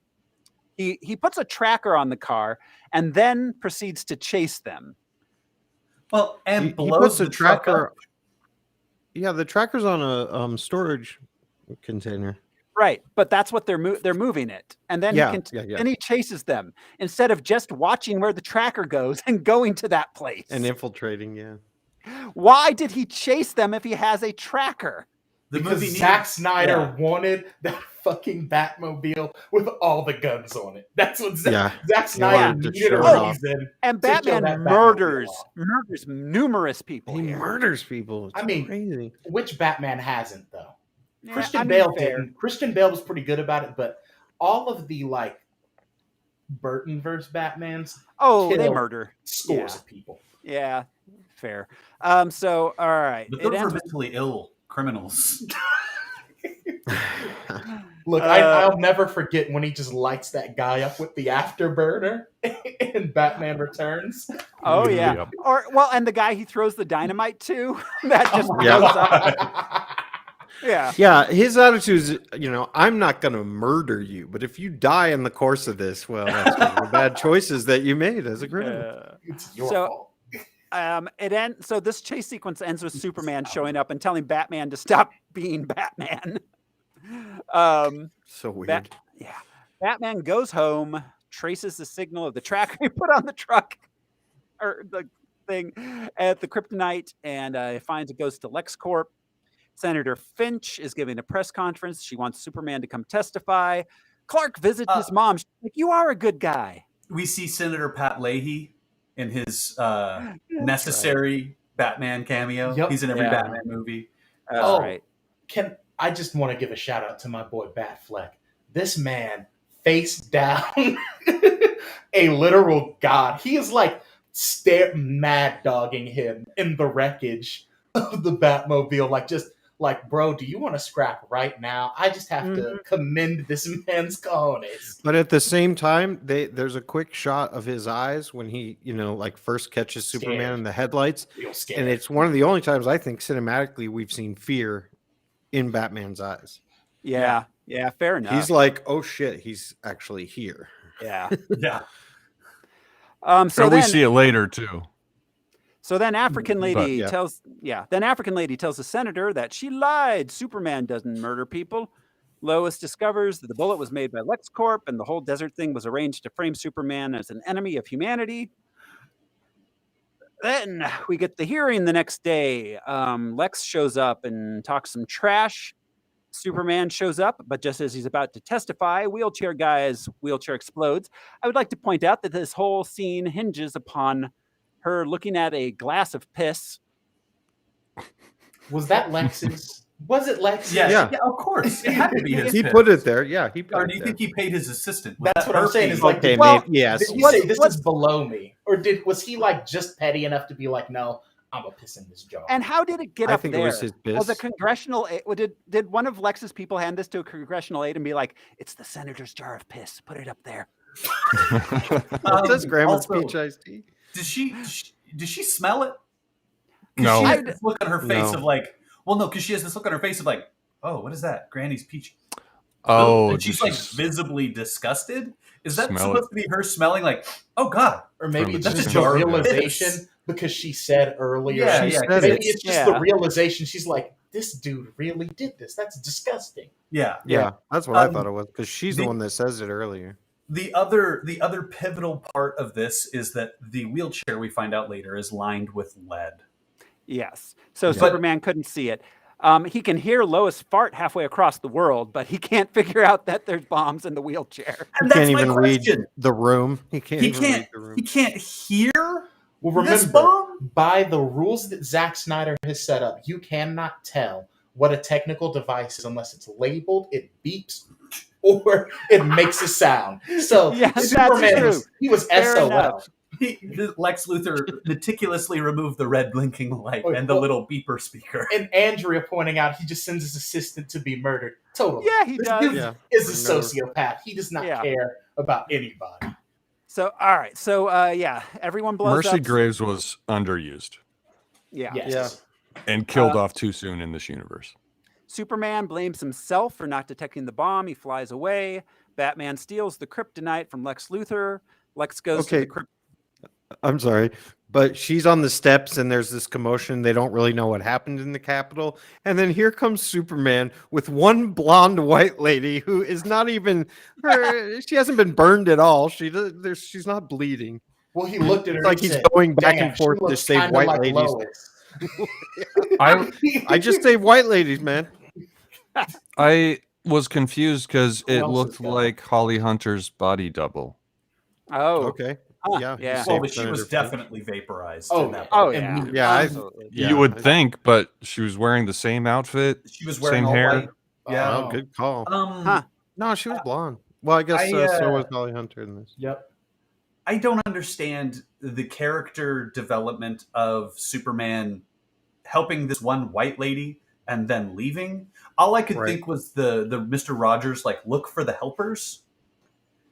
He puts a tracker on the car and then proceeds to chase them. Well, and he blows puts the the truck tracker. up. Yeah, the tracker's on a storage container. Right, but that's what they're moving it, and then then he chases them instead of just watching where the tracker goes and going to that place And infiltrating. Yeah. Why did he chase them if he has a tracker? Because Zack Snyder wanted that fucking Batmobile with all the guns on it. That's what Zack Snyder needed a reason. And Batman murders numerous people. He murders people. It's crazy. Which Batman hasn't though? Yeah, Christian Bale didn't. Christian Bale was pretty good about it, but all of the like Burton-verse Batmans, they murder scores of people. Yeah, fair. So all right, but those are mentally ill criminals. Look, I'll never forget when he just lights that guy up with the afterburner in Batman Returns. Oh yeah, and the guy he throws the dynamite to that just blows up. Yeah, his attitude is, I'm not going to murder you, but if you die in the course of this, well, that's one of the bad choices that you made as a criminal. It's your fault. So this chase sequence ends with Superman showing up and telling Batman to stop being Batman. So weird. Batman goes home, traces the signal of the tracker he put on the truck or the thing at the Kryptonite, and finds it goes to LexCorp. Senator Finch is giving a press conference. She wants Superman to come testify. Clark visits his mom. She's like, you are a good guy. We see Senator Pat Leahy in his necessary Batman cameo. Yep. He's in every Batman movie. That's right. I just want to give a shout out to my boy Batfleck. This man face down a literal god. He is like mad dogging him in the wreckage of the Batmobile. Like, bro, do you want to scrap right now? I just have to commend this man's cojones. But at the same time, there's a quick shot of his eyes when he, first catches Superman in the headlights. Real scared. And it's one of the only times I think cinematically we've seen fear in Batman's eyes. Yeah, fair enough. He's like, oh shit, he's actually here. Yeah. Yeah. So we see it later too. So then African lady tells the senator that she lied. Superman doesn't murder people. Lois discovers that the bullet was made by LexCorp and the whole desert thing was arranged to frame Superman as an enemy of humanity. Then we get the hearing the next day. Lex shows up and talks some trash. Superman shows up, but just as he's about to testify, wheelchair guy's wheelchair explodes. I would like to point out that this whole scene hinges upon her looking at a glass of piss. Was that Lex's? Was it Lex's? Yeah, of course. It had to be his He piss. put it there. Yeah, he put Or it do you there. think he paid his assistant? Was That's that what I'm her saying. fee? Is like, Okay, Well, yes. did he say this is below me, or was he like just petty enough to be like, no, I'm gonna piss in this jar? And how did it get I up think there? it was his Was a piss. congressional aide, did one of Lex's people hand this to a congressional aide and be like, it's the senator's jar of piss, put it up there? It says Grandma's also, peach iced tea. Did she smell it? 'Cause No. She has this look on her face No. of like, well, no, because she has this look on her face of like, oh, what is that? Granny's peach. Oh, and she's this like is- visibly disgusted. Is that Smell supposed to be her smelling like, oh God? Or maybe From it's the just the jar of realization piss. because she said earlier. Yeah, She yeah. said Maybe it. it's just Yeah. the realization. She's like, this dude really did this. That's disgusting. Yeah. Yeah, that's what I Um, thought it was because she's the the- one that says it earlier. The other pivotal part of this is that the wheelchair we find out later is lined with lead. Yes. So But- Superman couldn't see it. He can hear Lois fart halfway across the world, but he can't figure out that there's bombs in the wheelchair. He And that's can't my even read question. the room. He can't He even read can't. the room. He can't hear Well, this remember, bomb. by the rules that Zack Snyder has set up, you cannot tell what a technical device is unless it's labeled, it beeps, or it makes a sound. So Yeah, that's Superman true. he was Fair SOL. enough. Lex Luthor meticulously removed the red blinking light Oh, and the well- little beeper speaker. And Andrea pointing out he just sends his assistant to be murdered. Totally. Yeah, he This does. dude Yeah. is a No. sociopath. He does not Yeah. care about anybody. So, all right. So, everyone blows Mercy up. Graves was underused Yeah. Yes. and killed off too soon in this universe. Superman blames himself for not detecting the bomb. He flies away. Batman steals the kryptonite from Lex Luthor. Lex goes to Okay. the I'm sorry, but she's on the steps and there's this commotion. They don't really know what happened in the Capitol. And then here comes Superman with one blonde white lady who is not even her. She hasn't been burned at all. She's not bleeding. Well, he looked at her It's like and he's said, going back "Damn, and forth she to looks save kinda white like ladies. Lois." I I just save white ladies, man. I was confused because Who it else looked is gonna- like Holly Hunter's body double. Oh, Okay. Huh, Yeah. yeah. he Well, saved but she Senator was Finch. definitely vaporized. Oh, in that Oh, point. yeah. Yeah, I- Absolutely. You would I- think, but she was wearing the same outfit, She was wearing same all hair. white. Yeah. Oh, good call. Huh. No, she was blonde. Well, I guess I, so was Holly Hunter in this. Yep. I don't understand the character development of Superman helping this one white lady and then leaving. All I could Right. think was the Mr. Rogers like look for the helpers.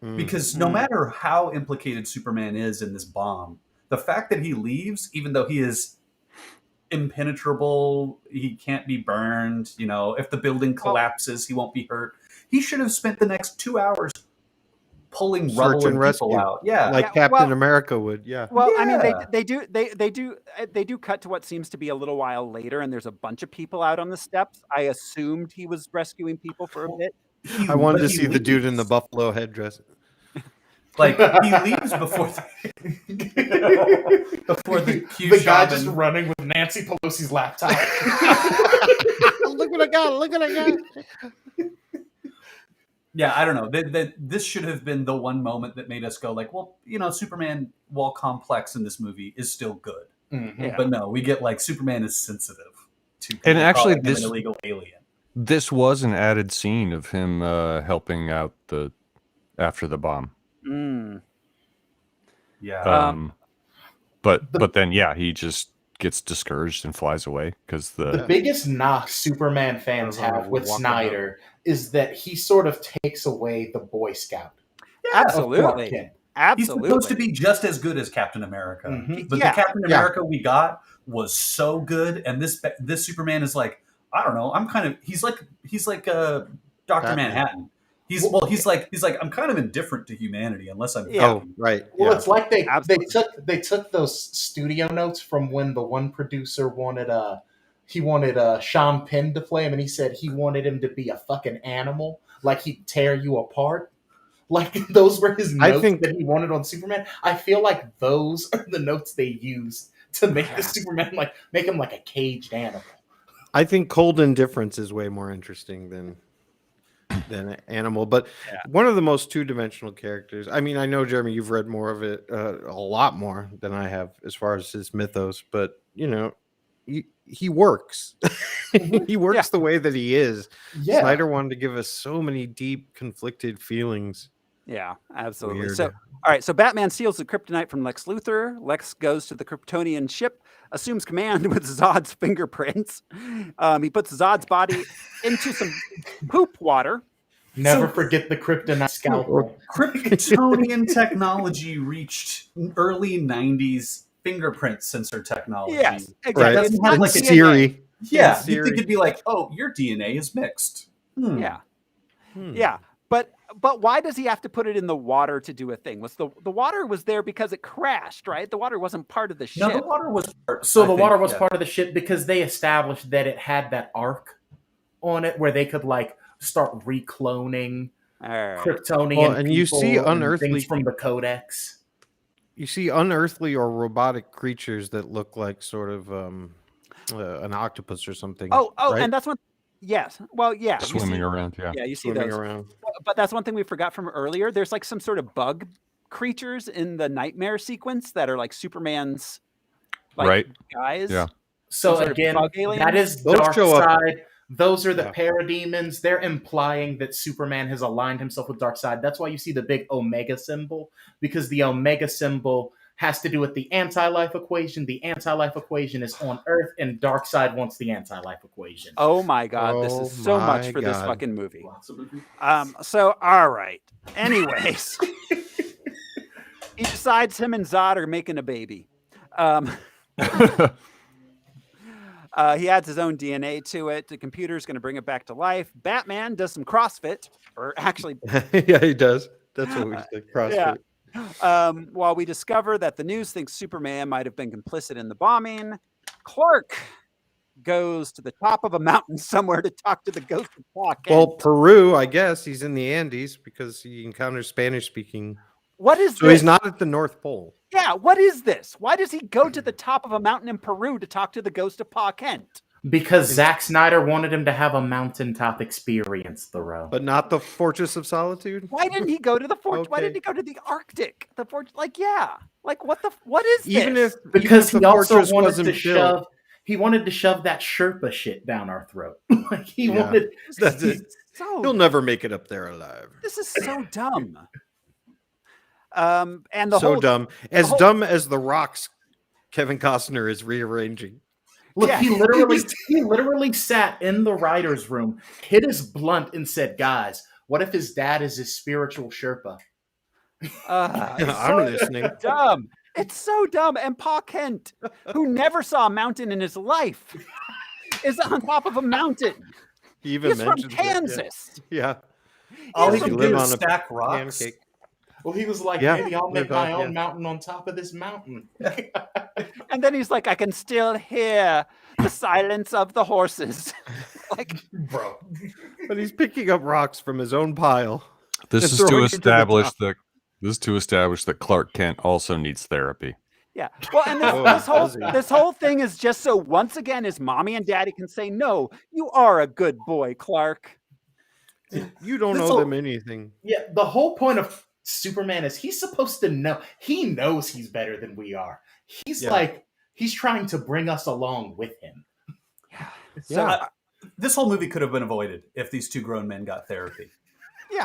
Mm. Because no matter how implicated Superman is in this bomb, the fact that he leaves, even though he is impenetrable, he can't be burned, if the building collapses, he won't be hurt. He should have spent the next 2 hours pulling Search rubble and and people rescue. out. Yeah. Like Yeah, Captain well- America would. Yeah. Well, I mean, Yeah. they do cut to what seems to be a little while later, and there's a bunch of people out on the steps. I assumed he was rescuing people for a bit. I wanted But to he see the dude in the leaves. buffalo headdress. Like he leaves before the Q The guy just shaman. running with Nancy Pelosi's laptop. Look what I got! Look what I got! Yeah, I don't know. This should have been the one moment that made us go like, well, Superman, while complex in this movie, is still good. Mhm. Yeah. But no, we get like Superman is sensitive to And people actually calling him this- an illegal alien. This was an added scene of him helping out after the bomb. Mm. Yeah. But then he just gets discouraged and flies away because The biggest knock Superman fans have with Walking Snyder is that he sort of takes away the Boy Scout. of Clark Absolutely. Kent. He's Absolutely. supposed to be just as good as Captain America, Mhm. but Yeah. the Captain Yeah. America we got was so good, and this Superman is like, I don't know, he's like Dr. Batman. Manhattan. He's like I'm kind of indifferent to humanity unless I'm Yeah. Oh, right. Well, Yeah. it's like they Absolutely. took those studio notes from when the one producer wanted Sean Penn to play him, and he said he wanted him to be a fucking animal, like he'd tear you apart. Like those were his I notes think- that he wanted on Superman. I feel like those are the notes they used to make the Superman make him like a caged animal. I think cold indifference is way more interesting than animal, but one of the most two-dimensional characters. I mean, I know, Jeremy, you've read more of it, a lot more than I have as far as his mythos, but you know, he works. He works the way that he is. Yeah. Snyder wanted to give us so many deep, conflicted feelings. Yeah, absolutely. Weird. So, all right. So Batman steals the kryptonite from Lex Luthor. Lex goes to the Kryptonian ship, assumes command with Zod's fingerprints. He puts Zod's body into some poop water. Never forget the kryptonite scalpel. Kryptonian technology reached early 90s fingerprint sensor technology. Yes, exactly. Right. It's not And like Siri. Yeah, And you think Siri. it'd be like, oh, your DNA is mixed. Yeah. Yeah. But why does he have to put it in the water to do a thing? Was the water was there because it crashed, right? The water wasn't part of the ship. No, the water was part. So I the think, water was yeah. part of the ship because they established that it had that arc on it where they could like start recloning Kryptonian Well, and you people see and unearthly- things from the Codex. You see unearthly or robotic creatures that look like sort of an octopus or something. Oh, right? and that's one. Yes. Well, yeah. you Swimming see- around, yeah. Yeah, you see Swimming those. around. But that's one thing we forgot from earlier. There's like some sort of bug creatures in the nightmare sequence that are like Superman's Right. guys. Yeah. So Some sort of again, bug aliens? that is Those Dark show up- Side. Those are the Yeah. parademons. They're implying that Superman has aligned himself with Dark Side. That's why you see the big Omega symbol, because the Omega symbol has to do with the anti-life equation. The anti-life equation is on Earth, and Dark Side wants the anti-life equation. Oh my God, this Oh is so much my for this God. fucking movie. So all right. Anyways, he decides him and Zod are making a baby. He adds his own DNA to it. The computer's going to bring it back to life. Batman does some CrossFit, or actually, Yeah, he does. That's what we said. CrossFit. while we discover that the news thinks Superman might have been complicit in the bombing, Clark goes to the top of a mountain somewhere to talk to the ghost of Clark Kent. Well, Peru, I guess he's in the Andes because he encounters Spanish-speaking. What is So this? he's not at the North Pole. Yeah, what is this? Why does he go to the top of a mountain in Peru to talk to the ghost of Pa Kent? Because Zack Snyder wanted him to have a mountaintop experience, Thoreau. But not the Fortress of Solitude? Why didn't he go to the Why Okay. didn't he go to the Arctic? The what is Even this? if Because even he if the also fortress wanted wasn't to built, shove. He wanted to shove that Sherpa shit down our throat. Like he Yeah. wanted. That's it. So He'll never make it up there alive. this is so dumb. And the So whole dumb. As whole- dumb as the rocks Kevin Costner is rearranging. Look, Yeah. he literally sat in the writer's room, hit his blunt, and said, "Guys, what if his dad is his spiritual Sherpa?" it's I'm so listening. dumb. It's so dumb. And Pa Kent, who never saw a mountain in his life, is on top of a mountain. He even He's from mentions it, yeah. Kansas. Yeah. All Does he he can live do on is a stack rocks. Pancake. Well, he was like, Yeah, "Maybe I'll make live on- my own yeah. mountain on top of this mountain." And then he's like, I can still hear the silence of the horses. Like, Bro, But he's picking up rocks from his own pile. This and is to throwing them to the establish top. that Clark Kent also needs therapy. yeah. Well, and Oh, does he? this whole thing is just so once again his mommy and daddy can say, no, you are a good boy, Clark. You don't This owe whole- them anything. yeah. The whole point of Superman is he's supposed to know. He knows he's better than we are. He's Yeah. like he's trying to bring us along with him. So this whole movie could have been avoided if these two grown men got therapy.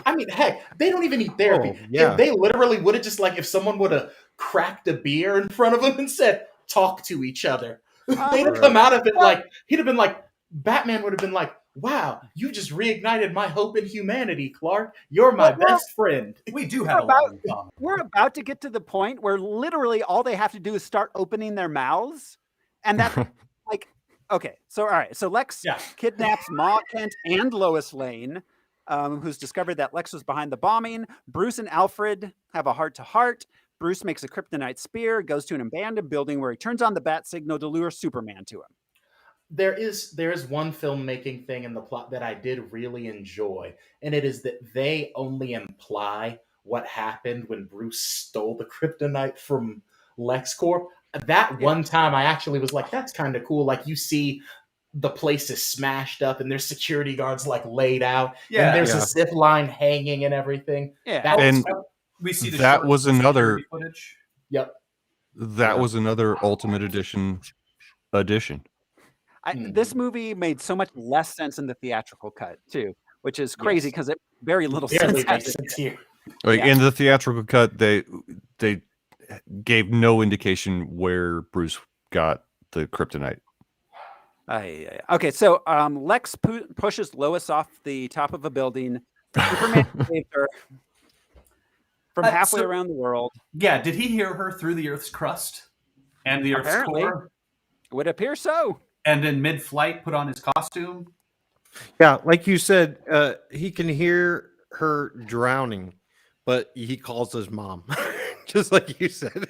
I mean, heck, they don't even need therapy. Oh, yeah. If they literally would have just like if someone would have cracked a beer in front of him and said, "Talk to each other," they'd have come out of it like he'd have been like Batman would have been like, "Wow, you just reignited my hope in humanity, Clark. You're my Well, best friend." We do have a lot in common. We're about to get to the point where literally all they have to do is start opening their mouths. And that's like, okay. So, all right. So Lex kidnaps Ma Kent and Lois Lane, who's discovered that Lex was behind the bombing. Bruce and Alfred have a heart-to-heart. Bruce makes a kryptonite spear, goes to an abandoned building where he turns on the bat signal to lure Superman to him. There is one filmmaking thing in the plot that I did really enjoy, and it is that they only imply what happened when Bruce stole the kryptonite from LexCorp. That one time I actually was like, that's kind of cool. Like, you see the place is smashed up and there's security guards like laid out, and there's a zip line hanging and everything. And we see that was another footage. Yep. That was another Ultimate Edition addition. This movie made so much less sense in the theatrical cut too, which is crazy because it very little sense makes sense here. Like in the theatrical cut, they gave no indication where Bruce got the kryptonite. Okay, so Lex pushes Lois off the top of a building. Superman saved her from halfway around the world. Yeah, did he hear her through the Earth's crust and the Earth's core? Would appear so. And in mid-flight, put on his costume. Yeah, like you said, he can hear her drowning, but he calls his mom, just like you said.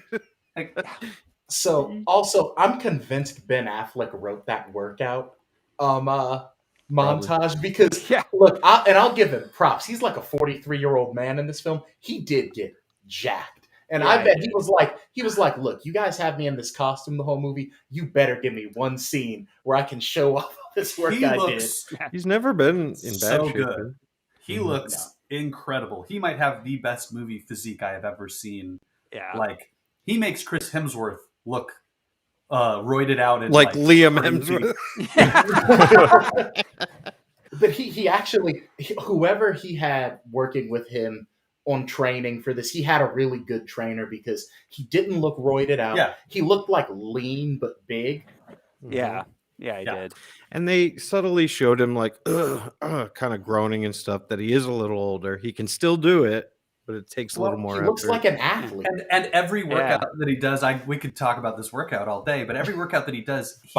So, also, I'm convinced Ben Affleck wrote that workout montage because, look, I'll give him props. He's like a 43-year-old man in this film. He did get jacked. And I bet he was like, look, you guys have me in this costume the whole movie. You better give me one scene where I can show off this work I did. He's never been in bad shape. Good. He looks incredible. He might have the best movie physique I have ever seen. Yeah. Like, he makes Chris Hemsworth look roided out. And like Liam Hemsworth. But he actually, whoever he had working with him on training for this, he had a really good trainer because he didn't look roided out. Yeah. He looked like lean but big. Yeah, he did. And they subtly showed him like kind of groaning and stuff, that he is a little older. He can still do it, but it takes a little more effort. He looks like an athlete. And every workout that he does, we could talk about this workout all day, but every workout that he does, he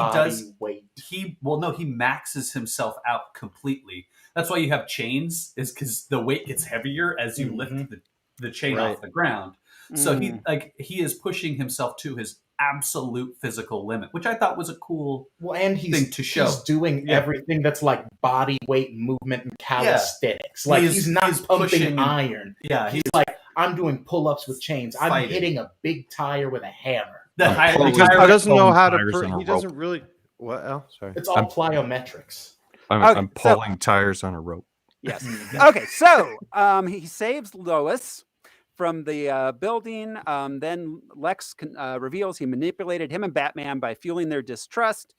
maxes himself out completely. That's why you have chains, is because the weight gets heavier as you lift the chain off the ground. So he is pushing himself to his absolute physical limit, which I thought was a cool thing to show. He's doing everything that's like body weight movement and calisthenics. Like he's not pumping iron. Yeah, he's like, I'm doing pull-ups with chains. I'm hitting a big tire with a hammer. He doesn't know how to. He doesn't really. What else? Sorry, it's all plyometrics. I'm pulling tires on a rope. Yes. Okay, so he saves Lois from the building. Then Lex reveals he manipulated him and Batman by fueling their distrust.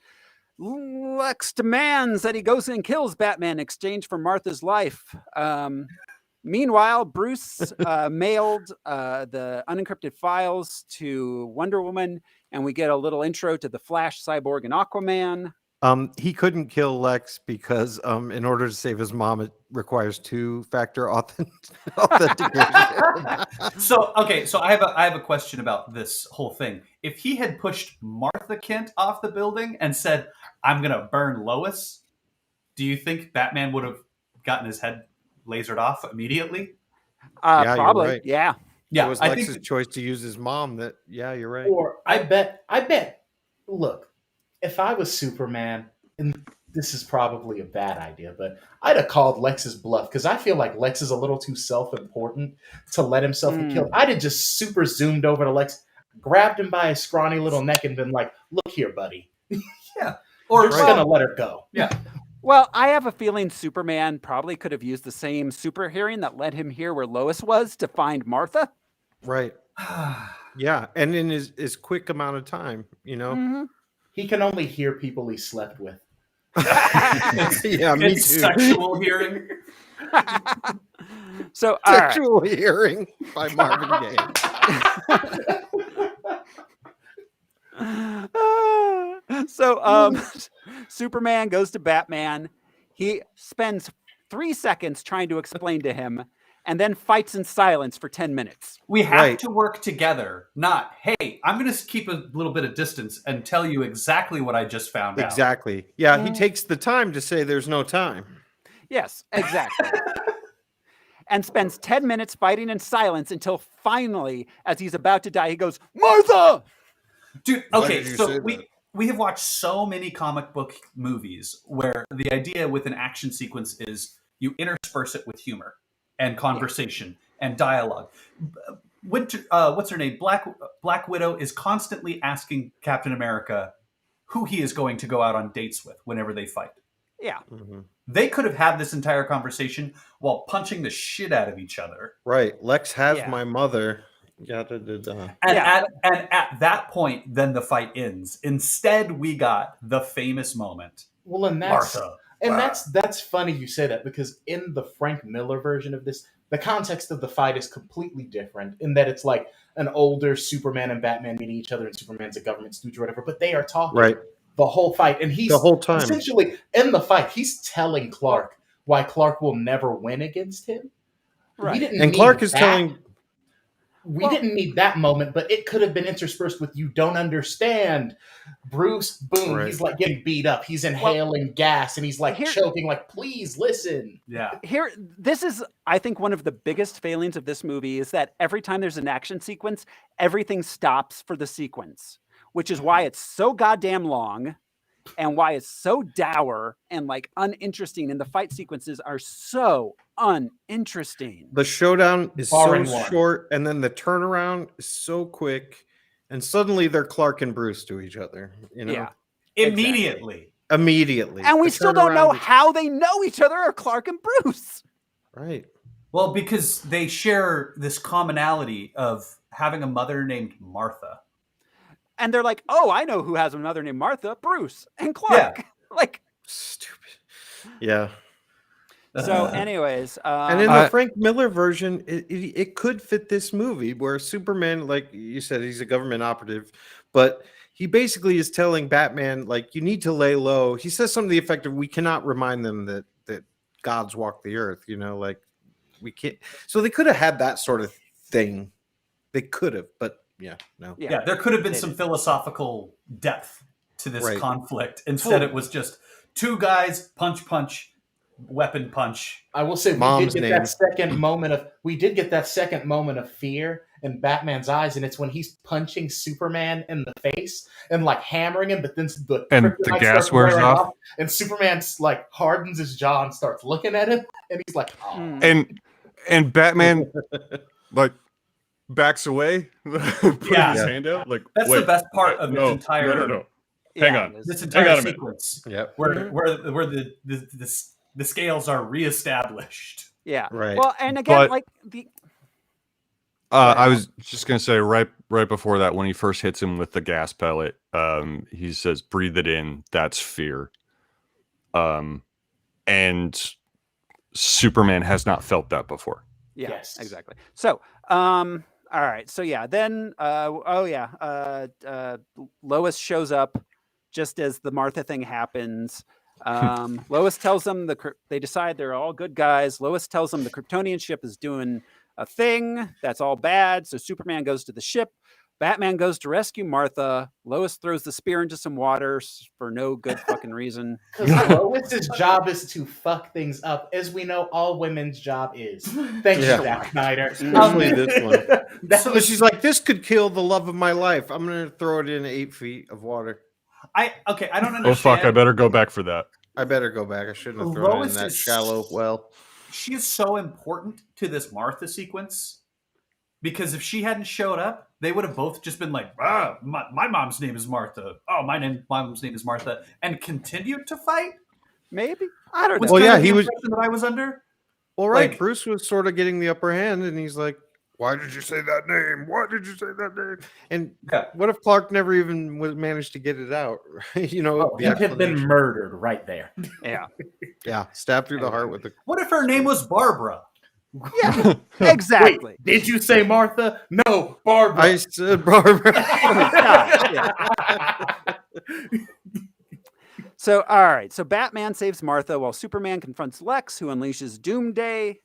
Lex demands that he goes and kills Batman in exchange for Martha's life. Meanwhile, Bruce mailed the unencrypted files to Wonder Woman, and we get a little intro to the Flash, Cyborg, and Aquaman. He couldn't kill Lex because in order to save his mom, it requires two-factor authentication. So I have a question about this whole thing. If he had pushed Martha Kent off the building and said, "I'm gonna burn Lois," do you think Batman would have gotten his head lasered off immediately? Probably. Right. Yeah. It was Lex's choice to use his mom. You're right. Or I bet. Look. If I was Superman, and this is probably a bad idea, but I'd have called Lex's bluff because I feel like Lex is a little too self-important to let himself be killed. I'd have just super zoomed over to Lex, grabbed him by his scrawny little neck, and been like, "Look here, buddy." Or you're just gonna let her go. Yeah. Well, I have a feeling Superman probably could have used the same super hearing that led him here where Lois was to find Martha. Right. Yeah, and in his quick amount of time, Mm-hmm. He can only hear people he slept with. Yeah, me it's too. Sexual hearing. So Sexual hearing by Marvin Gaye. So Superman goes to Batman. He spends 3 seconds trying to explain to him, and then fights in silence for 10 minutes. We have to work together, not, hey, I'm going to keep a little bit of distance and tell you exactly what I just found out. Exactly. Yeah, he takes the time to say there's no time. Yes, exactly. And spends 10 minutes fighting in silence until finally, as he's about to die, he goes, "Martha!" Dude, okay, so we have watched so many comic book movies where the idea with an action sequence is you intersperse it with humor and conversation. and dialogue. What's her name? Black Widow is constantly asking Captain America who he is going to go out on dates with whenever they fight. Yeah. Mm-hmm. They could have had this entire conversation while punching the shit out of each other. Right. Lex has Yeah. my mother. And at that point, then the fight ends. Instead, we got the famous moment. Well, and that's Martha. and Wow. that's funny you say that, because in the Frank Miller version of this, the context of the fight is completely different, in that it's like an older Superman and Batman meeting each other, and Superman's a government stooge or whatever, but they are talking Right. the whole fight, and he's The whole time. essentially in the fight, he's telling Clark why Clark will never win against him. Right. We didn't And need Clark is that. telling. We didn't need that moment, but it could have been interspersed with, "You don't understand, Bruce." Boom. Right. He's like getting beat up. He's inhaling gas, and he's like choking. Like, please listen. Yeah. This is, I think, one of the biggest failings of this movie is that every time there's an action sequence, everything stops for the sequence, which is why it's so goddamn long, and why it's so dour and like uninteresting, and the fight sequences are so uninteresting. The showdown is Barring so one. short, and then the turnaround is so quick, and suddenly they're Clark and Bruce to each other. You know, Yeah. Immediately. Immediately, And we The still don't know turnaround is- how they know each other are Clark and Bruce. Right. Well, because they share this commonality of having a mother named Martha. And they're like, "Oh, I know who has a mother named Martha, Bruce and Clark." Like, stupid. Yeah. So, anyways, And in the Frank Miller version, it could fit this movie where Superman, like you said, he's a government operative, but he basically is telling Batman, like, you need to lay low. He says something to the effect of, "We cannot remind them that gods walk the earth." You know, like we can't. So they could have had that sort of thing. They could have, but no. Yeah, there could have been some philosophical depth to this Right. conflict. Instead, it was just two guys, punch, weapon punch. I will say Mom's we did get that second moment of fear in Batman's eyes, and it's when he's punching Superman in the face and like hammering him, but then the kryptonite gas starts wears wearing off. and Superman's like hardens his jaw and starts looking at him, and he's like, "Oh." And Batman like backs away, putting Yeah. his hand out. Like, That's wait, the best part of no, this entire. No. Hang on. This Hang entire on a minute. sequence, Yep. where the scales are reestablished. yeah. Right. Well, and again, But- like the I was just gonna say right before that, when he first hits him with the gas pellet, he says, "Breathe it in. That's fear." And Superman has not felt that before. yeah, Yes. exactly. So, all right. So yeah, then Lois shows up just as the Martha thing happens. Lois tells them they decide they're all good guys. Lois tells them the Kryptonian ship is doing a thing that's all bad. So Superman goes to the ship. Batman goes to rescue Martha. Lois throws the spear into some water for no good fucking reason. Because Lois's job is to fuck things up, as we know all women's job is. Thank you, Zack Snyder. Especially this one. That She's like, "This could kill the love of my life. I'm going to throw it in 8 feet of water. I don't understand. Oh fuck! I better go back for that. I better go back. I shouldn't have thrown it Lois in that is- shallow well." She is so important to this Martha sequence, because if she hadn't showed up, they would have both just been like, my mom's name is Martha. Oh, my mom's name is Martha, and continued to fight. Maybe, I don't know. Was Well, kind yeah, of the he was- impression that I was under. Well, right. Like- Bruce was sort of getting the upper hand, and he's like, "Why did you say that name? Why did you say that name?" And Yeah. what if Clark never even managed to get it out? You know, the he'd have been explanation. murdered right there. Yeah, Yeah, stabbed through the heart with the. What if her name was Barbara? yeah, exactly. Wait, did you say Martha? No, Barbara. I said, Barbara. Oh my God, yeah. So, all right. So Batman saves Martha while Superman confronts Lex, who unleashes Doomsday.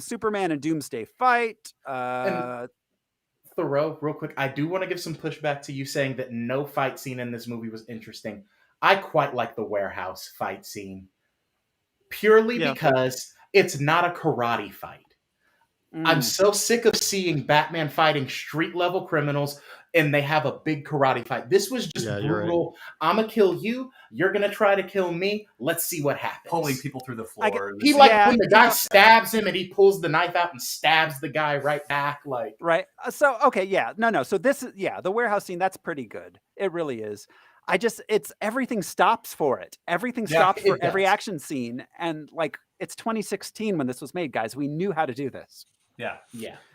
Superman and Doomsday fight. Thoreau, real quick, I do want to give some pushback to you saying that no fight scene in this movie was interesting. I quite like the warehouse fight scene. Purely because it's not a karate fight. I'm so sick of seeing Batman fighting street level criminals and they have a big karate fight. This was just brutal. Right. I'm going to kill you. You're going to try to kill me. Let's see what happens. Pulling people through the floor. When the guy stabs him and he pulls the knife out and stabs the guy right back. Right. So, okay. Yeah. No. So this is, the warehouse scene, that's pretty good. It really is. It's everything stops for it. Everything stops for every action scene. And it's 2016 when this was made, guys. We knew how to do this. Yeah.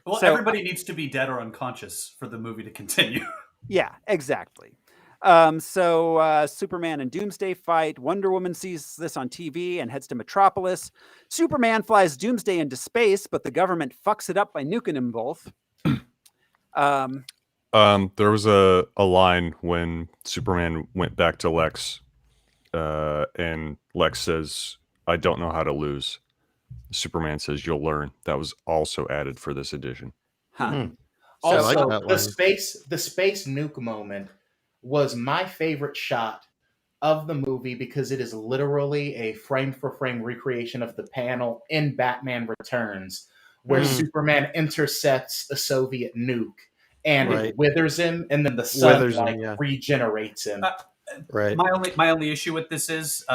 Well, so, everybody needs to be dead or unconscious for the movie to continue. Yeah, exactly. Superman and Doomsday fight. Wonder Woman sees this on TV and heads to Metropolis. Superman flies Doomsday into space, but the government fucks it up by nuking them both. There was a line when Superman went back to Lex, and Lex says, "I don't know how to lose." Superman says, "You'll learn." That was also added for this edition. Huh. Also, the space nuke moment was my favorite shot of the movie because it is literally a frame-for-frame recreation of the panel in Batman Returns, where Superman intercepts a Soviet nuke and it withers him, and then the sun regenerates him. Right. My only issue with this is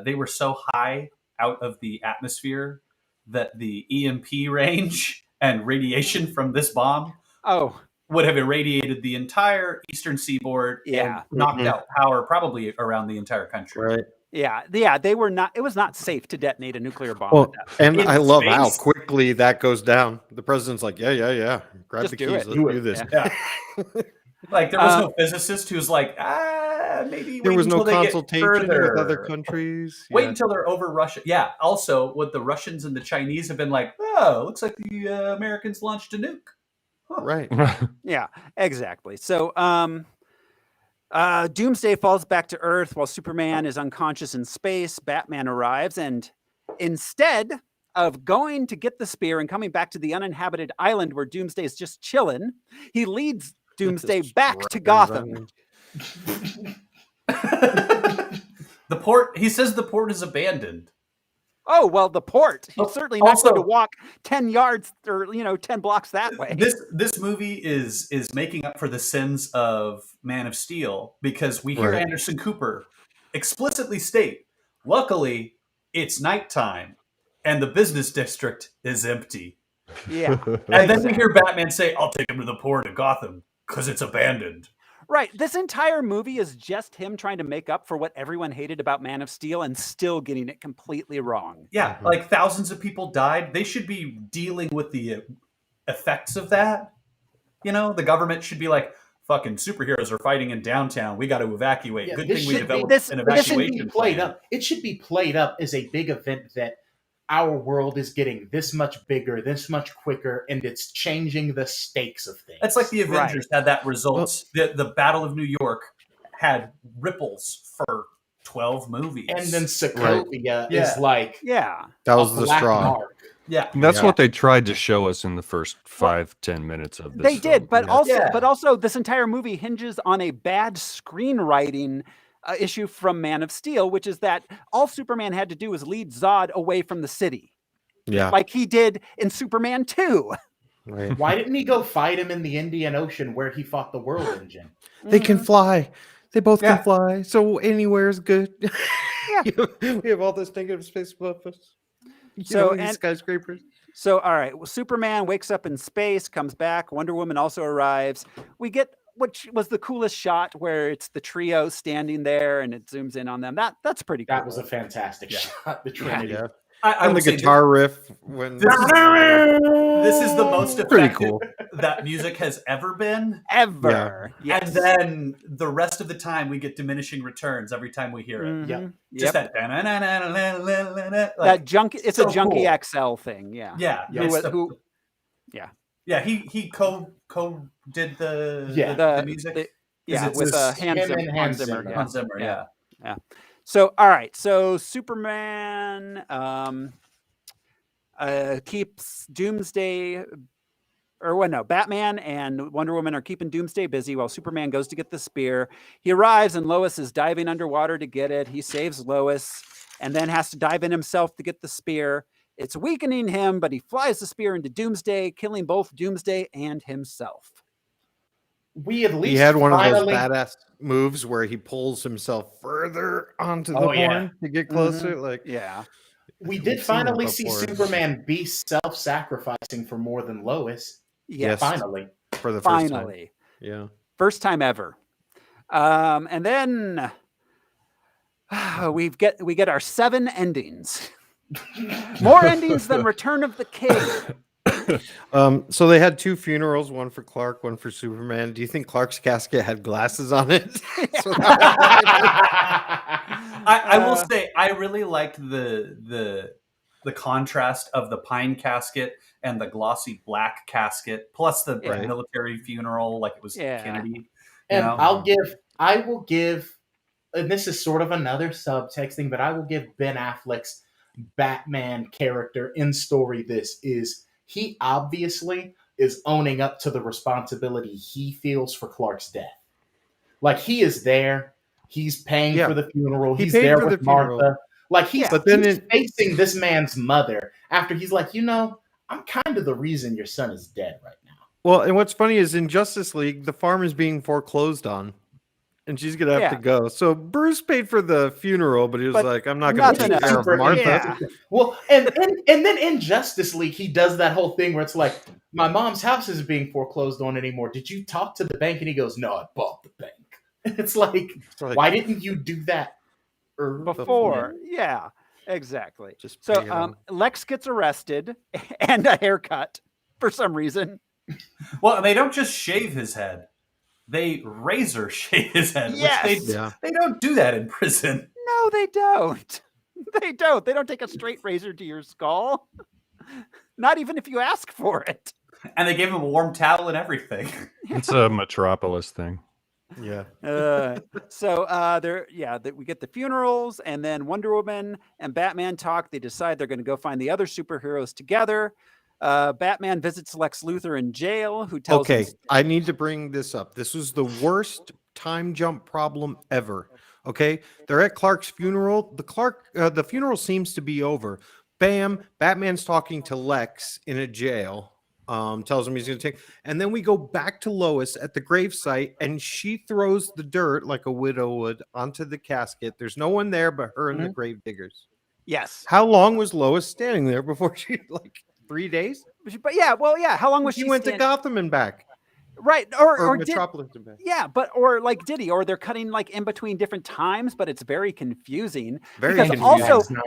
they were so high out of the atmosphere that the EMP range and radiation from this bomb would have irradiated the entire eastern seaboard and knocked out power probably around the entire country. Right. Yeah, they were not. It was not safe to detonate a nuclear bomb. Well, and I love how quickly that goes down. The president's like, yeah, grab Just the do keys, it. let's do this. Yeah. Like there was no physicist who's like, maybe there was no consultation with further. other countries. Wait until they're over Russia. Yeah. Also, what the Russians and the Chinese have been like, looks like the Americans launched a nuke. Huh. Right. Yeah, exactly. So, Doomsday falls back to Earth while Superman is unconscious in space. Batman arrives, and instead of going to get the spear and coming back to the uninhabited island where Doomsday is just chilling, he leads Doomsday back to Gotham. The port, he says the port is abandoned. Oh, well, the port. He's certainly not going to walk 10 yards or, 10 blocks that way. This movie is making up for the sins of Man of Steel because we hear Anderson Cooper explicitly state, luckily, it's nighttime and the business district is empty. Yeah. And then we hear Batman say, I'll take him to the port of Gotham because it's abandoned. Right. This entire movie is just him trying to make up for what everyone hated about Man of Steel and still getting it completely wrong. Yeah. Like thousands of people died. They should be dealing with the effects of that. The government should be like, fucking superheroes are fighting in downtown. We got to evacuate. Good thing we developed an evacuation plan. It should be played up as a big event that our world is getting this much bigger, this much quicker, and it's changing the stakes of things. That's like the Avengers had that result. The Battle of New York had ripples for 12 movies. And then Sokovia is like... Yeah. That was the straw. Mark. Yeah. And that's what they tried to show us in the first 5-10 minutes of this. They did, but also this entire movie hinges on a bad screenwriting issue from Man of Steel, which is that all Superman had to do was lead Zod away from the city. Yeah. Like he did in Superman 2. Right. Why didn't he go fight him in the Indian Ocean where he fought the World Engine? They can fly. They both can fly. So anywhere is good. Yeah. We have all this negative space above us. And skyscrapers. So, all right. Well, Superman wakes up in space, comes back. Wonder Woman also arrives. We get which was the coolest shot where it's the trio standing there and it zooms in on them. That's pretty cool. That was a fantastic shot. The Trinity. Yeah. I and the guitar riff when this is the most effective that music has ever been. Ever. Yeah. Yes. And then the rest of the time we get diminishing returns every time we hear it. Mm-hmm. Yep. Just that that junkie. It's so a Junkie cool. XL thing. Yeah. Yeah. Yeah. Yeah. He co did the music. With Hans Zimmer. Hans Zimmer. Yeah. So, all right. So Superman keeps Doomsday, Batman and Wonder Woman are keeping Doomsday busy while Superman goes to get the spear. He arrives and Lois is diving underwater to get it. He saves Lois and then has to dive in himself to get the spear. It's weakening him, but he flies the spear into Doomsday, killing both Doomsday and himself. We at least He had one finally... of those badass moves where he pulls himself further onto the Oh, yeah. horn to get closer. Like, Yeah. We We've did seen that finally see before. Superman be self-sacrificing for more than Lois. Yes. Finally. for the first time. Finally. Yeah. First time ever. And then we get our 7 endings. More endings than Return of the King. So they had 2 funerals, one for Clark, one for Superman. Do you think Clark's casket had glasses on it? So I will say I really liked the contrast of the pine casket and the glossy black casket, plus the military funeral, like it was Kennedy. And I will give, and this is sort of another subtext thing, but I will give Ben Affleck's Batman character in story this is he obviously is owning up to the responsibility he feels for Clark's death. Like he is there. He's paying for the funeral. He's there with Martha. Like he's facing this man's mother after he's like, I'm kind of the reason your son is dead right now. Well, and what's funny is in Justice League, the farm is being foreclosed on, and she's gonna have to go. So Bruce paid for the funeral, but he was like, "I'm not going to take care of Martha." Yeah. Well, and then in Justice League, he does that whole thing where it's like, "My mom's house isn't being foreclosed on anymore. Did you talk to the bank?" And he goes, "No, I bought the bank." And it's like, why didn't you do that before? Yeah, exactly. So Lex gets arrested and a haircut for some reason. Well, they don't just shave his head; they razor shave his head. Yes. Which they don't do that in prison. No, they don't. They don't. They don't take a straight razor to your skull. Not even if you ask for it. And they gave him a warm towel and everything. It's a Metropolis thing. Yeah. We get the funerals, and then Wonder Woman and Batman talk. They decide they're going to go find the other superheroes together. Batman visits Lex Luthor in jail, who tells him... I need to bring this up. This was the worst time jump problem ever. Okay, they're at Clark's funeral. The funeral seems to be over. Bam, Batman's talking to Lex in a jail. Tells him he's going to take, and then we go back to Lois at the gravesite, and she throws the dirt like a widow would onto the casket. There's no one there but her and the grave diggers. Yes. How long was Lois standing there before she 3 days? But how long was she? She went to Gotham and back. Right, or Metropolis and back. Yeah, but did he? Or they're cutting in between different times, but it's very confusing. Confusing.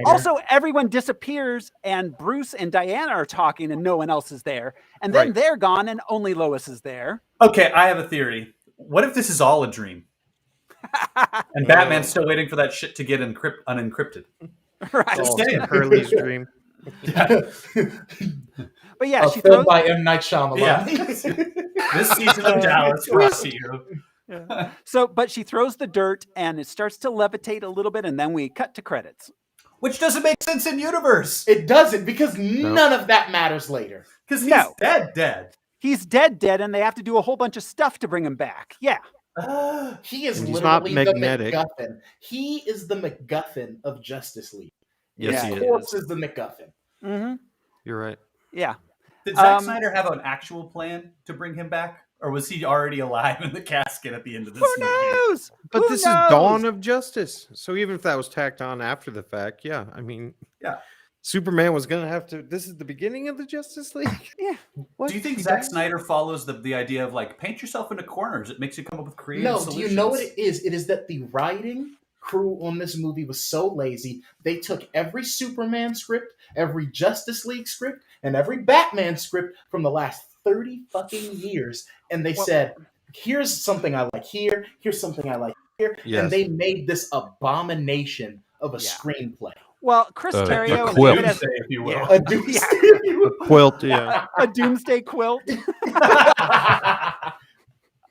Also everyone disappears, and Bruce and Diane are talking, and no one else is there. And then they're gone, and only Lois is there. Okay, I have a theory. What if this is all a dream? And Batman's still waiting for that shit to get unencrypted. Right. Just saying. Hurley's dream. But yeah, she throws by M. Night Shyamalan. Yeah. This season of Dallas brought to you. Yeah. But she throws the dirt, and it starts to levitate a little bit, and then we cut to credits. Which doesn't make sense in universe. It doesn't, because none of that matters later. Because he's dead. He's dead, and they have to do a whole bunch of stuff to bring him back. Yeah. He is He's literally not the magnetic. MacGuffin. He is the MacGuffin of Justice League. Yes, His he corpse is the MacGuffin. Mm-hmm. You're right. Yeah. Did Zack Snyder have an actual plan to bring him back? Or was he already alive in the casket at the end of this movie? Who knows? But this is Dawn of Justice. So even if that was tacked on after the fact, Superman was going to have to... This is the beginning of the Justice League? Yeah. Do you think Zack Snyder follows the idea of paint yourself into corners? It makes you come up with creative solutions. Do you know what it is? It is that the writing crew on this movie was so lazy. They took every Superman script, every Justice League script, and every Batman script from the last 30 fucking years, and they said, here's something I like here, here's something I like here, and they made this abomination of a screenplay. Well, Chris Terrio, a quilt. Doomsday, if you will. A Doomsday, a quilt, yeah. A Doomsday quilt. Well,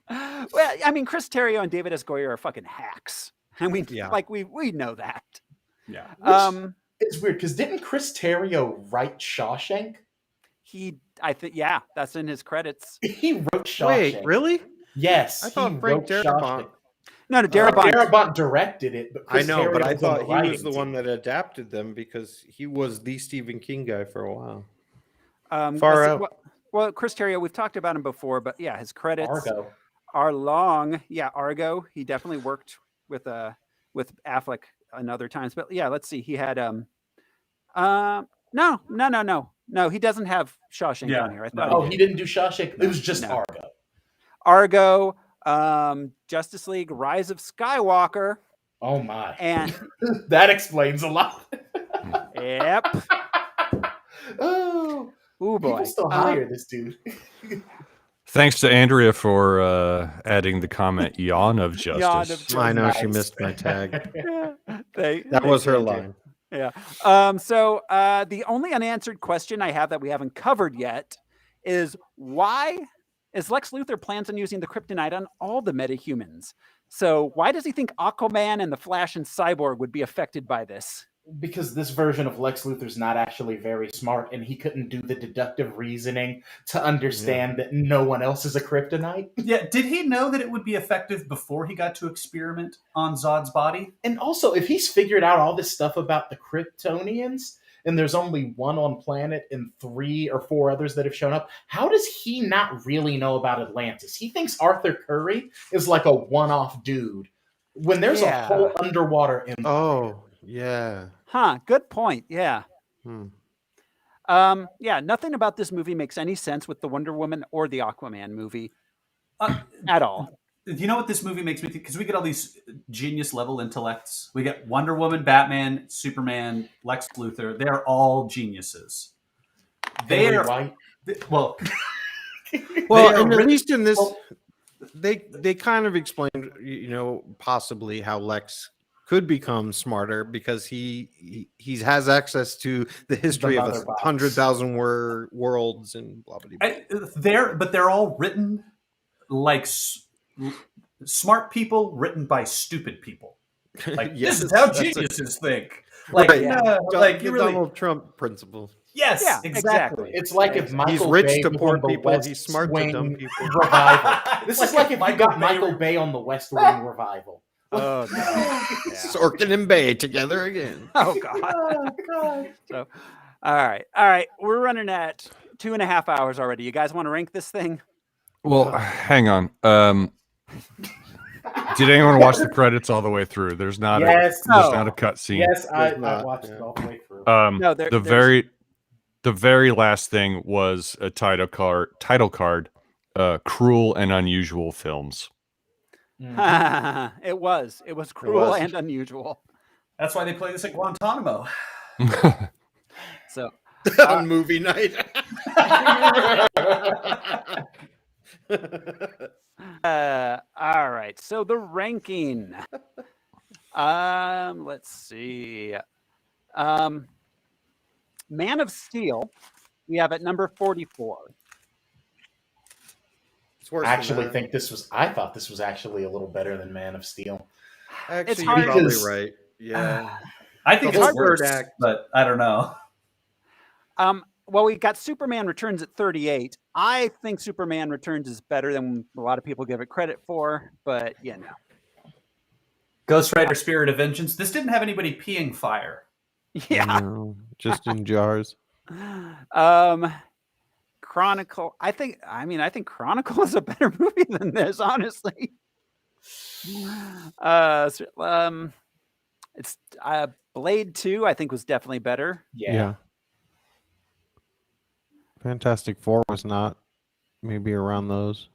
I mean, Chris Terrio and David S. Goyer are fucking hacks. I mean, we know that. Yeah. It's weird because didn't Chris Terrio write Shawshank? That's in his credits. He wrote Shawshank. Wait, really? Yes. I thought Frank Darabont. No, Darabont. Darabont directed it, but I Chris know, but Terrio I was on thought he was writing the one team. that adapted them because he was the Stephen King guy for a while. Far Far out. Well, Chris Terrio, we've talked about him before, but yeah, his credits Argo. are long. Yeah, Argo. He definitely worked with Affleck in other times. But yeah, let's see. He had no. He doesn't have Shawshank Yeah, on here. I no, thought Oh, he he did. didn't do Shawshank. It was just No. Argo. Argo, Justice League, Rise of Skywalker, Oh my. and That explains a lot. yep. Oh, Ooh boy. people still hire this dude. Thanks to Andrea for adding the comment "yawn of justice." Yawn of I know Nice. she missed my tag. That was her line. Yeah. So the only unanswered question I have that we haven't covered yet is why is Lex Luthor plans on using the kryptonite on all the metahumans? So why does he think Aquaman and the Flash and Cyborg would be affected by this? Because this version of Lex Luthor's not actually very smart, and he couldn't do the deductive reasoning to understand that no one else is a kryptonite. Yeah, did he know that it would be effective before he got to experiment on Zod's body? And also, if he's figured out all this stuff about the Kryptonians, and there's only one on planet and 3 or 4 others that have shown up, how does he not really know about Atlantis? He thinks Arthur Curry is like a one-off dude when there's a whole underwater empire. Oh, yeah. Huh, good point. Yeah. Hmm. Yeah, nothing about this movie makes any sense with the Wonder Woman or the Aquaman movie at all. You know what this movie makes me think? Because we get all these genius level intellects. We get Wonder Woman, Batman, Superman, Lex Luthor. They're all geniuses. They Henry are White. well. Well, and at least in this, they kind of explained, possibly how Lex could become smarter because he has access to the history of mother box. 100,000 worlds and blah blah blah. But they're all written like smart people written by stupid people. Like Yes, this is how that's geniuses think. Like Right. like you the really Donald Trump principle. yes, Yeah, exactly. It's like if Michael He's rich Bay to was poor on the people, West he's smart to dumb Wing people. revival. This is like if you Michael got Bay- Michael Bay on the West Wing revival. Oh, God. Yeah. Sorkin and Bay together again. Oh, God. Oh, God. So, all right. We're running at 2.5 hours already. You guys want to rank this thing? Well, hang on. Did anyone watch the credits all the way through? There's not Yes. there's not a cut scene. Yes, I not, watched yeah. it all the way through. No, The very last thing was a title card, Cruel and Unusual Films. It was cruel was. and unusual. That's why they play this at Guantanamo. So, On movie night. all right. So the ranking. Let's see. Man of Steel, we have at number 44. It's worse I actually than think I thought this was actually a little better than Man of Steel. that. it's Actually, hard you're probably because- right. Yeah. I think The it's whole worse, third act. but I don't know. Well, we got Superman Returns at 38. I think Superman Returns is better than a lot of people give it credit for, but Ghost Rider: Spirit of Vengeance. This didn't have anybody peeing fire. Yeah. No, just in jars. Chronicle. I think Chronicle is a better movie than this, honestly. It's Blade 2, I think, was definitely better. Yeah. Fantastic Four was not. Maybe around those.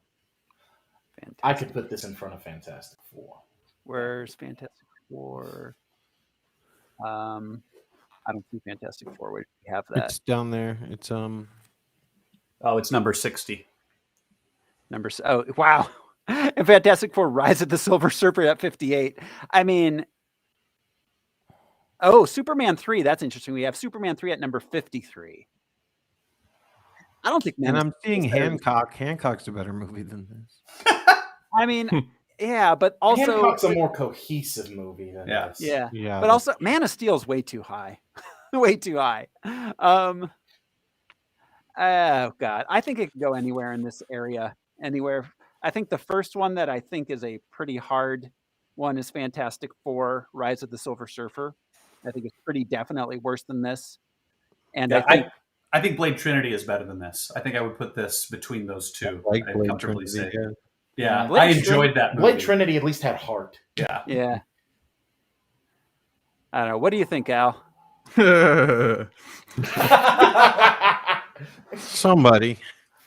I could put this in front of Fantastic Four. Where's Fantastic Four? I don't see Fantastic Four. Where do we have that? It's down there. It's Oh, it's number 60. Oh, wow. And Fantastic Four Rise of the Silver Surfer at 58. I mean, Superman 3. That's interesting. We have Superman 3 at number 53. I don't think. and I'm seeing Hancock. Hancock's a better movie than this. I mean, yeah, but also Hancock's a more cohesive movie than this. Yeah. Yeah. But also, Man of Steel is way too high. Way too high. Oh God. I think it could go anywhere in this area. Anywhere. I think the first one that I think is a pretty hard one is Fantastic Four: Rise of the Silver Surfer. I think it's pretty definitely worse than this. And Yeah, I think Blade Trinity is better than this. I think I would put this between those two. like I'd Blade comfortably Trinity, say. yeah. Yeah, Blade I enjoyed that movie. Blade Trinity at least had heart. Yeah. Yeah. I don't know. What do you think, Al? Somebody.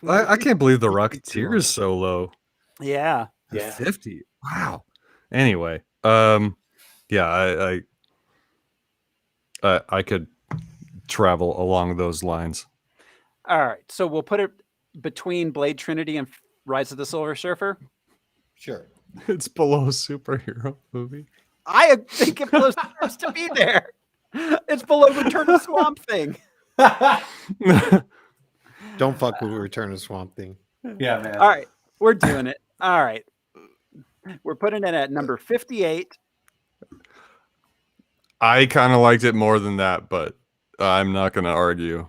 I can't believe the Rocketeer is so low. Yeah. Yeah. 50. Wow. Anyway, yeah, I could travel along those lines. All right. So we'll put it between Blade Trinity and Rise of the Silver Surfer. Sure. It's below superhero movie. I think it deserves to be there. It's below Return of Swamp Thing. Don't fuck with Return of Swamp Thing. Yeah, man. All right. We're doing it. All right. We're putting it at number 58. I kind of liked it more than that, but I'm not going to argue.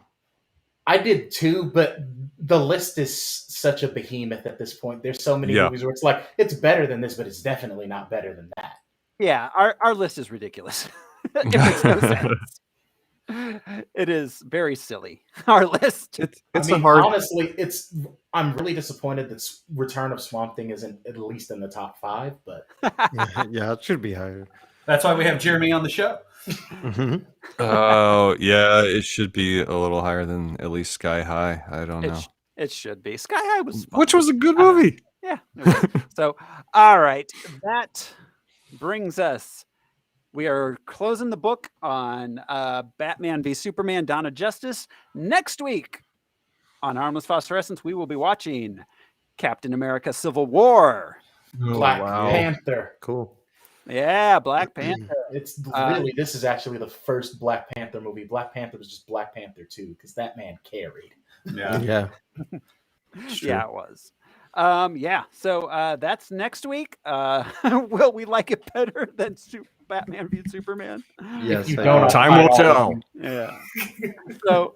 I did too, but the list is such a behemoth at this point. There's so many movies where it's like, it's better than this, but it's definitely not better than that. Yeah, our list is ridiculous. It makes no sense. It is very silly. Our list. Honestly, I'm really disappointed that Return of Swamp Thing isn't at least in the top 5, but yeah, it should be higher. That's why we have Jeremy on the show. Oh, yeah, it should be a little higher than at least Sky High. I don't know. It should be. Sky High was fun. Which was a good movie. Yeah. So, all right. That brings us. We are closing the book on Batman v Superman: Dawn of Justice. Next week on Harmless Phosphorescence, we will be watching Captain America: Civil War. Black Panther. Cool. Yeah, Black Panther. It's really, this is actually the first Black Panther movie. Black Panther was just Black Panther 2 because that man carried. Yeah. Yeah. Yeah, it was. Yeah. So that's next week. Will we like it better than Batman v Superman? Yes. Time will tell. Yeah. So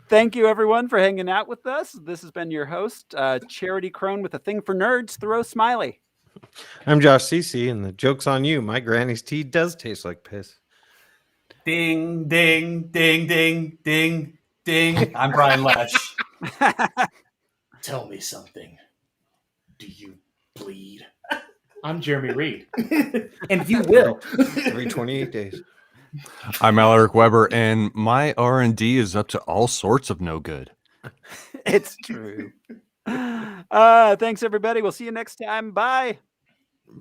thank you everyone for hanging out with us. This has been your host, Charity Crone with a thing for nerds. Throw smiley. I'm Josh Cece, and the joke's on you. My granny's tea does taste like piss. Ding, ding, ding, ding, ding, ding. I'm Brian Lesh. Tell me something. Do you bleed? I'm Jeremy Reed. And you will. Every 28 days. I'm Alaric Weber, and my R&D is up to all sorts of no good. It's true. Thanks everybody. We'll see you next time. Bye.